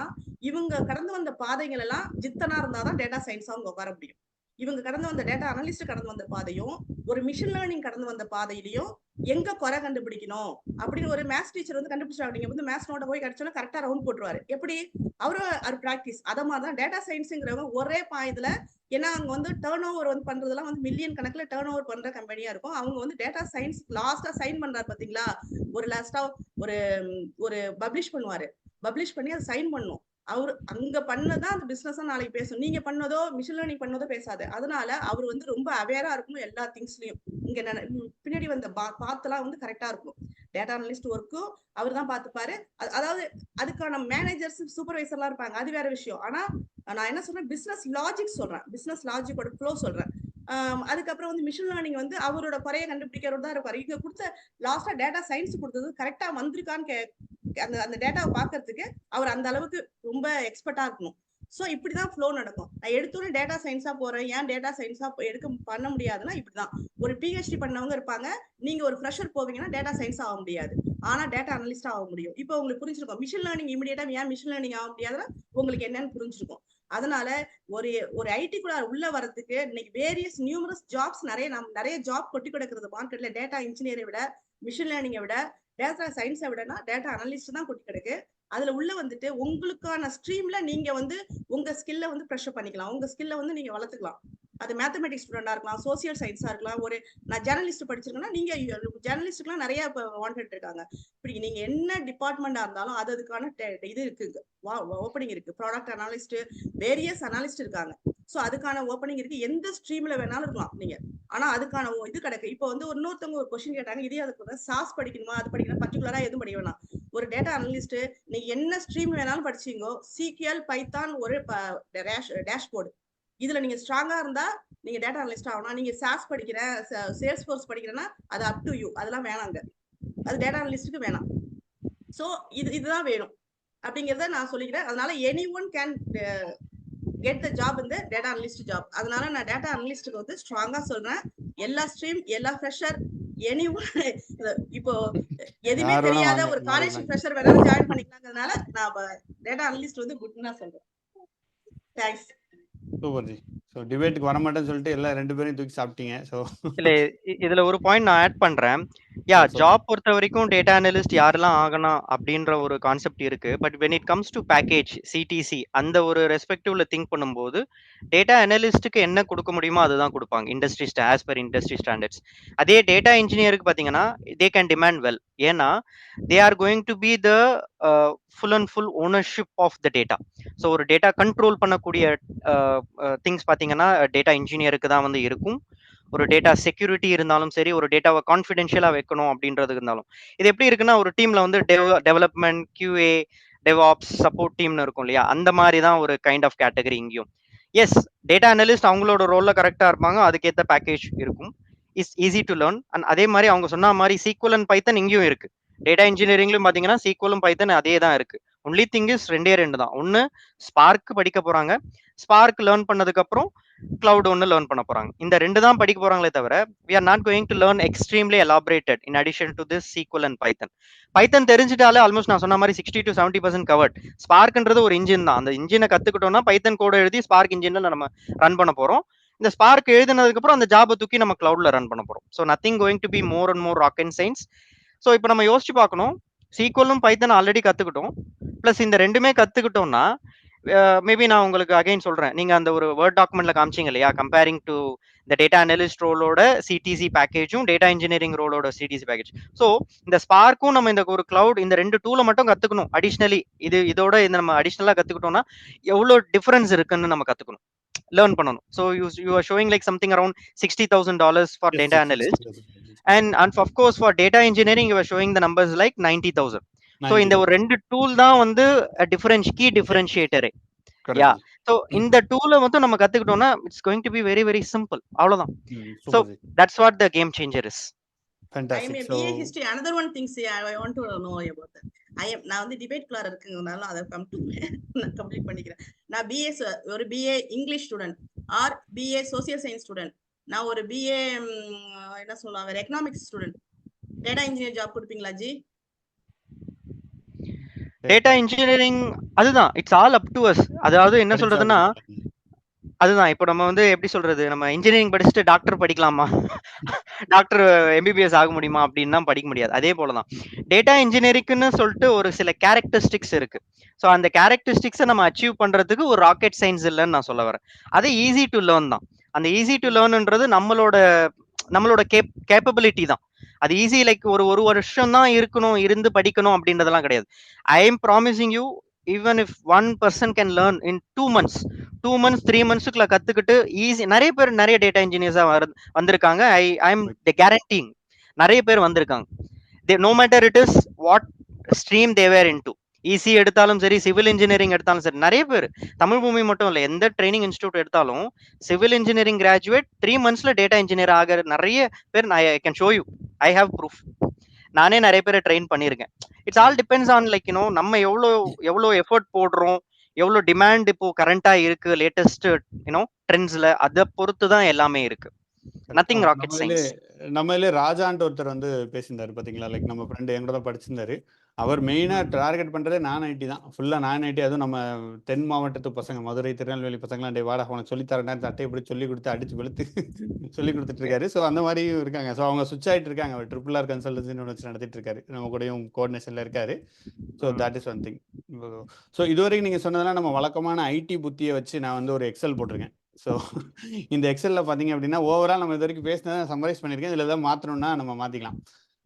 இவங்க கடந்து வந்த பாதைகள் எல்லாம் ஜித்தனா இருந்தாதான் டேட்டா சயின்ஸ் அவங்க உட்கார முடியும். இவங்க கடந்து வந்த டேட்டா அனலிஸ்ட் கடந்து வந்த பாதையும் ஒரு மிஷின் லேர்னிங் கடந்து வந்த பாதையிலையும் எங்க குறை கண்டுபிடிக்கணும் அப்படின்னு ஒரு மேத்ஸ் டீச்சர் வந்து கண்டுபிடிச்சாங்க. நீங்க வந்து மேத்ஸ் நோட்ட போய் கிடைச்சோன்னா கரெக்டா ரவுண்ட் போட்டுருவாரு. எப்படி அவரு பிராக்டிஸ். அத மாதிரிதான் டேட்டா சயின்ஸ்ங்கிறவங்க ஒரே பாயத்துல, ஏன்னா அங்க வந்து டர்ன் ஓவர் வந்து பண்றதெல்லாம் வந்து மில்லியன் கணக்குல டர்ன் ஓவர் பண்ற கம்பெனியா இருக்கும். அவங்க வந்து டேட்டா சயின்ஸ் லாஸ்டா சைன் பண்றாரு பாத்தீங்களா, ஒரு லாஸ்டா ஒரு பப்ளிஷ் பண்ணுவாரு. பப்ளிஷ் பண்ணி அதை சைன் பண்ணும். அவரு அங்க பண்ணதான் அந்த பிசினஸா நாளைக்கு பேசும். நீங்க பண்ணதோ மிஷின் லேர்னிங் பண்ணதோ பேசாது. அதனால அவர் வந்து ரொம்ப அவேரா இருக்கணும் எல்லா திங்ஸ்லயும். இங்க பின்னாடி வந்த பாத்தெல்லாம் வந்து கரெக்டா இருக்கும். டேட்டா அனலிஸ்ட் ஒர்க்கும் அவர் தான் பாத்துப்பாரு. அதாவது அதுக்கான மேனேஜர்ஸ், சூப்பர்வைசர்லாம் இருப்பாங்க, அது வேற விஷயம். ஆனா நான் என்ன சொல்றேன், பிசினஸ் லாஜிக் சொல்றேன், பிசினஸ் லாஜிக்கோட ஃப்ளோ சொல்றேன். அதுக்கப்புறம் வந்து மிஷின் லேர்னிங் வந்து அவரோட குறைய கண்டுபிடிக்கிறவர் தான் இருப்பாரு. இங்க கொடுத்த லாஸ்டா டேட்டா சயின்ஸ் கொடுத்தது கரெக்டா வந்திருக்கான்னு அந்த டேட்டாவை பாக்குறதுக்கு அவர் அந்த அளவுக்கு ரொம்ப எக்ஸ்பர்ட்டா இருக்கணும். சோ இப்படிதான் ஃப்ளோ நடக்கும். நான் எடுத்தோடனே டேட்டா சயின்ஸா போறேன், ஏன் டேட்டா சயின்ஸா பண்ண முடியாதுன்னா இப்படிதான். ஒரு PhD பண்ணவங்க இருப்பாங்க, நீங்க ஒரு ஃப்ரெஷர் போவீங்கன்னா டேட்டா சயின்ஸ் ஆக முடியாது, ஆனா டேட்டா அனலிஸ்ட் ஆக முடியும். இப்போ உங்களுக்கு புரிஞ்சிருக்கும் மிஷின் லேர்னிங் இமிடியேட்டா ஏன் மிஷின் லேர்னிங் ஆக முடியாதுன்னா உங்களுக்கு என்னன்னு புரிஞ்சிருக்கும். அதனால ஒரு ஐடிக்குள்ள உள்ள வரதுக்கு இன்னைக்கு வேரியஸ் நியூமரஸ் ஜாப்ஸ் நிறைய ஜாப் கொட்டி கிடக்குறது மார்க்கெட்ல. டேட்டா இன்ஜினியரை விட, மிஷின் லேர்னிங்கை விட, டேட்டா சயின்ஸை விடனா டேட்டா அனலிஸ்ட் தான் கொட்டி கிடக்கு. அதுல உள்ள வந்துட்டு உங்களுக்கான ஸ்ட்ரீம்ல நீங்க வந்து உங்க ஸ்கில்ல வந்து ப்ரெஷர் பண்ணிக்கலாம், உங்க ஸ்கில்ல வந்து நீங்க வளர்த்துக்கலாம். அது மேத்தமெட்டிக்ஸ் ஸ்டூடெண்டா இருக்கலாம், சோசியல் சயின்ஸா இருக்கலாம். நான் ஜேர்னலிஸ்ட் படிச்சிருக்கேன்னா நீங்க ஜேர்னலிஸ்டுக்குலாம் நிறைய வாண்டட் இருக்காங்க. இப்படி நீங்க என்ன டிபார்ட்மெண்டா இருந்தாலும் அதுக்கான இது இருக்குங்க, ஓப்பனிங் இருக்கு. ப்ராடக்ட் அனாலிஸ்ட், வேரியஸ் அனாலிஸ்ட் இருக்காங்க. சோ அதுக்கான ஓப்பனிங் இருக்கு. எந்த ஸ்ட்ரீம்ல வேணாலும் இருக்கலாம் நீங்க. ஆனா அதுக்கான இது கிடைக்கு. இப்போ வந்து இன்னொருத்தவங்க ஒரு கொஸ்டின் கேட்டாங்க, இதே அதுக்கு சாஸ் படிக்கணுமா, அது படிக்கணும், பர்டிகுலரா எதுவும் படிக்க வேணாம். ஒரு டேட்டா அனலிஸ்ட் நீங்க என்ன ஸ்ட்ரீம் வேணாலும் படிச்சீங்கோ, SQL, பைத்தான், ஒரு டேஷ்போர்டு, இதுல நீங்க ஸ்ட்ராங்கா இருந்தா நீங்க டேட்டா அனலிஸ்ட் ஆகணும். நீங்க சாஸ் படிக்கிறேன், சேல்ஸ் ஃபோர்ஸ் படிக்கிறேன்னா அது அப் டு யூ, அதெல்லாம் வேணாங்க, அது டேட்டா அனலிஸ்டுக்கு வேணாம். சோ இதுதான் வேணும் அப்படிங்கறத நான் சொல்லிக்கிறேன். அதனால any one can get the job இந்த டேட்டா அனலிஸ்ட் ஜாப். அதனால நான் டேட்டா அனலிஸ்டுக்கு வந்து ஸ்ட்ராங்கா சொல்றேன். எல்லா ஸ்ட்ரீம், எல்லா ஃப்ரெஷர், எனி ஒன், இப்போ எதுவுமே தெரியாத ஒரு காலேஜ் ஃப்ரெஷர் வேணாலும் ஜாயின் பண்ணிக்கலாங்கிறதுனால நான் டேட்டா அனலிஸ்ட் வந்து குட்னா சொல்றேன். தேங்க்ஸ். Super G. ஸோ டிபேட்டுக்கு வர மாட்டேன்னு சொல்லிட்டு எல்லா 2 பேரையும் தூக்கி சாப்பிட்டீங்க. ஸோ இல்ல இதுல ஒரு பாயிண்ட் நான் ஆட் பண்றேன். யா So ஜாப் பொறுத்த வரைக்கும் டேட்டா அனலிஸ்ட் யாரெல்லாம் ஆகணும் அப்படின்ற ஒரு கான்செப்ட் இருக்கு. But when it comes to package CTC அந்த ஒரு ரெஸ்பெக்டிவ்ல திங்க் பண்ணும்போது டேட்டா அனலிஸ்ட்டுக்கு என்ன கொடுக்க முடியுமோ அதுதான் கொடுப்பாங்க industry as per industry standards. அதே டேட்டா இன்ஜினியருக்கு பார்த்தீங்கன்னா தே கேன் டிமாண்ட் வெல். ஏன்னா they are going to be the full and full ownership of the data. So ஒரு டேட்டா கண்ட்ரோல் பண்ணக்கூடிய திங்ஸ் பார்த்தீங்கன்னா டேட்டா இன்ஜினியருக்கு தான் வந்து இருக்கும். ஒரு டேட்டா செக்யூரிட்டி இருந்தாலும் சரி, ஒரு டேட்டாவை கான்ஃபிடென்ஷியலா வைக்கணும் அப்படின்றது இருந்தாலும். இது எப்படி இருக்குன்னா ஒரு டீம்ல வந்து டெவலப்மெண்ட், QA, டெவாப்ஸ், சப்போர்ட் டீம்னு இருக்கும் இல்லையா? அந்த மாதிரி தான் ஒரு கைண்ட் ஆஃப் கேட்டகரி இங்கேயும். எஸ், டேட்டா அனலிஸ்ட் அவங்களோட ரோல்ல கரெக்டா இருப்பாங்க. அதுக்கேற்ற பேக்கேஜ் இருக்கும். Is easy to learn. And அதே மாதிரி அவங்க சொன்ன மாதிரி SQL அண்ட் பைத்தன் இங்கேயும் இருக்கு. டேட்டா இன்ஜினியரிங்லயும் பாத்தீங்கன்னா SQLும் பைத்தன் அதே தான் இருக்கு. ஒன்லி திங் இஸ் ரெண்டு தான். ஒன்னு ஸ்பார்க் படிக்க போறாங்க. ஸ்பார்க் லேர்ன் பண்ணதுக்கு அப்புறம் கிளவுட் ஒன்று லேர்ன் பண்ண போறாங்க. இந்த ரெண்டு தான் படிக்க போறாங்களே தவிர we are not going to learn extremely elaborated in addition to this SQL and Python. Python தெரிஞ்சிட்டாலே ஆல்மோஸ்ட் நான் சொன்ன மாதிரி 60 to 70% கவர்ட். ஸ்பார்க்ன்றது ஒரு இன்ஜின் தான். அந்த இன்ஜினை கத்துக்கிட்டோம்னா பைத்தன் கோட எழுதி ஸ்பார்க் இன்ஜின்ல நம்ம ரன் பண்ண போறோம். இந்த ஸ்பார்க் எழுதினதுக்கு அப்புறம் அந்த ஜாபை தூக்கி நம்ம கிளவுட்ல ரன் பண்ண போறோம். So nothing going to be more and more rocket science. So இப்போ நம்ம யோசிச்சு பார்க்கணும், சீக்வலும் பைத்தன் ஆல்ரெடி கத்துக்கிட்டோம். பிளஸ் இந்த ரெண்டுமே கத்துக்கிட்டோம்னா மேபி நான் உங்களுக்கு அகைன் சொல்றேன். நீங்க அந்த ஒரு வேர்ட் டாக்குமெண்ட்ல காமிச்சீங்க இல்லையா, கம்பேரிங் டு இந்த டேட்டா அனலிஸ்ட் ரோலோட சிடிசி பேக்கேஜும் டேட்டா இன்ஜினியரிங் ரோலோட சிடிசி பேக்கேஜ். ஸோ இந்த ஸ்பார்க்கும் நம்ம இந்த ஒரு கிளவுட் இந்த ரெண்டு டூலை மட்டும் கத்துக்கணும். அடிஷ்னலி இதோட இந்த நம்ம அடிஷ்னலா கத்துக்கிட்டோம்னா எவ்வளோ டிஃபரன்ஸ் இருக்குன்னு நம்ம கத்துக்கணும், லேர்ன் பண்ணணும். So you are showing like something around $60,000 for yes, data yes, analyst. 60,000. And of course for data engineering you are showing the numbers like 90,000. So இந்த 90,000. ஒரு ரெண்டு டூல் தான் வந்து கீ டிஃபரன்ஷியேட்டரே. Yeah, Correct. ஸோ இந்த டூலை வந்து நம்ம கத்துக்கிட்டோம்னா it's going to be very very simple. அவ்வளவுதான். So Super. That's what the game changer is. I am Fantastic. a So BA history. Another one thing I want to know about that. நான் வந்து debate கிளார் இருக்குங்கனால அதை நான் complete பண்ணிக்கிறேன். நான் ஒரு BA English student or BA social science student. நான் ஒரு BA என்ன சொல்லலாம் வேற economics student. Data engineer job கொடுப்பீங்களா ஜி? டேட்டா இன்ஜினியரிங் அதுதான், it's all up to us. அதாவது என்ன சொல்றதுன்னா அதுதான், இப்போ நம்ம வந்து எப்படி சொல்றது, நம்ம இன்ஜினியரிங் படிச்சுட்டு டாக்டர் படிக்கலாமா, டாக்டர் MBBS ஆக முடியுமா அப்படின்னா படிக்க முடியாது. அதே போலதான் டேட்டா இன்ஜினியரிங்னு சொல்லிட்டு ஒரு சில கேரக்டரிஸ்டிக்ஸ் இருக்கு. ஸோ அந்த கேரக்டரிஸ்டிக்ஸை நம்ம அச்சீவ் பண்றதுக்கு ஒரு ராக்கெட் சயின்ஸ் இல்லைன்னு நான் சொல்ல வரேன். அது ஈஸி டு லேர்ன் தான். அந்த ஈஸி டு லேர்ன்ன்றது நம்மளோட கேப்பபிலிட்டி தான். அது ஈஸி லைக் ஒரு வருஷம் தான் இருந்து படிக்கணும் அப்படின்றதெல்லாம் கிடையாது. I am promising you, even if one person can learn in 2 months 3 monthsக்குள்ள கத்துக்கிட்டு ஈஸி, நிறைய பேர் நிறைய டேட்டா இன்ஜினியர்ஸா வந்திருக்காங்க. ஐ எம் கேரண்டிங் நிறைய பேர் வந்திருக்காங்க. No matter it is what stream they were into, EC எடுத்தாலும் சரி, சிவில் இன்ஜினியரிங் எடுத்தாலும் சரி, நிறைய பேர் தமிழ் பூமி மட்டும் இல்லை, எந்த ட்ரைனிங் இன்ஸ்டியூட் எடுத்தாலும் சிவில் இன்ஜினியரிங் கிராஜுவேட் 3 monthsல டேட்டா இன்ஜினியர் ஆகிற நிறைய பேர் I can show you, I have proof. நானே நிறைய பேரை ட்ரெயின் பண்ணியிருக்கேன். It's all depends on like நம்ம எவ்வளோ எஃபர்ட் போடுறோம், எவ்வளோ டிமாண்ட் இப்போ கரண்டா இருக்கு லேட்டஸ்ட் ட்ரெண்ட்ஸ்ல, அதை பொறுத்து தான் எல்லாமே இருக்கு. Nothing rocket science. நம்ம ராஜான்ட்டு ஒருத்தர் வந்து பேசியிருந்தாரு பாத்தீங்களா, லைக் நம்ம ஃப்ரெண்டு எங்கூட தான் படிச்சிருந்தாரு. அவர் மெயினா டார்கெட் பண்றதே நான் ஐடி தான், ஃபுல்லா நான் ஐடி. அதுவும் நம்ம தென் மாவட்டத்து பசங்க, மதுரை, திருநெல்வேலி பசங்களாம் டே வாடா உனக்கு சொல்லித்தர அட்டை இப்படி சொல்லி கொடுத்து அடிச்சு வெளுத்து சொல்லி கொடுத்துட்டு இருக்காரு. ஸோ அந்த மாதிரியும் இருக்காங்க. ஸோ அவங்க சுவிட்ச் ஆகிட்டு இருக்காங்க. அவர் RRR கன்சல்டன்சின்னு ஒன்று வச்சு நடத்திட்டு இருக்காரு, நம்ம கூடயும் கோஆர்டினேஷன்ல இருக்காரு. So that is one thing. So இதுவரைக்கும் நீங்க சொன்னதெல்லாம் நம்ம வழக்கமான ஐடி புத்தியை வச்சு நான் வந்து ஒரு எக்ஸல் போட்டிருக்கேன். ஸோ இந்த எக்ஸலில் பார்த்தீங்க அப்படின்னா ஓவரால் நம்ம இது வரைக்கும் பேசினதை சம்மரைஸ் பண்ணியிருக்கேன். இதில் எதாவது மாற்றணும்னா நம்ம மாற்றிக்கலாம்.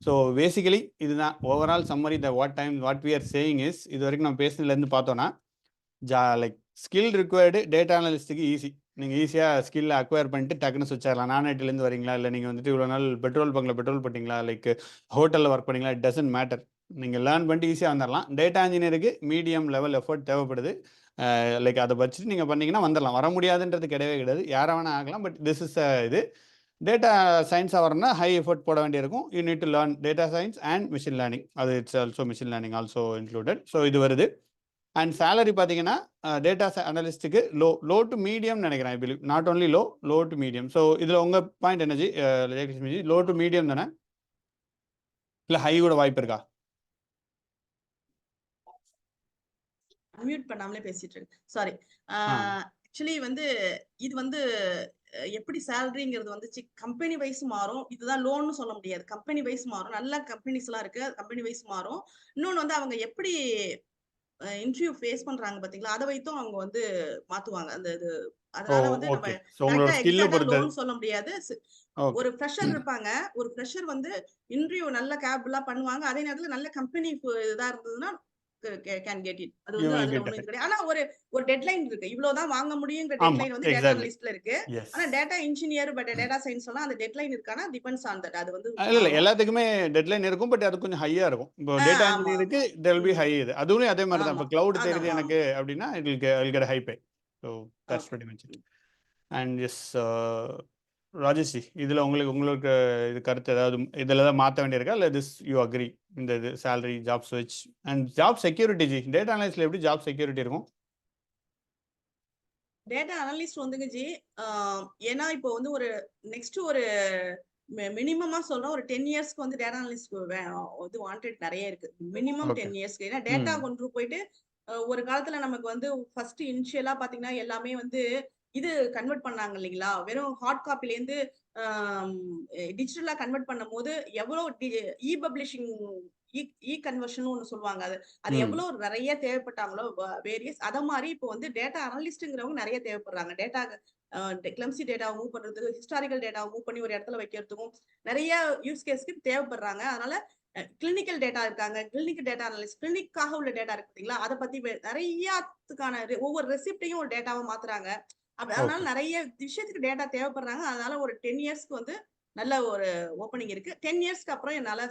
ஸோ பேசிக்கலி இதுதான் overall summary. The what we are saying is, இது வரைக்கும் நம்ம பேசினதுலேருந்து பார்த்தோன்னா லைக் ஸ்கில் ரிக்வயர்டு டேட்டா அனலிஸ்ட்டுக்கு ஈஸி. நீங்கள் ஈஸியாக ஸ்கில் அக்வயர் பண்ணிட்டு டக்குன்னு சுவிட்ச் ஆகலாம். நான் ஐடிலேருந்து வரீங்களா, இல்லை நீங்கள் வந்துட்டு இவ்வளோ நாள் பெட்ரோல் பங்கில் பெட்ரோல் பண்ணிங்களா, லைக் ஹோட்டலில் ஒர்க் பண்ணிங்களா, இட் டசன்ட் மேட்டர். நீங்கள் லேர்ன் பண்ணிட்டு ஈஸியாக வந்துடலாம். டேட்டா இன்ஜினியருக்கு மீடியம் லெவல் எஃபர்ட் தேவைப்படுது. லைக் அதை வச்சுட்டு நீங்கள் பண்ணிங்கன்னா வந்துடலாம். வர முடியாதுன்றது கிடையவே கிடையாது, யாரை வேணால் ஆகலாம். பட் திஸ் இஸ் இது டேட்டா சயின்ஸாக வரணும்னா ஹை எஃபர்ட் போட வேண்டியிருக்கும். You need to learn data science and machine learning. அது it's also machine learning also included. So இது வருது. அண்ட் சேலரி பார்த்தீங்கன்னா டேட்டா அனலிஸ்ட்டுக்கு லோ டு மீடியம் நினைக்கிறேன். I believe not only low to medium. So இதில் உங்கள் பாயிண்ட் என்னஜி, Jayakrishnaji? Low to medium தானே, இல்லை ஹை கூட வாய்ப்பு இருக்கா? அன்மியூட் பண்ணாமலே பேசிட்டு இருக்கு, சாரி. ஆக்சுவலி வந்து இது வந்து எப்படி சேலரிங்கிறது வந்து கம்பெனி வைஸ் மாறும். இதுதான் லோன்னு சொல்ல முடியாது. கம்பெனி வைஸ் மாறும். நல்ல கம்பெனிஸ் எல்லாம் இருக்கு. கம்பெனி வைஸ் மாறும். இன்னொன்னு வந்து அவங்க எப்படி இன்டர்வியூ ஃபேஸ் பண்றாங்க பாத்தீங்களா, அதை வைத்தும் அவங்க வந்து மாத்துவாங்க அந்த இது. அதனால வந்து நம்ம ஓகே. ஸோ உங்களோட கரெக்டா ஸ்கில்லை எக்ஸாக்டா பொறுத்தது. லோன் சொல்ல முடியாது. ஓகே. ஒரு ஃப்ரெஷர் இருப்பாங்க. ஒரு ஃப்ரெஷர் வந்து இன்டர்வியூ நல்ல கேப்லா பண்ணுவாங்க. அதே நேரத்துல நல்ல கம்பெனி இதா இருந்ததுன்னா கேன் கெட் இட். அது யூ வந்து வில் அதுல கெட் ஒண்ணும் இது அஹெட். கிடையாது. ஆனா ஒரு டெட்லைன் இருக்கு. இவ்வளவுதான் வாங்க முடியுங்கிற ஆமா, டெட்லைன் வந்து டேட்டா எக்ஸாக்ட்லி. அனலிஸ்ட்ல இருக்கு. எஸ். ஆனா data engineer but data science எல்லாம் அந்த டெட்லைன் இருக்கானா டிபெண்ட்ஸ் ஆன் தட். அது வந்து இல்ல மாறும். எல்லாத்துக்குமே டெட்லைன் இருக்கும். பட் அது கொஞ்சம் ஹையா இருக்கும். இப்போ டேட்டா ஆமா இன்ஜினியருக்கு ஆமா. There will be high. இது அதுவும் அதே மாதிரி தான். ஆமா. இப்போ கிளவுட் அதான் தெரியுது எனக்கு அப்படின்னா it will get high pay. So that's okay. Very much it. And yes Rajesh ji, இதில் உங்களுக்கு இது கருத்து ஏதாவது இதில் ஏதாவது மாற்ற வேண்டியிருக்கா இல்லை திஸ் யூ அக்ரி? இந்த இது சேலரி, ஜாப் ஸ்விட்ச் and job security ji, data அனலிஸ்ட்ல எப்படி ஜாப் செக்யூரிட்டி இருக்கும்? டேட்டா அனலிஸ்ட் வந்துங்க ஜி, ஏன்னா இப்போ வந்து ஒரு நெக்ஸ்ட் ஒரு மினிமமா சொல்றோம், ஒரு 10 இயர்ஸ்க்கு வந்து டேட்டா அனலிஸ்ட் இது வாண்டட் நிறைய இருக்கு. Minimum okay. 10 இயர்ஸ்க்கு. ஏன்னா டேட்டா கொண்டு போயிட்டு ஒரு காலத்துல நமக்கு வந்து ஃபர்ஸ்ட் இனிஷியலா பாத்தீங்கன்னா எல்லாமே வந்து இது கன்வெர்ட் பண்ணாங்க இல்லைங்களா, வெறும் ஹார்ட் காப்பில இருந்து டிஜிட்டலா கன்வெர்ட் பண்ணும் போது எவ்வளவு இ பப்ளிஷிங் இ கன்வர்ஷன் ஒன்று சொல்லுவாங்க. அது எவ்வளவு நிறைய தேவைப்பட்டாங்களோ வேரியஸ். அத மாதிரி இப்போ வந்து டேட்டா அனலிஸ்ட்ங்கிறவங்க நிறைய தேவைப்படுறாங்க. டேட்டா கிளம்சி டேட்டாவை மூவ் பண்றதுக்கு, ஹிஸ்டாரிக்கல் டேட்டாவை மூவ் பண்ணி ஒரு இடத்துல வைக்கிறதுக்கும் நிறைய யூஸ் கேஸ்க்கு தேவைப்படுறாங்க. அதனால கிளினிக்கல் டேட்டா இருக்காங்க, கிளினிக் டேட்டா அனலிஸ்ட், கிளினிக்காக உள்ள டேட்டா இருக்கு பார்த்தீங்களா, அதை பத்தி நிறையத்துக்கான ஒவ்வொரு ரெசிப்டையும் ஒரு டேட்டாவை மாத்துறாங்க. அதனால நிறைய விஷயத்துக்கு டேட்டா தேவைப்படுறாங்க. அதனால ஒரு 10 இயர்ஸ்க்கு வந்து நல்ல ஒரு ஓப்பனிங் இருக்கு. 10 இயர்ஸ்க்கு அப்புறம் என்னால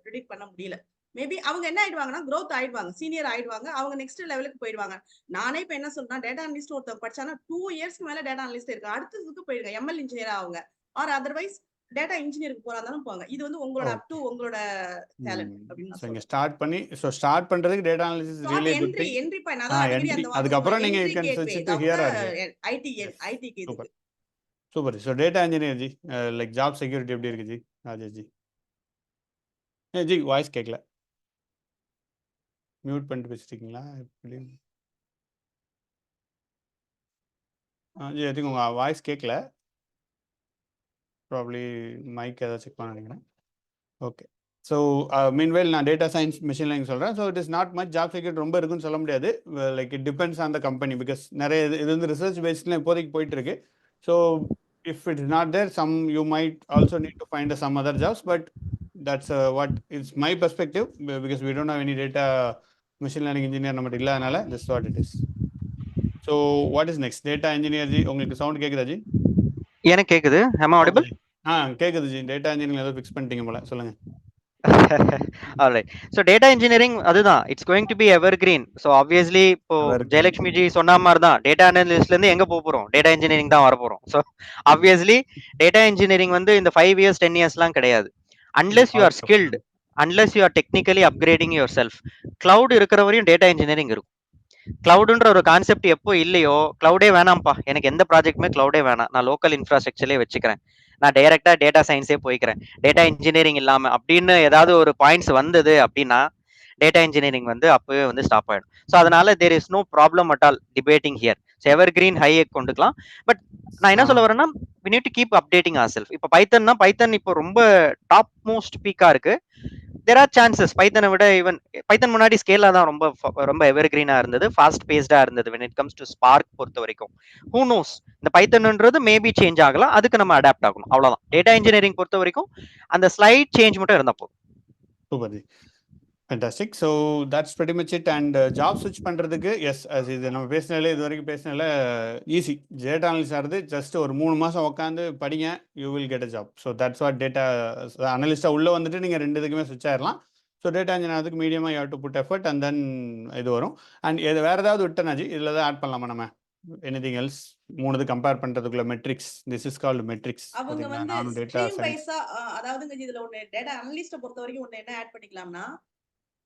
ப்ரிடிக்ட் பண்ண முடியல. மேபி அவங்க என்ன ஆயிடுவாங்கன்னா growth ஆயிடுவாங்க, சீனியர் ஆயிடுவாங்க, அவங்க நெக்ஸ்ட் லெவலுக்கு போயிடுவாங்க. நானே இப்ப என்ன சொல்றேன், டேட்டா அனலிஸ்ட் ஒருத்தர் படிச்சானா 2 இயர்ஸ்க்கு மேல டேட்டா அனலிஸ்ட் இருக்கு, அடுத்ததுக்கு போயிடுங்க, எம்எல் இன்ஜினியர் ஆகுங்க, ஆர் அதர்வைஸ் டேட்டா இன்ஜினியருக்கு போறாதாலும் போங்க. இது வந்து உங்களோட அப் டு உங்களோட டேலண்ட் அப்படின்னு நான் ஸோ இங்கே சொல்றேன். ஸ்டார்ட் பண்ணி ஸ்டார்ட் பண்ணுறதுக்கு data analysis really good thing. Entry point, அதான் அடிக்கடி என்ட்ரி. அந்த வார்த்தை அதுக்கப்புறம் சொல்லுவேன், நீங்கள் யூ என்ட்ரி கேன் கேட்வே ஸ்விட்ச் டு தான் ஹியர் ஆர் ஹியர். ஐடிக்கு இதுக்கு. Super super. So data engineer G, like job security எப்படி இருக்கு G? Rajesh G. G voice கேட்கல, மியூட் பண்ணிட்டு பேசிட்டீங்களா எப்படி? ஜி ஐ திங்க் உங்கள் வாய்ஸ் கேட்கல, ப்ராப்ளி மைக் ஏதாவது செக் பண்ண நினைக்கிறேன். ஓகே. ஸோ மீன்வைல் நான் டேட்டா சயின்ஸ் மிஷின் லேர்னிங் சொல்கிறேன். So it is not much job security ரொம்ப இருக்குன்னு சொல்ல முடியாது. Like it depends on the company. Because நிறைய இது வந்து ரிசர்ச் பேஸ்டில் இப்போதைக்கு போயிட்டு இருக்கு. So if it is not there, you might also need to find some other jobs, but that's what is my perspective, because we don't have any data machine learning engineer நம்மட்ட இல்ல, அதனால this is what it is. So what is next? Data engineer G, உங்களுக்கு sound கேக்குதா G? எனக்கு கேக்குது. am I audible? கேக்குது G. Data engineering ஏதோ fix பண்ணிட்டீங்க போல, சொல்லுங்க. Alright. So data engineering அதுதான், it's going to be evergreen. So obviously இப்போ ஜெயலட்சுமி ஜி சொன்ன மாதிரி தான், டேட்டா அனலிஸ்ட்ல இருந்து எங்க போறோம், டேட்டா இன்ஜினியரிங் தான் வர போறோம். So obviously டேட்டா இன்ஜினியரிங் வந்து இந்த 5 years 10 yearsலாம் கிடையாது. Unless you are skilled, unless you are technically upgrading yourself. Cloud இருக்கிற வரையும் டேட்டா இன்ஜினியரிங் இருக்கும். கிளவுடுன்ற ஒரு கான்செப்ட் எப்போ இல்லையோ, கிளவுடே வேணாம்ப்பா, எனக்கு எந்த ப்ராஜெக்ட்டுமே கிளவுடே வேணாம், நான் லோக்கல் இன்ஃப்ராஸ்ட்ரக்சர்லேயே வச்சுக்கிறேன், நான் டைரக்டா டேட்டா சயின்ஸே போய்க்கிறேன், டேட்டா இன்ஜினியரிங் இல்லாம அப்படின்னு ஏதாவது ஒரு பாயிண்ட்ஸ் வந்தது அப்படின்னா டேட்டா இன்ஜினியரிங் வந்து அப்பவே வந்து ஸ்டாப் ஆயிடும். ஸோ அதனால there is no problem at all debating here. Evergreen high கொண்டுக்கலாம். பட் நான் என்ன சொல்ல வரேன்னா, we need to keep updating ourselves. இப்போ பைத்தன்னா பைத்தன் இப்போ ரொம்ப டாப் மோஸ்ட் பீக்கா இருக்கு. there are chances பைத்தனை விட ஈவன் பைத்தன் முன்னாடி ஸ்கேலா தான் ரொம்ப எவர் கிரீனா இருந்தது, ஃபாஸ்ட் பேஸ்டா இருந்தது when it comes to spark பொறுத்த வரைக்கும். who knows, இந்த பைத்தன்ன்றது மேபி சேஞ்ச் ஆகலாம், அதுக்கு நம்ம அடாப்ட் ஆகணும், அவ்வளவுதான். டேட்டா இன்ஜினியரிங் பொறுத்த வரைக்கும் அந்த ஸ்லைட் சேஞ்ச் மட்டும் இருந்தா போதும். Super G, fantastic. So that's pretty much it. And job switch பண்றதுக்கு எஸ், அது இது நம்ம பேசினாலே, இது வரைக்கும் பேசினால ஈஸி. டேட்டா அனலிஸ்ட் ஆகிறது ஜஸ்ட் ஒரு 3 மாதம் உட்காந்து படிங்க, you will get a job. So that's what data அனலிஸ்டாக உள்ளே வந்துட்டு நீங்கள் 2 இதுக்குமே ஸ்விட்ச் ஆயிடலாம். ஸோ டேட்டா இன்ஜினியர் அதுக்கு மீடியமாக you have to put effort and then இது வரும். அண்ட் இது வேறு ஏதாவது விட்டனாஜி இதில் தான் ஆட் பண்ணலாமா நம்ம? Anything else? 3 இது கம்பேர் பண்ணுறதுக்குள்ள metrics, this is called metrics. அவங்க வந்து ஸ்ட்ரீம் வைஸா, அதாவதுங்க இதுல ஒண்ணு டேட்டா அனலிஸ்ட பொறுத்த வரைக்கும் ஒண்ணு என்ன ஆட் பண்ணிக்கலாம்னா,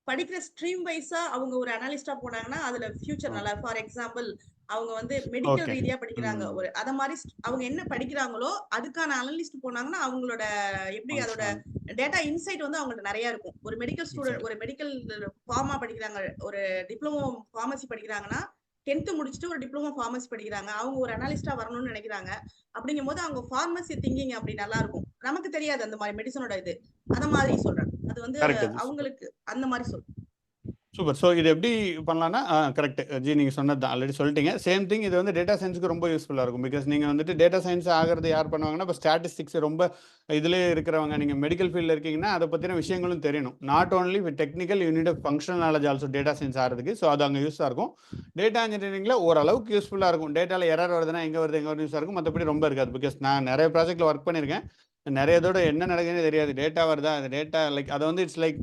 படிக்கிற ஸ்ட்ரீம் வைஸா அவங்க ஒரு அனலிஸ்டா போனாங்கன்னா அதுல ஃபியூச்சர் நல்லா. ஃபார் எக்ஸாம்பிள் அவங்க வந்து மெடிக்கல் ரீதியா படிக்கிறாங்க, ஒரு அத மாதிரி அவங்க என்ன படிக்கிறாங்களோ அதுக்கான அனலிஸ்ட் போனாங்கன்னா அவங்களோட எப்படி அதோட டேட்டா இன்சைட் வந்து அவங்களுக்கு நிறைய இருக்கும். ஒரு மெடிக்கல் ஸ்டூடெண்ட் ஒரு மெடிக்கல் ஃபார்மா படிக்கிறாங்க, ஒரு டிப்ளமோ ஃபார்மசி படிக்கிறாங்கன்னா 10th முடிச்சுட்டு ஒரு டிப்ளமோ ஃபார்மசி படிக்கிறாங்க. அவங்க ஒரு அனாலிஸ்டா வரணும்னு நினைக்கிறாங்க. அப்படிங்கும்போது அவங்க ஃபார்மசி திங்கிங் அப்படி நல்லா இருக்கும். நமக்கு தெரியாது அந்த மாதிரி மெடிசனோட இது. அத மாதிரி சொல்றேன். அது வந்து கரெக்ட். அவங்களுக்கு அந்த மாதிரி சொல்றேன். சூப்பர். ஸோ இது எப்படி பண்ணலாம்னா கரெக்ட் ஜி, நீங்கள் சொன்னது தான் ஆல்ரெடி சொல்லிட்டீங்க. சேம் திங் இது வந்து டேட்டா சயின்ஸுக்கு ரொம்ப யூஸ்ஃபுல்லாக இருக்கும். பிகாஸ் நீங்கள் வந்துட்டு டேட்டா சயின்ஸ் ஆகிறது யார் பண்ணுவாங்கன்னா, இப்போ ஸ்டாட்டிஸ்டிக்ஸ் ரொம்ப இதிலே இருக்கிறவங்க, நீங்கள் மெடிக்கல் ஃபீல்டில் இருக்கீங்கன்னா அதை பற்றின விஷயங்களும் தெரியணும். Not only with technical unit of functional knowledge also data science ஆகிறதுக்கு. ஸோ அது அங்கே யூஸாக இருக்கும். டேட்டா இன்ஜினியரிங்கில் ஓரளவுக்கு யூஸ்ஃபுல்லாக இருக்கும். டேட்டாவில் எரர் வருதுன்னா எங்கே வருது யூஸாக இருக்கும். மற்றபடி ரொம்ப இருக்காது. பிகாஸ் நான் நிறைய ப்ராஜெக்ட்டில் ஒர்க் பண்ணியிருக்கேன். நிறைய இதோட என்ன நடக்குதுன்னு தெரியாது. டேட்டா வருதா, அது டேட்டா லைக் அதை வந்து இட்ஸ் லைக்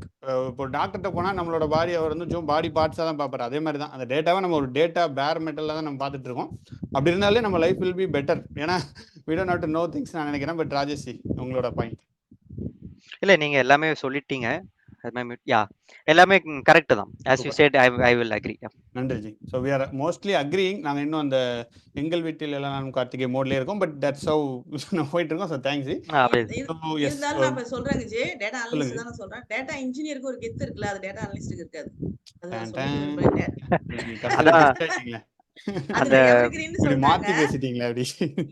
இப்போ டாக்டர்கிட்ட போனால் நம்மளோட பாடி அவர் வந்து சும்மா பாடி பார்ட்ஸாக தான் பார்ப்பாரு. அதே மாதிரி தான் அந்த டேட்டாவை நம்ம ஒரு டேட்டா பேர் மெட்டலில் தான் நம்ம பார்த்துட்டு இருக்கோம். அப்படி இருந்தாலே நம்ம லைஃப் வில் பி பெட்டர். ஏன்னா we don't have to know things நான் நினைக்கிறேன். பட் ராஜேஷ் உங்களோட பாயிண்ட். இல்ல நீங்க எல்லாமே சொல்லிட்டீங்க. யா எல்லாமே கரெக்ட் தான். as you said I will agree. நன்றி ji. So we are mostly agreeing. நாங்கள் இன்னும் அந்த எங்கள் வீட்டில் எல்லாம் நான் கார்த்திகை மோட்லேயே இருக்கோம். பட் தட்ஸ் how நம்ம போயிட்டு இருக்கோம். So thanks G. இருந்தாலும் நான் இப்ப சொல்றேங்க ஜி, டேட்டா அனலிஸ்ட் தான் நான் சொல்றேன். டேட்டா இன்ஜினியருக்கு ஒரு கெத்து இருக்குல்ல, அது டேட்டா அனலிஸ்டுக்கு இருக்காது. அது நான் சொல்லிட்டு அந்த மாத்தி பேசிட்டீங்களா அப்படி?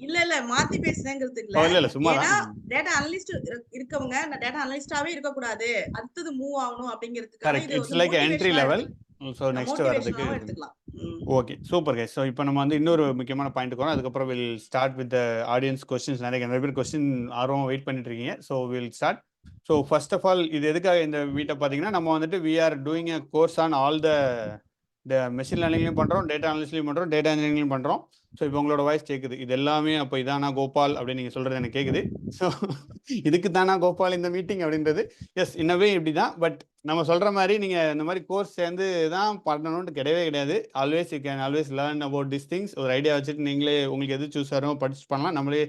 இல்ல மாத்தி பேசுறேங்கிறது இல்ல. சும்மா ஏன்னா டேட்டா அனலிஸ்ட் இருக்கவங்க டேட்டா அனலிஸ்டாவே இருக்க கூடாது, அடுத்தது மூவ் ஆகணும் அப்படிங்கிறதுக்காக இது it's like entry level. So next வரதுக்கு எடுத்துக்கலாம். Okay super guys. ஸோ இப்போ நம்ம வந்து இன்னொரு முக்கியமான பாயிண்ட் வரோம். அதுக்கப்புறம் will start with audience questions. நிறைய பேர் கொஸ்டின் ஆர்வம் வெயிட் பண்ணிட்டு இருக்கீங்க. So will start. So first of all இது எதுக்காக இந்த வீட்டை பார்த்தீங்கன்னா, நம்ம வந்துட்டு we are doing a course on all the machine லேர்னிங்லையும் பண்ணுறோம், டேட்டா அனலிஸ்ட்லையும் பண்ணுறோம், டேட்டா இன்ஜினியரிங்லையும் பண்ணுறோம். ஸோ இப்போ உங்களோட வாய்ஸ் கேட்குது. இது எல்லாமே அப்போ இதானா கோபால் அப்படின்னு நீங்கள் சொல்கிறது எனக்கு கேட்குது. ஸோ இதுக்கு தானா கோபால் இந்த மீட்டிங் அப்படின்றது? எஸ் இன்னவே இப்படி தான். பட் நம்ம சொல்கிற மாதிரி நீங்கள் இந்த மாதிரி கோர்ஸ் சேர்ந்து தான் பண்ணணும்னு கிடையவே கிடையாது. Always you can always learn about this things. ஒரு ஐடியா வச்சுட்டு நீங்களே உங்களுக்கு எது சூஸ் ஆகிறோம் படிச்சு பண்ணலாம். நம்மளே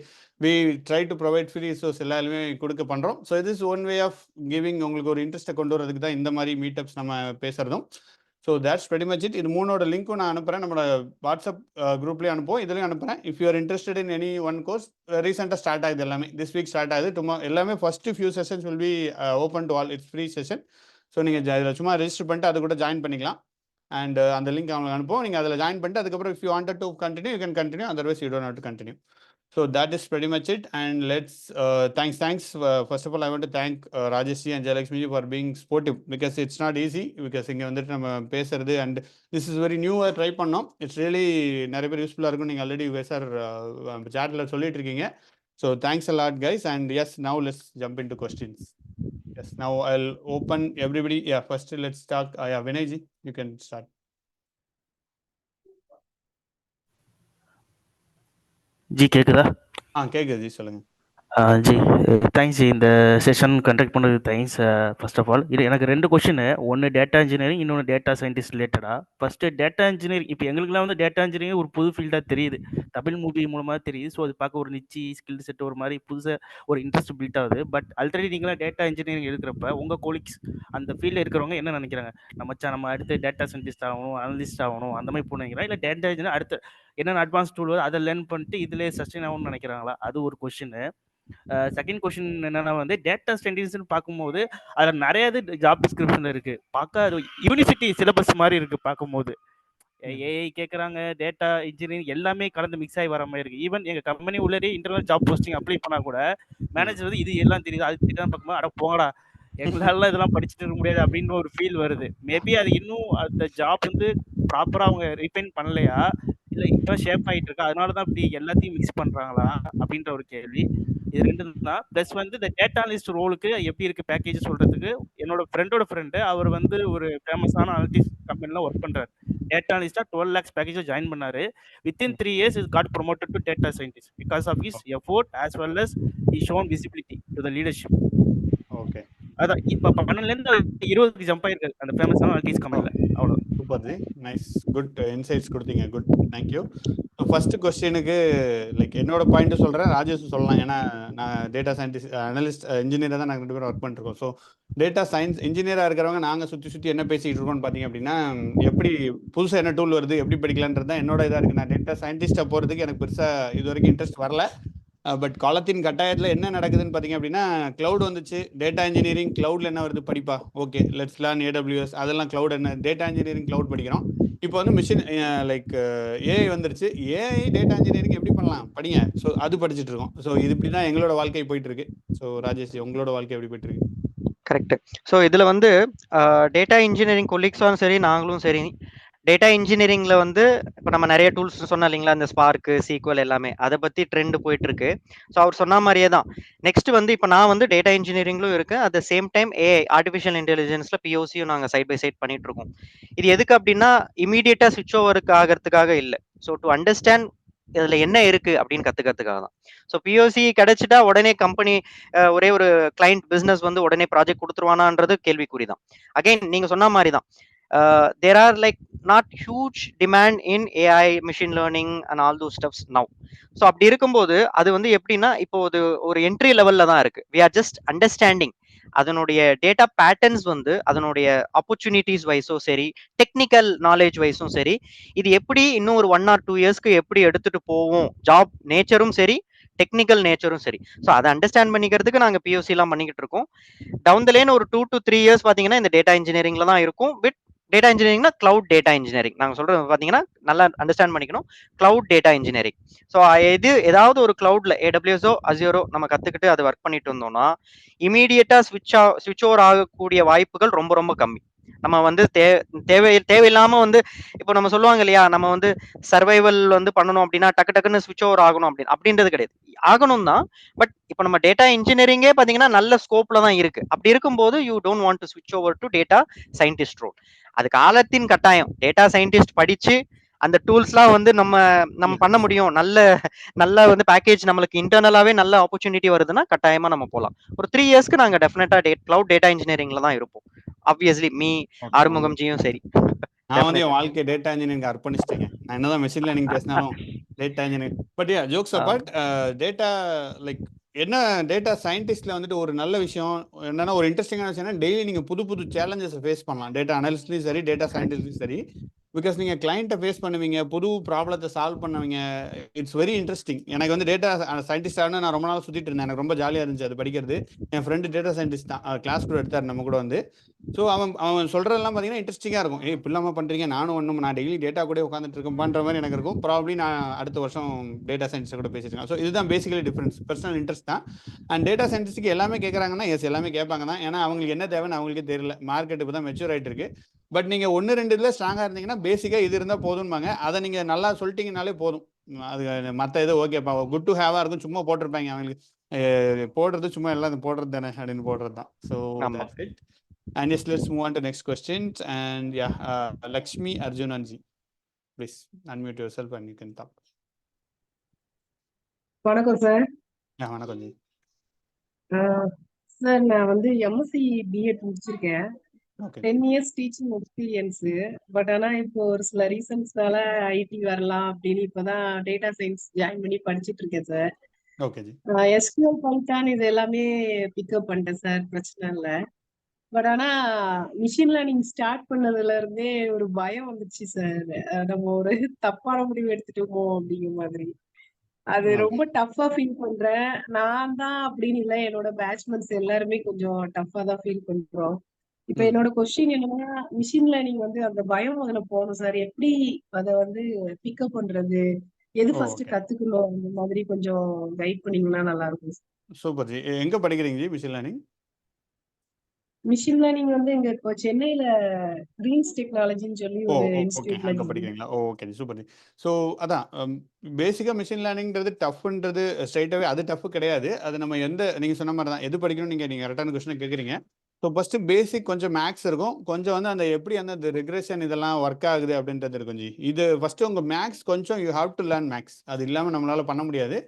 we try to provide free resource எல்லாருமே கொடுக்க பண்ணுறோம். ஸோ இது is one way of giving உங்களுக்கு ஒரு இன்ட்ரெஸ்ட்டை கொண்டு வரதுக்கு தான் இந்த மாதிரி மீட்டப்ஸ் நம்ம பேசுகிறதும். So that's very much it. இது மூணோட லிங்க்கும் நான் அனுப்புகிறேன். நம்மளோட வாட்ஸ்அப் குரூப்லேயும் அனுப்புவோம், இதுலையும் அனுப்புகிறேன். If you are interested in any one course, ரீசெண்டாக ஸ்டார்ட் ஆகுது எல்லாமே. திஸ் வீக் ஸ்டார்ட் ஆகுது. எல்லாமே first few sessions will be open to all. It's free session. So நீங்கள் இதில் சும்மா ரெஜிஸ்டர் பண்ணிட்டு அது கூட ஜாயின் பண்ணிக்கலாம். அண்ட் அந்த லிங்க் அவங்களுக்கு அனுப்புவோம். நீங்கள் அதில் ஜாயின் பண்ணிட்டு அதுக்கப்புறம் if you wanted to continue you can continue, otherwise you don't have to continue. So that is pretty much it. And let's thanks. First of all, I want to thank Rajesh and Jayalakshmi for being sportive, because it's not easy. Because inga vandittu nama pesradhu and this is very new. Try pannom. It's really nariya per useful ah irukum. Neenga already you guys are chat la solliட்டு இருக்கீங்க. So thanks a lot guys. And yes, now let's jump into questions. Yes, now I'll open everybody. Yeah, first let's talk. Yeah, Vinay ji, you can start. G கேக்குதா? கேக்குது G, சொல்லுங்க. G thanks G, இந்த session conduct பண்ணது thanks. First of all இது எனக்கு 2 question. ஒன்று data engineering, இன்னொன்று data scientist ரிலேட்டடா. First data engineering. இப்போ எங்களுக்குலாம் வந்து டேட்டா இன்ஜினியரிங் ஒரு புது ஃபீல்டாக தெரியுது, தமிழ் மூவி மூலமாக தெரியுது. ஸோ அது பார்க்க ஒரு நிச்சி ஸ்கில் செட் ஒரு மாதிரி புதுசாக ஒரு இன்ட்ரெஸ்ட் பில்ட் ஆகுது. பட் ஆல்ரெடி நீங்களாம் டேட்டா இன்ஜினியரிங் எடுக்கிறப்ப உங்கள் கோலிக்ஸ் அந்த ஃபீல்டில் இருக்கிறவங்க என்ன நினைக்கிறாங்க? நம்ம அடுத்து டேட்டா சயின்டிஸ்ட் ஆகணும், அனலிஸ்ட் ஆகணும் அந்த மாதிரி போனீங்களா, இல்லை டேட்டா இன்ஜினியர் அடுத்து என்னென்ன அட்வான்ஸ் டூல் வருது அதை லேர்ன் பண்ணிட்டு இதிலே சஸ்டெயின் ஆகணும்னு நினைக்கிறாங்களா? அது ஒரு கொஸ்டின். செகண்ட் கொஸ்டின் என்னன்னா வந்து டேட்டா சயின்டிஸ்ட்னு பார்க்கும்போது அதில் நிறைய ஜாப் டிஸ்கிரிப்ஷன் இருக்கு. பார்க்க அது யூனிவர்சிட்டி சிலபஸ் மாதிரி இருக்கு பார்க்கும்போது. ஏஐ கேட்குறாங்க, டேட்டா இன்ஜினியரிங் எல்லாமே கலந்து மிக்ஸ் ஆகி வர மாதிரி இருக்கு. ஈவன் எங்கள் கம்பெனி உள்ளே இன்டர்னல் ஜாப் போஸ்டிங் அப்ளை பண்ணால் கூட மேனேஜர் வந்து இது எல்லாம் தெரியுது அது தெரியாமல் பார்க்கும்போது அட போங்கடா எங்களால இதெல்லாம் படிச்சுட்டு இருக்க முடியாது அப்படின்னு ஒரு ஃபீல் வருது. மேபி அது இன்னும் அந்த ஜாப் வந்து ப்ராப்பராக அவங்க ரிஃபைன் பண்ணலையா, இல்லை இப்போ ஷேப் ஆகிட்டு இருக்கா, அதனால தான் இப்படி எல்லாத்தையும் மிக்ஸ் பண்ணுறாங்களா அப்படின்ற ஒரு கேள்வி. இது 2 தான். ப்ளஸ் வந்து இந்த டேட்டா அனலிஸ்ட் ரோலுக்கு எப்படி இருக்கு பேக்கேஜ் சொல்றதுக்கு, என்னோட ஃப்ரெண்டோட ஃப்ரெண்டு அவர் வந்து ஒரு ஃபேமஸான அனலிட்டிக்ஸ் கம்பெனியில் ஒர்க் பண்ணுறாரு. டேட்டா அனலிஸ்டா 12 lakhs பேக்கேஜ் ஜாயின் பண்ணாரு. Within 3 years is got promoted to data scientist because of his effort as well as he shown visibility to the leadership. Okay, அதான் இப்போ 12லேருந்து 20க்கு ஜம்ப் ஆயிருக்காரு அந்த ஃபேமஸான அனலிட்டிக்ஸ் கம்பெனியில். அவ்வளோ. Super ji, nice, good insights கொடுத்தீங்க. Good, thank you. First கொஸ்டினுக்கு like என்னோட பாயிண்ட் சொல்கிறேன், ராஜேஷ் சொல்லலாம். ஏன்னா நான் டேட்டா சயின்டிஸ்ட் அனலிஸ்ட் இன்ஜினியராக தான் நாங்கள் 2 பேரும் ஒர்க் பண்ணிருக்கோம். ஸோ டேட்டா சயின்ஸ் இன்ஜினியராக இருக்கிறவங்க நாங்கள் சுற்றி என்ன பேசிக்கிட்டு இருக்கோம்னு பார்த்தீங்க அப்படின்னா, எப்படி புதுசாக என்ன டூல் வருது எப்படி படிக்கலான்றது தான் என்னோட இதாக இருக்குது. நான் டேட்டா சயின்டிஸ்ட்டாக போகிறதுக்கு எனக்கு பெருசாக இது வரைக்கும் இன்ட்ரெஸ்ட் வரல. பட் காலத்தின் கட்டாயத்தில் என்ன நடக்குதுன்னு பார்த்தீங்க அப்படின்னா, கிளவுட் வந்துச்சு, டேட்டா இன்ஜினியரிங் கிளவுட்ல என்ன வருது படிப்பா, ஓகே லெட்ஸ் லேர்ன் AWS, அதெல்லாம் கிளவுட் என்ன, டேட்டா இன்ஜினியரிங் கிளவுட் படிக்கிறோம். இப்போ வந்து மிஷின் லைக் ஏஐ வந்துருச்சு. ஏஐ டேட்டா இன்ஜினியரிங் எப்படி பண்ணலாம் படிங்க. ஸோ அது படிச்சுட்டு இருக்கோம். ஸோ இது இப்படி தான் எங்களோட வாழ்க்கை போயிட்டு இருக்கு. ஸோ ராஜேஷ் உங்களோட வாழ்க்கை எப்படி போயிட்டு இருக்கு? கரெக்ட். ஸோ இதில் வந்து டேட்டா இன்ஜினியரிங் கொலீக்ஸும் சரி நாங்களும் சரி டேட்டா இன்ஜினியரிங்ல வந்து இப்போ நம்ம நிறைய டூல்ஸ் சொன்னோம் இல்லைங்களா, இந்த ஸ்பார்க்கு சீக்வல் எல்லாமே அதை பற்றி ட்ரெண்ட் போயிட்டு இருக்கு. ஸோ அவர் சொன்ன மாதிரியே தான் நெக்ஸ்ட் வந்து இப்போ நான் வந்து டேட்டா இன்ஜினியரிங்லும் இருக்கேன். At the same time AI artificial இன்டெலிஜென்ஸ்ல பிஓசியும் நாங்கள் சைட் பை சைட் பண்ணிட்டு இருக்கோம். இது எதுக்கு அப்படின்னா இமீடியட்டா ஸ்விட்ச் ஓவருக்கு ஆகிறதுக்காக இல்லை. ஸோ டு அண்டர்ஸ்டாண்ட் இதுல என்ன இருக்கு அப்படின்னு கத்துக்கிறதுக்காக தான். ஸோ பிஓசி கிடைச்சிட்டா உடனே கம்பெனி ஒரே ஒரு கிளைண்ட் பிசினஸ் வந்து உடனே ப்ராஜெக்ட் கொடுத்துருவானான்றது கேள்விக்குறி தான். அகைன் நீங்க சொன்ன மாதிரி தான் there are like not huge demand in AI machine learning and all those stuffs now. So அப்படி இருக்கும்போது அது வந்து எப்படின்னா இப்போ ஒரு என்ட்ரி லெவல்ல தான் இருக்கு. வி ஆர் ஜஸ்ட் அண்டர்ஸ்டாண்டிங் அதனுடைய டேட்டா பேட்டர்ன்ஸ் வந்து அதனுடைய ஆப்பர்ச்சுனிட்டிஸ் வைஸும் சரி டெக்னிக்கல் நாலேஜ் வைஸும் சரி இது எப்படி இன்னும் ஒரு 1 or 2 இயர்ஸ்க்கு எப்படி எடுத்துட்டு போவோம், ஜாப் நேச்சரும் சரி டெக்னிக்கல் நேச்சரும் சரி. ஸோ அதை அண்டர்ஸ்டாண்ட் பண்ணிக்கிறதுக்கு நாங்கள் பிஓசி எல்லாம் பண்ணிக்கிட்டு இருக்கோம். டவுன் த லேன் ஒரு 2 to 3 இயர்ஸ் பார்த்தீங்கன்னா இந்த டேட்டா இன்ஜினியரிங்ல தான் இருக்கும். வித் டேட்டா இன்ஜினியரிங்னா கிளவுட் டேட்டா இன்ஜினியரிங் நாங்கள் சொல்றது பார்த்தீங்கன்னா நல்லா அண்டர்ஸ்டாண்ட் பண்ணிக்கணும். Cloud data engineering. ஸோ ஏதாவது ஒரு கிளவுட்ல ஏடபிள்யூஎஸோ அசியோரோ நம்ம கத்துக்கிட்டு அதை ஒர்க் பண்ணிட்டு இருந்தோம்னா இமீடியட்டா ஸ்விட்ச் ஓவர் ஆகக்கூடிய வாய்ப்புகள் ரொம்ப ரொம்ப கம்மி. நம்ம வந்து தேவையில்லாம வந்து இப்போ நம்ம சொல்லுவாங்க இல்லையா, நம்ம வந்து சர்வைவல் வந்து பண்ணணும் அப்படின்னா டக்கு டக்குன்னு ஸ்விட்ச் ஓவர் ஆகணும் அப்படின்றது கிடையாது. ஆகணும் தான். பட் இப்போ நம்ம டேட்டா இன்ஜினியரிங்கே பார்த்தீங்கன்னா நல்ல ஸ்கோப்ல தான் இருக்கு. அப்படி இருக்கும்போது யூ டோன்ட் வாண்ட் டு ஸ்விட்ச் over to data scientist role. அது காலத்தின் கட்டாயம். டேட்டா சயின்டிஸ்ட் படிச்சு அந்த டூல்ஸ்லாம் வந்து நம்ம பண்ண முடியும். நல்ல வந்து பேக்கேஜ் நம்மளுக்கு இன்டர்னலாவே நல்ல ஆப்பர்ச்சுனிட்டி வருதுன்னா கட்டாயமா நம்ம போகலாம். ஒரு 3 இயர்ஸ்க்கு நாங்க டெஃபினட்டா கிளவுட் டேட்டா இன்ஜினியரிங்ல தான் இருப்போம். ஆப்வியஸ்லி மீ ஆறுமுகம் ஜியும் சரி. நான் வந்து என் வாழ்க்கை டேட்டா இன்ஜினியரிங் அர்ப்பணிச்சிட்டேங்க. நான் என்னதான் மெஷின் லேர்னிங் பேசினாலும் data engineering. But jokes abort data like என்ன டேட்டா சயின்டிஸ்ட்ல வந்துட்டு ஒரு நல்ல விஷயம் என்னன்னா ஒரு இன்ட்ரெஸ்டிங்கான விஷயம் டெய்லி நீங்க புது புது சேலஞ்சஸ் ஃபேஸ் பண்ணலாம். டேட்டா அனாலிஸ்ட்லயும் சரி டேட்டா சயின்டிஸ்ட்லயும் சரி. பிகாஸ் நீங்கள் கிளைண்ட்டை ஃபேஸ் பண்ணுவீங்க, புது ப்ராப்ளத்தை சால்வ் பண்ணுவீங்க. It's very interesting. எனக்கு வந்து டேட்டா சயின்டிஸ்டான நான் ரொம்ப நாள் சுற்றிட்டு இருந்தேன். எனக்கு ரொம்ப ஜாலியாக இருந்துச்சு அது படிக்கிறது. என் ஃப்ரெண்டு டேட்டா சயின்டிஸ்ட் தான், கிளாஸ் கூட எடுத்தார் நம்ம கூட வந்து. ஸோ அவன் சொல்கிறதெல்லாம் பார்த்தீங்கன்னா இன்ட்ரெஸ்டிங்காக இருக்கும். இப்போ இல்லாமல் பண்ணுறீங்க, நான் டெய்லி டேட்டா கூட உட்காந்துட்டு இருக்கேன் பண்ணுற மாதிரி எனக்கு இருக்கும். ப்ராப்ளி நான் அடுத்த வருஷம் டேட்டா சயின்டிஸ்ட் கூட பேசியிருக்கேன். ஸோ இதுதான் பேசிக்கலி டிஃப்ரென்ஸ். பர்சனல் இன்ட்ரெஸ்ட் தான். அண்ட் டேட்டா சயின்டிஸ்ட்டுக்கு எல்லாமே கேட்குறாங்கன்னா எஸ் எல்லாமே கேட்பாங்க தான். ஏன்னா அவங்களுக்கு என்ன தேவைன்னு அவங்களுக்கே தெரியல. மார்க்கெட் இப்போ தான் மெச்சூர் ஆகிட்டு இருக்கு. பட் நீங்கள் 1-2 இதில் ஸ்ட்ராங்காக இருந்தீங்கன்னா பேசிக்காக இது இருந்தால் போதும்பாங்க. அதை நீங்கள் நல்லா சொல்லிட்டீங்கனாலே போதும். அது மற்ற இது ஓகேப்பா குட் டு ஹேவாக இருக்கும். சும்மா போட்டிருப்பாங்க அவங்களுக்கு போடுறது சும்மா எல்லாம் போடுறது தானே அப்படின்னு போடுறது தான். So that's it. And yes, let's move on to next questions. And yeah, Lakshmi Arjunanji, please unmute yourself and you can talk. வணக்கம் சார். வணக்கம் ஜி. சார் நான் வந்து எம்எஸ்சி பிஎட் முடிச்சிருக்கேன். 10 இயர்ஸ் டீச்சிங் எக்ஸ்பீரியன்ஸ். பட் ஆனா இப்போ ஒரு சில ரீசன்ஸ்னால ID வரலாம் அப்படின்னு இப்பதான் டேட்டா சயின்ஸ் ஜாயின் பண்ணி படிச்சுட்டு இருக்கேன் sir. Okay G. SQL Python இது எல்லாமே பிக்கப் பண்ணிட்டேன் சார், பிரச்சனை இல்லை. பட் ஆனா மிஷின் லேர்னிங் ஸ்டார்ட் பண்ணதுல இருந்தே ஒரு பயம் வந்துச்சு சார். நம்ம ஒரு தப்பான முடிவு எடுத்துட்டோமோ அப்படிங்கிற மாதிரி. அது ரொம்ப டஃபா ஃபீல் பண்றேன். நான் தான் அப்படின்னு இல்லை, என்னோட பேட்ச்மெண்ட்ஸ் எல்லாருமே கொஞ்சம் டஃபா தான் ஃபீல் பண்றோம். இப்ப என்னோட கொஸ்டின் என்னன்னா, மிஷின் லேர்னிங் வந்து அந்த பயம் அதுல போகணும் சார். எப்படி அதை வந்து பிக்கப் பண்றது, எது ஃபர்ஸ்ட் கத்துக்கணும், அந்த மாதிரி கொஞ்சம் கைட் பண்ணீங்கன்னா நல்லா இருக்கும். Super G. எங்க படிக்கிறீங்க G machine learning? Machine learning வந்து இங்க இப்போ சென்னையில கிரீன்ஸ் டெக்னாலஜின்னு சொல்லி ஒரு இன்ஸ்டிடியூட்ல அங்க படிக்கிறீங்களா? Okay super. ஸோ அதான் பேசிக்கா மிஷின் லேர்னிங்கிறது டஃப்ன்றது ஸ்ட்ரைட்டாவே அது டஃப் கிடையாது. அது நம்ம நீங்க சொன்ன மாதிரி தான் எது படிக்கணும் நீங்க கரெக்டான கொஸ்டின் கேட்குறீங்க. ஸோ ஃபர்ஸ்ட் பேசிக் கொஞ்சம் மேக்ஸ் இருக்கும், கொஞ்சம் வந்து அந்த எப்படி அந்த ரிக்ரெஷன் இதெல்லாம் ஒர்க் ஆகுது அப்படின்றது இருக்கும் ஜி. இது ஃபர்ஸ்ட் உங்க மேக்ஸ் கொஞ்சம் you have to learn maths. அது இல்லாமல் நம்மளால பண்ண முடியாது.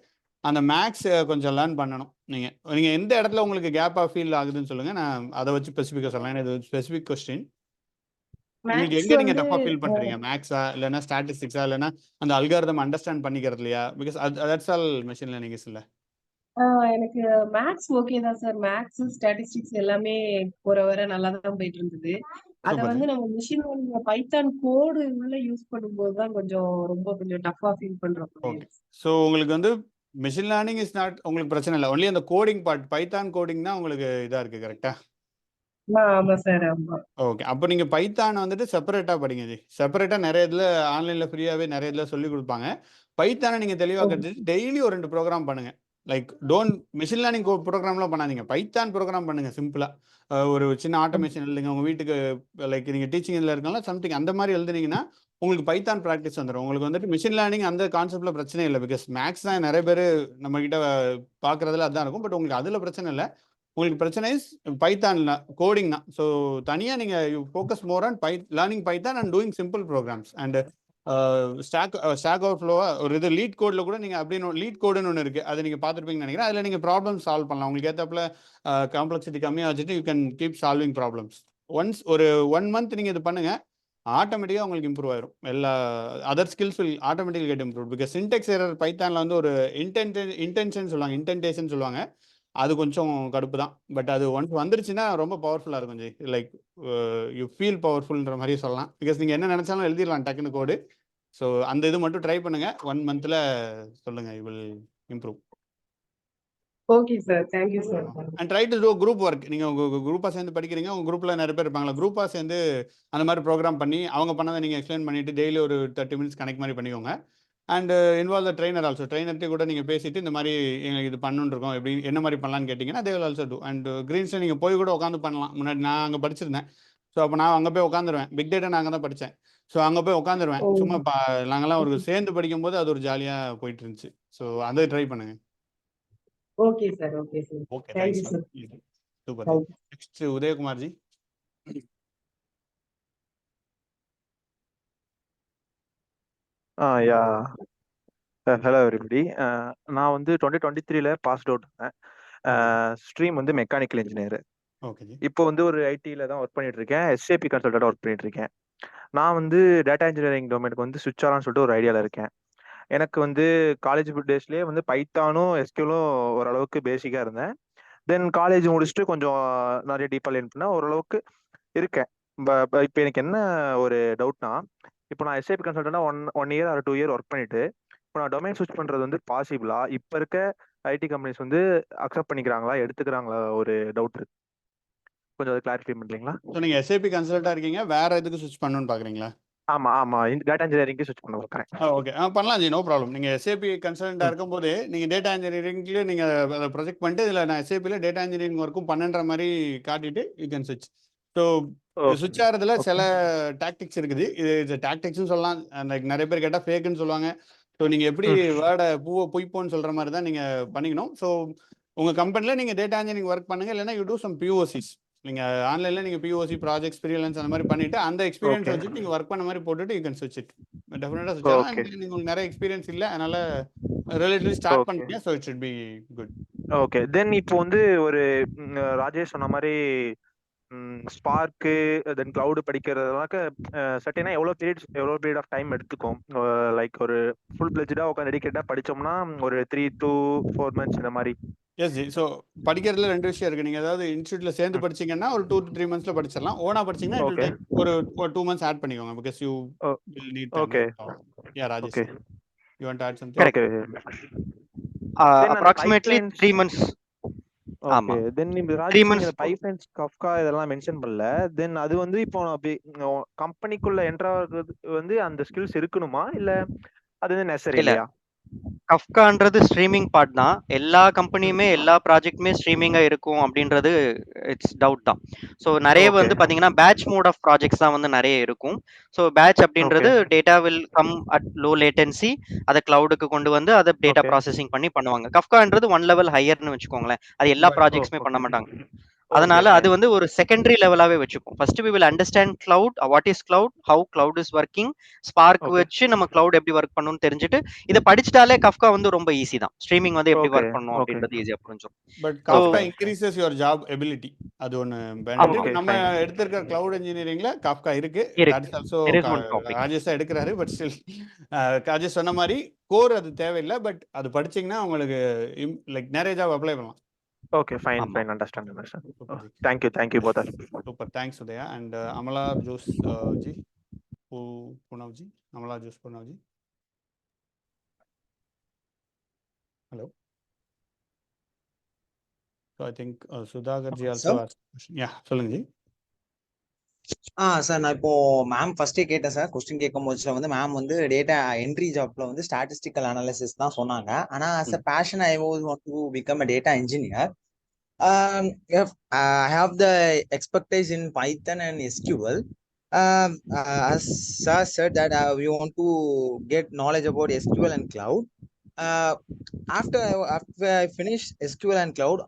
அந்த மேக்ஸ் கொஞ்சம் லேர்ன் பண்ணணும். நீங்கள் எந்த இடத்துல உங்களுக்கு கேப்பாக ஃபீல் ஆகுதுன்னு சொல்லுங்கள், நான் அதை வச்சு ஸ்பெசிஃபிக்காக சொல்லலாம். இது ஸ்பெசிஃபிக் கொஸ்டின். உங்களுக்கு எங்கே நீங்கள் டஃப்பாக ஃபீல் பண்ணுறீங்க? மேக்ஸா இல்லைன்னா ஸ்டாட்டிஸ்டிக்ஸா இல்லைன்னா அந்த அல்காரிதம் அண்டர்ஸ்டாண்ட் பண்ணிக்கிறது இல்லையா? Because that's all machine learning is இல்லை. எனக்கு மேக்ஸ் ஓகே தான் சார். மேக்ஸ் ஸ்டாட்டிஸ்டிக்ஸ் எல்லாமே போற வர நல்லா தான் போயிட்டு இருந்தது. அதை வந்து நம்ம மிஷின் லேர்னிங் பைத்தான் கோடு உள்ள யூஸ் பண்ணும்போது தான் கொஞ்சம் டஃபா ஃபீல் பண்றோம். ஓகே. ஸோ உங்களுக்கு வந்து மெஷின் லேர்னிங் இஸ் நாட் உங்களுக்கு பிரச்சனை இல்லை, ஒன்லி அந்த கோடிங் பார்ட் பைத்தான் கோடிங் தான் உங்களுக்கு இதாக இருக்குது, கரெக்டா? ஆமா சார், ஆமா. ஓகே. அப்ப நீங்க பைத்தான் வந்துட்டு செப்பரேட்டா படிங்க ஜி. செப்பரேட்டா நெறைய இதுல ஆன்லைன்ல ஃப்ரீயாவே நெறைய இதுல சொல்லிக் குடுப்பாங்க. பைத்தான நீங்க தெளிவா ஓ. கத்துட்டு டெய்லி ஒரு 2 ப்ரோகிராம் பண்ணுங்க. லைக் டோன்ட் மெஷின் லேர்னிங் ப்ரோகிராம்லாம் பண்ணாதீங்க. பைத்தான் ப்ரோகிராம் பண்ணுங்க சிம்பிளா. ஒரு சின்ன ஆட்டோமேஷன் எழுதுங்க. உங்க வீட்டுக்கு லைக் நீங்க டீச்சிங் இதுல இருக்கனால சம்திங் அந்த மாரி எழுதுனீங்கன்னா, உங்களுக்கு பைத்தான் பிராக்டிஸ் வந்துரும். உங்களுக்கு வந்துட்டு மெஷின் லேர்னிங் அந்த கான்செப்ட்ல பிரச்சனை இல்ல. பிகாஸ் மேத்ஸ் தான் நெறைய பேரு நம்மகிட்ட பார்க்கறதுல அதான் இருக்கும். பட் உங்களுக்கு அதுல பிரச்சனை இல்ல. உங்களுக்கு பிரச்சனை இஸ் பைத்தான்ல கோடிங் தான். ஸோ தனியா நீங்க you focus more on learning Python and doing simple programs and stack ஓவர்ஃப்ளோவா ஒரு இது லீட் கோட்ல கூட நீங்க அப்படின்னு லீட் கோடுன்னு ஒன்று இருக்கு. அதை நீங்க பார்த்துருப்பீங்கன்னு நினைக்கிறேன். அதில் நீங்க ப்ராப்ளம் சால்வ் பண்ணலாம். உங்களுக்கு ஏத்தாப்புல காம்ப்ளெக்சிட்டி கம்மியாக வச்சுட்டு you can keep solving problems. Once ஒரு 1 மந்த் நீங்க இது பண்ணுங்க, ஆட்டோமேட்டிக்காக உங்களுக்கு இம்ப்ரூவ் ஆயிரும். எல்லா other skills will automatic get improve. Because syntax error பைத்தான்ல வந்து ஒரு இன்டென்ஷன் சொல்லுவாங்க, இன்டென்டேஷன் சொல்லுவாங்க. அது கொஞ்சம் கடுப்பு தான். பட் அது ஒன்ஸ் வந்துருச்சுன்னா ரொம்ப பவர்ஃபுல்லாக இருக்கும் ஜி. லைக் யூ ஃபீல் பவர்ஃபுல்ன்ற மாதிரி சொல்லலாம். பிகாஸ் நீங்கள் என்ன நினச்சாலும் எழுதிடலாம் டக்குன்னு கோடு. ஸோ அந்த இது மட்டும் ட்ரை பண்ணுங்க. 1 மந்த்தில் சொல்லுங்கள், you will improve. Okay sir. Thank you sir. And try to do group work. நீங்கள் உங்கள் குரூப்பாக சேர்ந்து படிக்கிறீங்க, உங்கள் குரூப்பில் நிறைய பேர் இருப்பாங்களா, குரூப்பாக சேர்ந்து அந்த மாதிரி ப்ரோக்ராம் பண்ணி அவங்க பண்ணதை நீங்கள் எக்ஸ்பிளைன் பண்ணிவிட்டு டெய்லி ஒரு 30 மினிட்ஸ் கனெக்ட் மாதிரி பண்ணிக்கோங்க. And involve the trainer also. ட்ரெயினர்கிட்ட கூட நீங்கள் பேசிட்டு இந்த மாதிரி எங்களுக்கு இது பண்ணணுன்னு இருக்கோம், எப்படி என்ன மாதிரி பண்ணலான்னு கேட்டிங்கன்னா they will also do. And கிரீன்ஸில் நீங்கள் போய் கூட உட்காந்து பண்ணலாம். முன்னாடி நான் அங்கே படிச்சிருந்தேன். ஸோ அப்போ நான் அங்கே போய் உட்காந்துருவேன். பிக் டேட்டா நான் அங்கே தான் படித்தேன். ஸோ அங்கே போய் உட்காந்துருவேன். ஓ. சும்மா நாங்கள்லாம் ஒரு சேர்ந்து படிக்கும்போது அது ஒரு ஜாலியாக போயிட்டு இருந்துச்சு. ஸோ அதை ட்ரை பண்ணுங்க. Okay sir. Okay sir. Okay, thank you thanks. Sir. Super. Thank you. Next Udhayakumar ji. Yeah. Hello everybody. நான் வந்து 2023ல பாஸ்ட் அவுட் பண்ணேன். ஸ்ட்ரீம் வந்து மெக்கானிக்கல் இன்ஜினியர். ஓகே ஜி. இப்போ வந்து ஒரு ஐடியில் தான் ஒர்க் பண்ணிட்டு இருக்கேன். SAP கன்சல்டண்டாக ஒர்க் பண்ணிட்டு இருக்கேன். நான் வந்து டேட்டா இன்ஜினியரிங் டொமைனுக்கு வந்து ஸ்விட்ச் ஆகலாம்னு சொல்லிட்டு ஒரு ஐடியாவில் இருக்கேன். எனக்கு வந்து காலேஜ் டேஸ்லேயே வந்து பைத்தானும் எஸ்கியூலும் ஓரளவுக்கு பேசிக்காக இருந்தேன். தென் காலேஜ் முடிச்சுட்டு கொஞ்சம் நிறைய டீப்பாக லேர்ன் பண்ணால் ஓரளவுக்கு இருக்கேன். இப்போ எனக்கு என்ன ஒரு டவுட்னா, இப்போ நான் SAP கன்சல்டண்டாக one year or 2 year work பண்ணிட்டு இப்போ நான் டொமைன் ஸ்விட்ச் பண்ணுறது வந்து பாசிபிளா? இப்போ இருக்க ஐடி கம்பெனிஸ் வந்து அக்செப்ட் பண்ணிக்கிறாங்களா, எடுத்துக்கிறாங்களா? ஒரு டவுட் இருக்கு, கொஞ்சம் அதை கிளாரிஃபை பண்ணுறீங்களா? ஸோ நீங்கள் SAP கன்சல்ட்டாக இருக்கீங்க, வேறு எதுக்கு ஸ்விட்ச் பண்ணணும்னு பார்க்குறீங்களா? ஆமாம், டேட்டா இன்ஜினியரிங்க்கு ஸ்விட்ச் பண்ண பார்க்குறேன். ஓகே, பண்ணலாம் ஜி, நோ ப்ராப்ளம். நீங்கள் SAP கன்சல்ட்டாக இருக்கும்போது நீங்கள் டேட்டா இன்ஜினியரிங்லேயே நீங்கள் அதை ப்ரொஜெக்ட் பண்ணிட்டு இதில் நான் SAPயில் டேட்டா இன்ஜினியரிங் ஒர்க்கும் பண்ணுன்ற மாதிரி காட்டிட்டு யூ கேன் ஸ்விட்ச். ஸோ ஸ்விட்ச் ஆகிறதுல சில டாக்டிக்ஸ் இருக்குது. இது டாக்டிக்ஸ்னு சொல்லலாம். லைக் நிறைய பேர் கேட்டால் ஃபேக்குன்னு சொல்லுவாங்க. ஸோ நீங்கள் எப்படி வேர்டை பூவை பொய்ப்போன்னு சொல்கிற மாதிரி தான் நீங்கள் பண்ணிக்கணும். ஸோ உங்கள் கம்பெனியில் நீங்கள் டேட்டா இன்ஜினியரிங் ஒர்க் பண்ணுங்கள், இல்லைன்னா யூ டூ சம் POCs. நீங்கள் ஆன்லைனில் நீங்கள் POC ப்ராஜெக்ட் எக்ஸ்பீரியன்ஸ் அந்த மாதிரி பண்ணிவிட்டு அந்த எக்ஸ்பீரியன்ஸ் வச்சுட்டு நீங்கள் ஒர்க் பண்ண மாதிரி போட்டுட்டு யூ கேன் ஸ்விட்ச் இட். டெஃபினட்டாக ஸ்விட்ச் ஆகலாம். உங்களுக்கு நிறைய எக்ஸ்பீரியன்ஸ் இல்லை, அதனால் ரிலேட்டிவ்லி ஸ்டார்ட் பண்ணுறீங்க. So it should be good. Okay. Then இப்போ வந்து ஒரு ராஜேஷ் சொன்ன மாதிரி ஸ்பார்க்கு தென் கிளவுடு படிக்கிறதுனாக்க சட்டினா எவ்வளோ பீரியட் ஆஃப் டைம் எடுத்துக்கும்? லைக் ஒரு ஃபுல் பிளெஜ்டாக உட்காந்து டெடிகேட்டாக படித்தோம்னா ஒரு 3 to 4 months இந்த மாதிரி. எஸ் ஜி. ஸோ படிக்கிறதுல 2 விஷயம் இருக்குது. நீங்கள் ஏதாவது இன்ஸ்டியூட்டில் சேர்ந்து படிச்சிங்கன்னா ஒரு 2 to 3 monthsல படிச்சிடலாம். ஓனாக படிச்சிங்கன்னா இட் வில் டேக் ஒரு 2 months ஆட் பண்ணிக்கோங்க. Because you will need time. Okay. Yeah Rajesh, okay. You want to add something? approximately 3 months. Okay. Then இந்த ராஜேஷ் பைப்லைன்ஸ் கஃப்கா இதெல்லாம் மென்ஷன் பண்ணல. தென் அது வந்து இப்போ கம்பெனிக்குள்ள என்ட்ரா ஆகுறது வந்து அந்த ஸ்கில்ஸ் இருக்கணுமா, இல்ல அது வந்து நெசசரி இல்லையா? கஃப்கான்றது ஸ்ட்ரீமிங் பார்ட் தான். எல்லா கம்பெனியுமே எல்லா ப்ராஜெக்ட்டுமே ஸ்ட்ரீமிங்கா இருக்கும் அப்படின்றது இட்ஸ் டவுட் தான். ஸோ நிறைய வந்து பாத்தீங்கன்னா பேட்ச் மோட் ஆஃப் ப்ராஜெக்ட்ஸ் தான் வந்து நிறைய இருக்கும். ஸோ பேட்ச் அப்படின்றது data will come at low latency, அதை கிளவுடுக்கு கொண்டு வந்து அதை டேட்டா ப்ராசஸிங் பண்ணி பண்ணுவாங்க. கஃப்கான்றது 1 level ஹையர்னு வச்சுக்கோங்களேன். அது எல்லா ப்ராஜெக்ட்ஸுமே பண்ண மாட்டாங்க. அதனால அது வந்து ஒரு செகண்டரி லெவலாவே வச்சுப்போம். First we will understand cloud, what is cloud, how cloud is working, spark வச்சு நம்ம cloud எப்படி ஒர்க் பண்ணணும்னு தெரிஞ்சுட்டு இத படிச்சிட்டாலே கஃப்கா வந்து ரொம்ப ஈஸி தான். ஸ்ட்ரீமிங் வந்து எப்படி ஒர்க் பண்ணணும் அப்படின்றது ஈஸியா புரிஞ்சிடும். But கஃப்கா increases your job ability. அது ஒன்னு பெனிஃபிட். நம்ம எடுத்திருக்கிற கிளவுட் இன்ஜினியரிங்ல கஃப்கா இருக்கு. தட் இஸ் ஆல்சோ ராஜேஷ் எடுக்கிறாரு. பட் ஸ்டில் ராஜேஷ் சொன்ன மாதிரி கோர் அது தேவையில்லை. பட் அது படிச்சீங்கன்னா உங்களுக்கு லைக் நிறைய ஜாப் அப்ளை பண்ணலாம். Okay, fine, understand. Thank you both. Super, thanks Udaya. And Amala Jose ji, Punav ji, Amala Jose Punav ji. Hello. So I think Sudhakar ji also asked question. Yeah, சொல்லுங்க ji. Sir நான் இப்போ ma'am ஃபர்ஸ்டே கேட்டேன் sir. Question கேட்கும் போது வந்து ma'am வந்து data entry ஜாப்ல வந்து ஸ்டாட்டிஸ்டிக்கல் அனாலிசிஸ் தான் சொன்னாங்க. ஆனா as a passion I was want to become a data engineer. If I have the expertise in Python and SQL. As sir said that we want to get knowledge about SQL and cloud. After I finish SQL and cloud,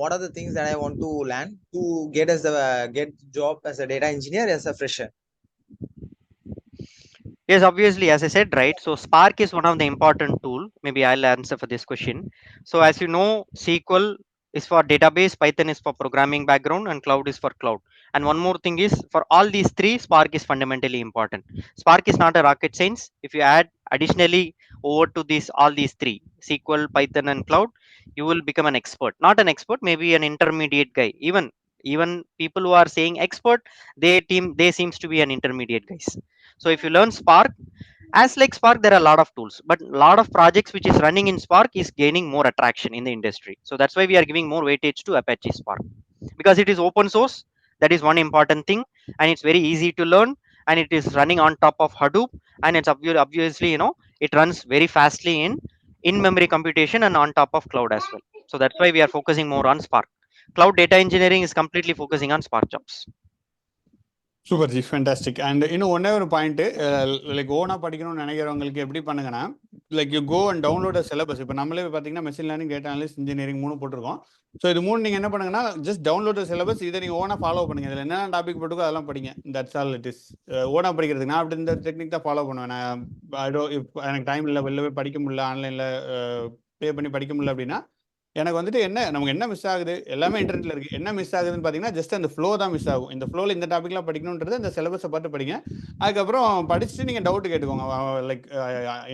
what are the things that I want to learn to get as the get job as a data engineer as a fresher? Yes, obviously, as I said, right? So Spark is one of the important tool. Maybe I'll answer for this question. So as you know, SQL is for database, Python is for programming background, and cloud is for cloud. And one more thing is, for all these three, Spark is fundamentally important. Spark is not a rocket science. If you add additionally over to this all these three, SQL, Python, and cloud, you will become an expert. Not an expert, maybe an intermediate guy. Even people who are saying expert, they seems to be an intermediate guys. So if you learn Spark, as like Spark, there are a lot of tools, but a lot of projects which is running in Spark is gaining more attraction in the industry. So that's why we are giving more weightage to Apache Spark, because it is open source. That is one important thing, and it's very easy to learn, and it is running on top of Hadoop, and it's obviously, it runs very fastly in memory computation and on top of cloud as well. So that's why we are focusing more on Spark. Cloud data engineering is completely focusing on Spark jobs. Super G, fantastic. And இன்னும் ஒன்றே ஒரு point, like ஓனாக படிக்கணும்னு நினைக்கிறவங்களுக்கு எப்படி பண்ணுங்கன்னா, like you go and download syllabus. இப்போ நம்மளே பார்த்தீங்கன்னா machine learning, data analyst, engineering 3 போட்டிருக்கோம். ஸோ இது 3 நீங்கள் என்ன பண்ணுங்கன்னா, ஜஸ்ட் டவுன்லோட் சிலபஸ். இதை நீங்கள் ஓனாக ஃபாலோ பண்ணுங்க. இதில் என்ன டாபிக் போட்டுக்கோ அதெல்லாம் படிங்க. That's all it is. ஓனாக படிக்கிறதுக்கு நான் அப்படி இந்த டெக்னிக் தான் ஃபாலோ பண்ணுவேன். நான் எனக்கு டைம் இல்லை, வெளில போய் படிக்க முடியல, ஆன்லைனில் பே பண்ணி படிக்க முடியல அப்படின்னா, எனக்கு வந்துட்டு நமக்கு என்ன மிஸ் ஆகுது, எல்லாமே இன்டர்நெட்டில் இருக்குது. என்ன மிஸ் ஆகுதுன்னு பார்த்தீங்கன்னா, ஜஸ்ட் அந்த ஃப்ளோ தான் மிஸ் ஆகும். இந்த ஃப்ளோவில் இந்த டாப்பிக்லாம் படிக்கணுன்றது அந்த சிலபஸை பார்த்து படிங்க. அதுக்கப்புறம் படிச்சுட்டு நீங்கள் டவுட் கேட்டுக்கோங்க. லைக்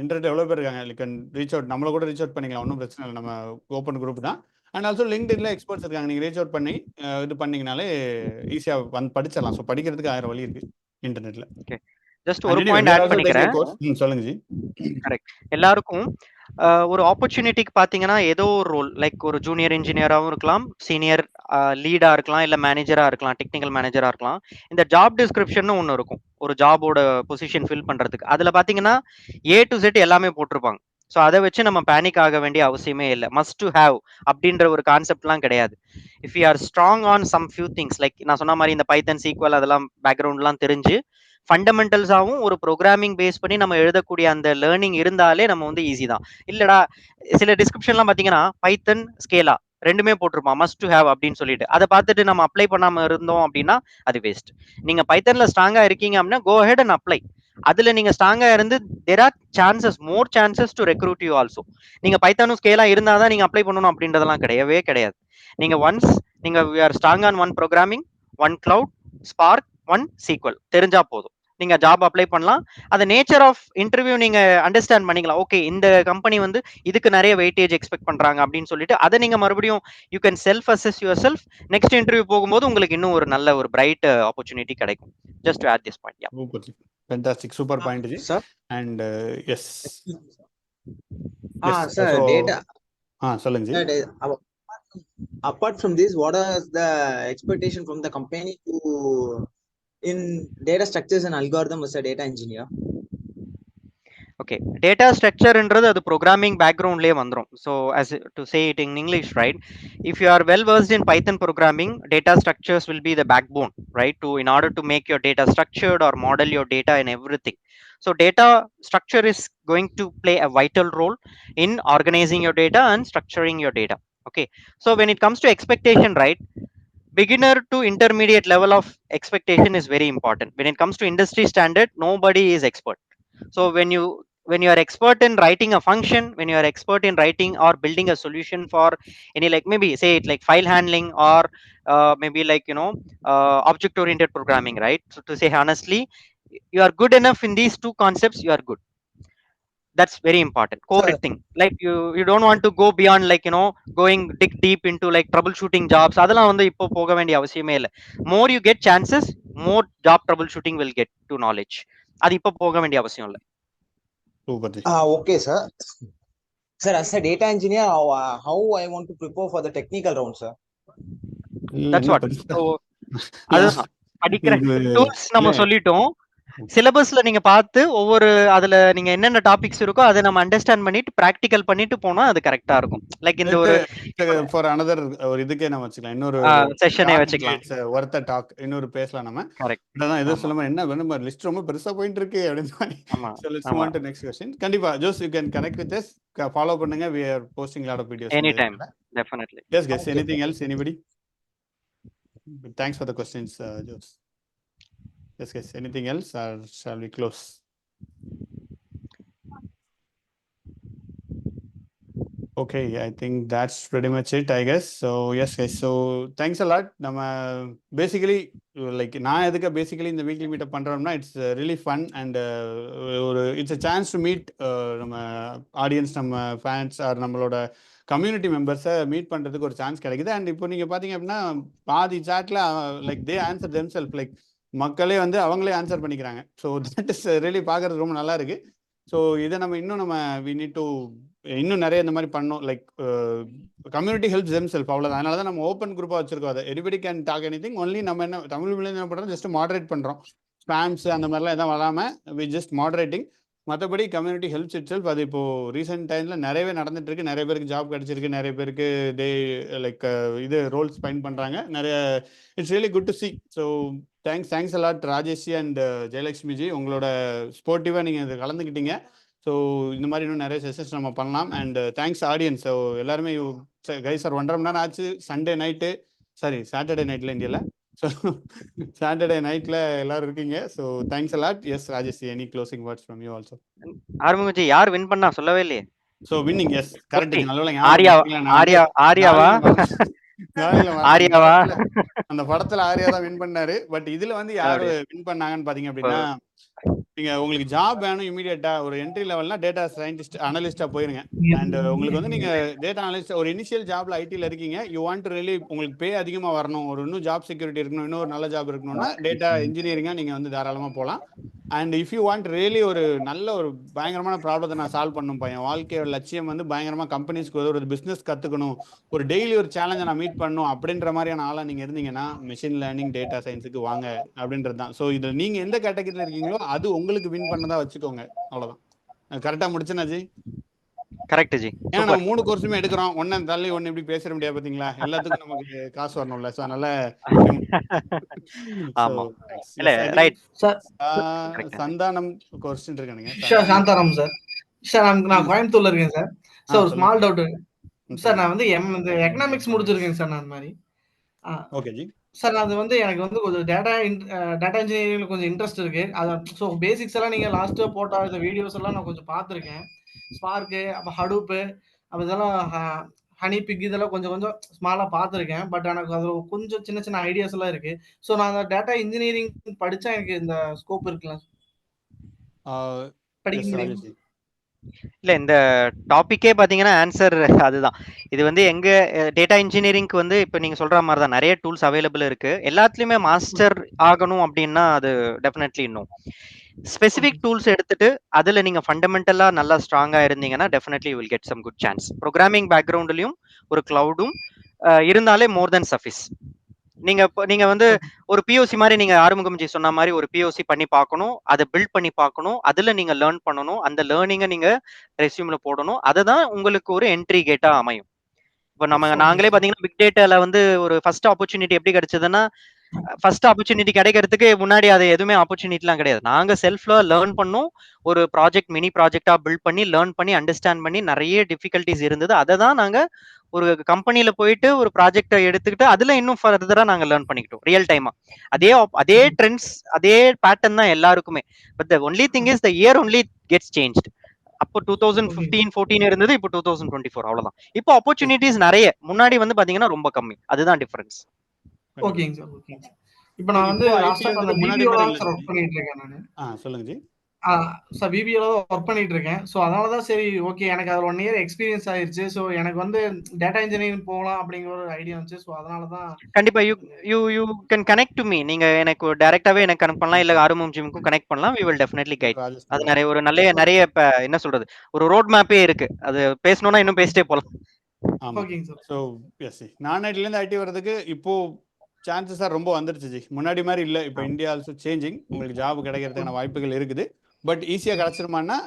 இன்டர்நெட் எவ்வளோ பேர் இருக்காங்க, லைக் ரீச் அவுட், நம்மளை கூட ரீச் அவுட் பண்ணிக்கலாம், ஒன்றும் பிரச்சனை இல்லை. நம்ம ஓப்பன் குரூப் தான். அண்ட் ஆல்சோ லிங்க்டின்ல எக்ஸ்பர்ட்ஸ் இருக்காங்க, நீங்கள் ரீச் அவுட் பண்ணி இது பண்ணிங்கனாலே ஈஸியாக படிச்சிடலாம். ஸோ படிக்கிறதுக்கு 1000 வழி இருக்குது இன்டர்நெட்டில். ஓகே, ஜஸ்ட் ஒரு பாயிண்ட் ஆட் பண்ணிக்கிறேன். சொல்லுங்க ஜி. கரெக்ட். எல்லாருக்கும் ஒரு ஆப்பர்ச்சுனிட்டிக்கு பார்த்தீங்கன்னா, ஏதோ ஒரு ரோல், லைக் ஒரு ஜூனியர் இன்ஜினியராகவும் இருக்கலாம், சீனியர் லீடாக இருக்கலாம், இல்லை மேனேஜராக இருக்கலாம், டெக்னிக்கல் மேனேஜராக இருக்கலாம். இந்த ஜாப் டிஸ்கிரிப்ஷன் ஒன்று இருக்கும், ஒரு ஜாபோட பொசிஷன் ஃபில் பண்ணுறதுக்கு. அதில் பார்த்தீங்கன்னா A to Z எல்லாமே போட்டிருப்பாங்க. ஸோ அதை வச்சு நம்ம பேனிக் ஆக வேண்டிய அவசியமே இல்லை. மஸ்ட் டு ஹேவ் அப்படின்ற ஒரு கான்செப்ட்லாம் கிடையாது. If you are strong on some few things, like நான் சொன்ன மாதிரி இந்த பைத்தன், சீக்வல் அதெல்லாம் பேக்ரவுண்ட்லாம் தெரிஞ்சு ஃபண்டமெண்டல்ஸாகவும் ஒரு ப்ரோக்ராமிங் பேஸ் பண்ணி நம்ம எழுதக்கூடிய அந்த லேர்னிங் இருந்தாலே நம்ம வந்து ஈஸி தான். இல்லடா, சில டிஸ்கிரிப்ஷன்லாம் பார்த்தீங்கன்னா பைத்தன், ஸ்கேலா ரெண்டுமே போட்டிருப்பான், மஸ்ட் டு ஹேவ் அப்படின்னு சொல்லிட்டு. அதை பார்த்துட்டு நம்ம அப்ளை பண்ணாமல் இருந்தோம் அப்படின்னா அது வேஸ்ட். நீங்க பைத்தன்ல ஸ்ட்ராங்கா இருக்கீங்க அப்படின்னா கோ ஹெட் அண்ட் அப்ளை. அதுல நீங்க ஸ்ட்ராங்கா இருந்து there are chances, more chances to recruit you also. நீங்க பைத்தானும் ஸ்கேலா இருந்தாதான் நீங்க அப்ளை பண்ணணும் அப்படின்றதெல்லாம் கிடையவே கிடையாது. நீங்க ஒன்ஸ் நீங்க we are strong on one programming, one cloud, Spark, one SQL தெரிஞ்சா போதும், நீங்க ஜாப் அப்ளை பண்ணலாம். அந்த நேச்சர் ஆஃப் இன்டர்வியூ நீங்க அண்டர்ஸ்டாண்ட் பண்ணிக்கலாம். ஓகே, இந்த கம்பெனி வந்து இதுக்கு நிறைய வெயிட்டேஜ் எக்ஸ்பெக்ட் பண்றாங்க அப்படின்னு சொல்லிட்டு அதை நீங்க மறுபடியும் you can self assess yourself. Next interview போகும்போது உங்களுக்கு இன்னும் ஒரு நல்ல ஒரு பிரைட் ஆப்பர்ச்சுனிட்டி கிடைக்கும். Just to add this point. Yeah, fantastic, super point ji. Sir and yes sir data சொல்லுங்க ji. apart from this, what are the expectation from the company to in data structures and algorithm as a data engineer? Okay, data ஸ்ட்ரக்சர்ன்றது அது programming பேக்ரவுண்ட்லேயே வந்துடும். So as to say it in English, right? If you are well versed in Python programming, data structures will be the backbone, right? In order to make your data structured or model your data and everything. So data structure is going to play a vital role in organizing your data and structuring your data. Okay, so when it comes to expectation, right, beginner to intermediate level of expectation is very important. When it comes to industry standard, nobody is expert. So when you are expert in writing a function, when you are expert in writing or building a solution for any, like maybe say it like file handling or maybe like object oriented programming, right? So to say honestly, you are good enough in these two concepts, you are good. That's very important core thing. Like you don't want to go beyond, like going dig deep into like troubleshooting jobs. Adala vandu ipo poga vendi avasiyame illa. More you get chances, more job troubleshooting will get to knowledge. Adu ipo poga vendi avasiyam illa. Super. Okay sir. Sir, as a data engineer, how I want to prepare for the technical round, sir? That's what. So படிக்கிற இது tools நம்ம இல்ல சொல்லிட்டோம். சிலபஸ்ல நீங்க பார்த்து ஒவ்வொரு அதுல நீங்க என்னென்ன டாபிக்ஸ் இருக்கோ அதை நம்ம அண்டர்ஸ்டாண்ட் பண்ணிட்டு பிராக்டிகல் பண்ணிட்டு போனா அது கரெக்டா இருக்கும். லைக் இந்த ஒரு ஃபார் அனதர் ஒரு இதுக்கே நம்ம வச்சுக்கலாம். இன்னொரு செஷனே டாபிக் வச்சுக்கலாம். இட்ஸ் வொர்த் டாக் இன்னொரு பேசலாம் நம்ம. கரெக்ட். அதான் எதுவும் ஆமா சொல்ல மாதிரி என்ன வேணும் லிஸ்ட் ரொம்ப பெருசா போயிட்டு இருக்கு அப்படின்னு சொல்லி. ஆமா So let's move ஆமா on to next question. கண்டிப்பா just you can connect with us. Follow பண்ணுங்க. We are posting a lot of videos. Any time definitely. Yes guys, anything else, anybody? Thanks for the questions, Jose. Yes guys, anything else or shall we close? Okay, I think that's pretty much it, I guess. So yes guys, so thanks a lot. நம்ம basically like நான் எதுக்கு basically இந்த weekly meetup பண்றோம்னா it's really fun and ஒரு it's a chance to meet நம்ம audience, நம்ம fans are நம்மளோட community மெம்பர்ஸை meet பண்ணுறதுக்கு ஒரு சான்ஸ் கிடைக்குது. அண்ட் இப்போ நீங்கள் பார்த்தீங்க அப்படின்னா பாதி சாட்டில் like they answer themself, like மக்களே வந்து அவங்களே ஆன்சர் பண்ணிக்கிறாங்க. ஸோ தட் இஸ் ரியலி பார்க்குறது ரொம்ப நல்லா இருக்கு. ஸோ இதை நம்ம வி நீட் டு இன்னும் நிறைய இந்த மாதிரி பண்ணோம். லைக் கம்யூனிட்டி ஹெல்ப் தெம்செல்ஃப், அவ்வளோதான். அதனால தான் நம்ம ஓப்பன் குரூப்பாக வச்சிருக்கோம். அதை anybody can talk anything. Only நம்ம என்ன தமிழ் மொழியில் என்ன பண்ணுறோம், ஜஸ்ட் மாடரேட் பண்ணுறோம். ஸ்பேம்ஸ் அந்த மாதிரிலாம் எதாவது வராமல் வி ஜஸ்ட் மாடரேட்டிங். மற்றபடி கம்யூனிட்டி ஹெல்ப்ஸ் இட் செல்ஃப். அது இப்போது ரீசெண்ட் டைமில் நிறையவே நடந்துட்டு இருக்கு. நிறைய பேருக்கு ஜாப் கிடச்சிருக்கு, நிறைய பேருக்கு தே லைக் இது ரோல்ஸ் ஃபைண்ட் பண்ணுறாங்க நிறைய. It's really good to see. So thanks a lot Rajesh and Jayalakshmiji, உங்களோட ஸ்போர்ட்டிவாக நீங்கள் இது கலந்துக்கிட்டீங்க. ஸோ இந்த மாதிரி இன்னும் நிறைய செஷன்ஸ் நம்ம பண்ணலாம். And thanks audience. ஸோ எல்லாருமே கைஸ் சார் 1.5 மணி நேரம் ஆச்சு. சாட்டர்டே நைட்டில் இந்தியாவில். ஸோ சாட்டர்டே நைட்டில் எல்லாரும் இருக்கீங்க. So thanks a lot. Yes Rajesh, any closing words from you also? ஆரம்பிச்சு யார் வின் பண்ணா சொல்லவே இல்லையே. So winning yes correct. ஆரியாவா அந்த படத்துல ஆரியா தான் வின் பண்ணாரு. பட் இதுல வந்து யாரு வின் பண்ணாங்கன்னு பாத்தீங்க அப்படின்னா, நீங்க உங்களுக்கு ஜாப் வேணும் இமீடியட்டா ஒரு என்ட்ரி லெவல்னா டேட்டா சயின்டிஸ்ட் அனலிஸ்டா போயிருங்க. அண்ட் உங்களுக்கு வந்து நீங்க டேட்டா அனலிஸ்ட் ஒரு இனிஷியல் ஜாப்ல ஐடில இருக்கீங்க, யூ வாண்ட் டு ரியலி உங்களுக்கு பே அதிகமா வரணும், ஒரு இன்னும் ஜாப் செக்யூரிட்டி இருக்கணும், இன்னொரு நல்ல ஜாப் இருக்கணும்னா டேட்டா இன்ஜினியரிங்கா நீங்க வந்து தாராளமா போகலாம். And if you want really ஒரு நல்ல ஒரு பயங்கரமான ப்ராப்ளத்தை நான் சால்வ் பண்ணும் பையன், வாழ்க்கையோட லட்சியம் வந்து பயங்கரமா கம்பெனிஸ்க்கு ஒரு பிசினஸ் கத்துக்கணும், ஒரு டெய்லி ஒரு சேலஞ்சை நான் மீட் பண்ணணும் அப்படின்ற மாதிரியான ஆளா நீங்க இருந்தீங்கன்னா மிஷின் லேர்னிங் டேட்டா சயின்ஸுக்கு வாங்க அப்படின்றது தான். ஸோ இதுல நீங்க எந்த கேட்டகரியில இருக்கீங்களோ அது உங்களுக்கு வின் பண்ணதா வச்சுக்கோங்க. அவ்வளவுதான். கரெக்டா முடிச்சுனாஜி? Correct G. ஏன்னா நம்ம 3 கோர்ஸுமே எடுக்கிறோம். ஒன்னு தள்ளி ஒன்னு இப்படி பேச முடியாது பாத்தீங்களா? எல்லாத்துக்கும் நமக்கு காசு வரணும்ல. ஸோ அதனால சந்தானம் கொஸ்டின் இருக்கானுங்க. சாந்தாராம் சார். சார் நான் கோயம்புத்தூர்ல இருக்கேன் சார். சார் ஒரு ஸ்மால் டவுட் சார். நான் வந்து எக்கனாமிக்ஸ் முடிச்சிருக்கேன் சார். நான் அந்த மாதிரி ஓகே ஜி. சார் அது வந்து எனக்கு வந்து கொஞ்சம் டேட்டா இன்ஜினியரிங்ல கொஞ்சம் இன்ட்ரெஸ்ட் இருக்கு. அதான் ஸோ பேசிக்ஸ் எல்லாம் நீங்க லாஸ்ட்டா போட்டா இந்த வீடியோஸ் எல்லாம் நான் கொஞ்சம் பார்த்துருக்கேன். ஸ்பார்க்கு, அப்போ ஹடூப்பு, அப்போ இதெல்லாம் ஹனி பிக் இதெல்லாம் கொஞ்சம் ஸ்மாலா பார்த்துருக்கேன். பட் எனக்கு அது கொஞ்சம் சின்ன சின்ன ஐடியாஸ் எல்லாம் இருக்கு. ஸோ நான் அந்த டேட்டா இன்ஜினியரிங் படிச்சா எனக்கு இந்த ஸ்கோப் இருக்கலாம் படிக்க முடியும்? இல்ல இந்த டாபிக்கே பாத்தீங்கன்னா ஆன்சர் அதுதான். இது வந்து எங்க டேட்டா இன்ஜினியரிங்க்கு வந்து இப்ப நீங்க சொல்ற மாதிரி தான் நிறைய டூல்ஸ் அவைலபிள் இருக்கு. எல்லாத்துலயுமே மாஸ்டர் ஆகணும் அப்படின்னா அது டெஃபினெட்லி இன்னும் ஸ்பெசிபிக் டூல்ஸ் எடுத்துட்டு அதுல நீங்க ஃபண்டமெண்டலா நல்லா ஸ்ட்ராங்கா இருந்தீங்கன்னா definitely will get some good chance. Programming பேக்ரவுண்ட்லயும் ஒரு கிளவுடும் இருந்தாலே மோர் தென் சஃபிஸ். நீங்க வந்து ஒரு பிஓசி மாதிரி நீங்க ஆறுமுகம் ஜி சொன்ன மாதிரி ஒரு பிஓசி பண்ணி பார்க்கணும், அதை பில்ட் பண்ணி பார்க்கணும், அதுல நீங்க லேர்ன் பண்ணணும், அந்த லேர்னிங்கை நீங்க ரெஸ்யூம்ல போடணும். அதுதான் உங்களுக்கு ஒரு என்ட்ரி கேட்டா அமையும். இப்போ நாங்களே பாத்தீங்கன்னா பிக் டேட்டால வந்து ஒரு ஃபர்ஸ்ட் ஆப்பர்ச்சுனிட்டி எப்படி கிடைச்சதுன்னா, ஃபர்ஸ்ட் ஆப்பர்ச்சுனிட்டி கிடைக்கிறதுக்கு முன்னாடி அது எதுவுமே ஆப்பர்ச்சுனிட்டிலாம் கிடையாது. நாங்க செல்ஃப்ல லேர்ன் பண்ணோம், ஒரு ப்ராஜெக்ட் மினி ப்ராஜெக்டா பில்ட் பண்ணி லேர்ன் பண்ணி அண்டர்ஸ்டாண்ட் பண்ணி நிறைய டிஃபிகல்ட்டிஸ் இருந்தது. அதை தான் நாங்க ஒரு கம்பெனில போயிட்டு ஒரு ப்ராஜெக்டை எடுத்துக்கிட்டு அதுல இன்னும் ஃபர்தரா நாங்க லேர்ன் பண்ணிக்கிட்டோம் ரியல் டைமா. அதே ட்ரெண்ட்ஸ் அதே பேட்டர்ன் தான் எல்லாருக்குமே. But the only thing is the year only gets changed. அப்போ 2015-14 இருந்தது, இப்போ 2024 அவ்வளவுதான். இப்போ ஆப்பர்ச்சுனிட்டிஸ் நிறைய, முன்னாடி வந்து பாத்தீங்கன்னா ரொம்ப கம்மி. அதுதான் டிஃபரன்ஸ். ஓகேங்க சார். ஓகேங்க சார். இப்போ நான் வந்து லாஸ்டா அந்த பிபிஓல சார் ஒர்க் பண்ணிட்டு இருக்கேன் நானு. சொல்லுங்க ஜி. சார் பிபிஓல ஒர்க் பண்ணிட்டு இருக்கேன். ஸோ அதனால தான் சரி ஓகே எனக்கு அது 1 இயர் எக்ஸ்பீரியன்ஸ் ஆயிருச்சு. ஸோ எனக்கு வந்து டேட்டா இன்ஜினியரிங் போகலாம் அப்படிங்கிற ஒரு ஐடியா வந்துச்சு. ஸோ அதனால தான் கண்டிப்பா you can connect to me. நீங்க எனக்கு டைரக்டாவே எனக்கு கனெக்ட் பண்ணலாம், இல்ல ஆறுமுகம் ஜிமுக்கும் கனெக்ட் பண்ணலாம். We will definitely guide. அது நிறைய இப்ப என்ன சொல்றது ஒரு ரோட் மேப்பே இருக்கு. அது பேசணும்னா இன்னும் பேசிட்டே போலாம். ஆமா. ஸோ எஸ் நான் ஐடில இருந்து ஐடி வர்றதுக்கு இப்போ சான்சஸ் ரொம்ப வந்துருச்சு ஜி. முன்னாடி மாதிரி இல்லை. இப்போ இந்தியா ஆல்சோ சேஞ்சிங். உங்களுக்கு ஜாப் கிடைக்கிறதுக்கான வாய்ப்புகள் இருக்குது. பட் ஈஸியாக கிடைச்சிருமான்னா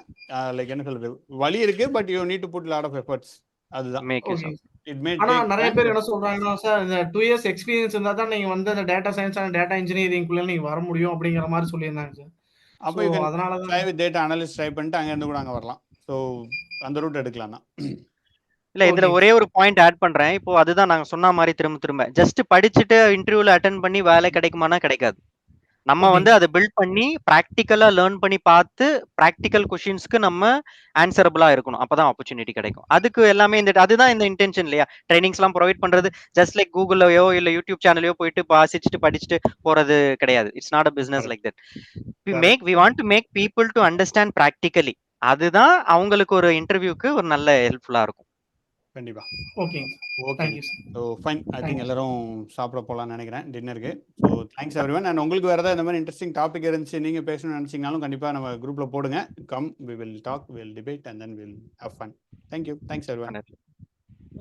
லைக் என்ன சொல்றது, வழி இருக்கு. But you need to put lot of efforts. அதுதான். ஓகே. இட் மே ஆனா டேக் நிறைய டைம். பேர் என்ன சொல்றாங்கன்னா சார், இந்த 2 இயர்ஸ் எக்ஸ்பீரியன்ஸ் இருந்தா தான் நீங்க வந்து அந்த டேட்டா சயின்ஸ் அண்ட் டேட்டா இன்ஜினியரிங்குள்ள நீங்க வர முடியும் அப்படிங்கிற மாதிரி சொல்லியிருந்தாங்க சார். அப்போ ஸோ யூ கேன் அதனால ட்ரை தான். வித் டேட்டா அனலிஸ்ட் ட்ரை பண்ணிட்டு அங்கேருந்து கூட அங்கே வரலாம். ஸோ அந்த ரூட் எடுக்கலாம் தான். இல்ல இதுல ஓகேங்க ஒரே சார். ஒரு பாயிண்ட் ஆட் பண்றேன். இப்போ அதுதான் நாங்க சொன்ன மாதிரி திரும்ப ஜஸ்ட் படிச்சுட்டு இன்டர்வியூல அட்டென்ட் பண்ணி வேலை கிடைக்குமானா கிடைக்காது. நம்ம ஓகேங்க வந்து சார். அதை பில்ட் பண்ணி ப்ராக்டிக்கலா லேர்ன் பண்ணி பார்த்து ப்ராக்டிக்கல் கொஷின்ஸ்க்கு நம்ம ஆன்சரபிளா இருக்கணும். அப்பதான் ஆப்பர்ச்சுனிட்டி கிடைக்கும். அதுக்கு எல்லாமே அதுதான் இந்த இன்டென்ஷன் இல்லையா? ட்ரைனிங்ஸ் எல்லாம் ப்ரொவைட் பண்றது ஜஸ்ட் லைக் கூகுள்லயோ இல்ல யூடியூப் சேனலையோ போயிட்டு வாசிச்சுட்டு படிச்சுட்டு போறது கிடையாது. It's not a business like that. We want to make people to understand practically. அதுதான் அவங்களுக்கு ஒரு இன்டர்வியூக்கு ஒரு நல்ல ஹெல்ப்ஃபுல்லா இருக்கும். கண்டிப்பா. ஓகேங்க sir. Okay. Thank you sir. So fine. I think thank you. எல்லாரும் சாப்பிட போகலான்னு நினைக்கிறேன் டின்னருக்கு. So thanks every one. And உங்களுக்கு வேறு ஏதாவது இந்த மாதிரி இன்ட்ரெஸ்டிங் டாபிக் இருந்துச்சு, நீங்கள் பேசணும்னு நினச்சிங்கனாலும் கண்டிப்பாக நம்ம குரூப்பில் போடுங்க. Come, we will talk, will debate and then will have fun. Thank you. Thanks everyone.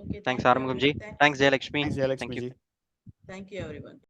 Okay, thanks thank you Arumugam ji. everyone. Thanks Jayalakshmi. Thanks Jayalakshmi thank you. Ji. Thank you everyone.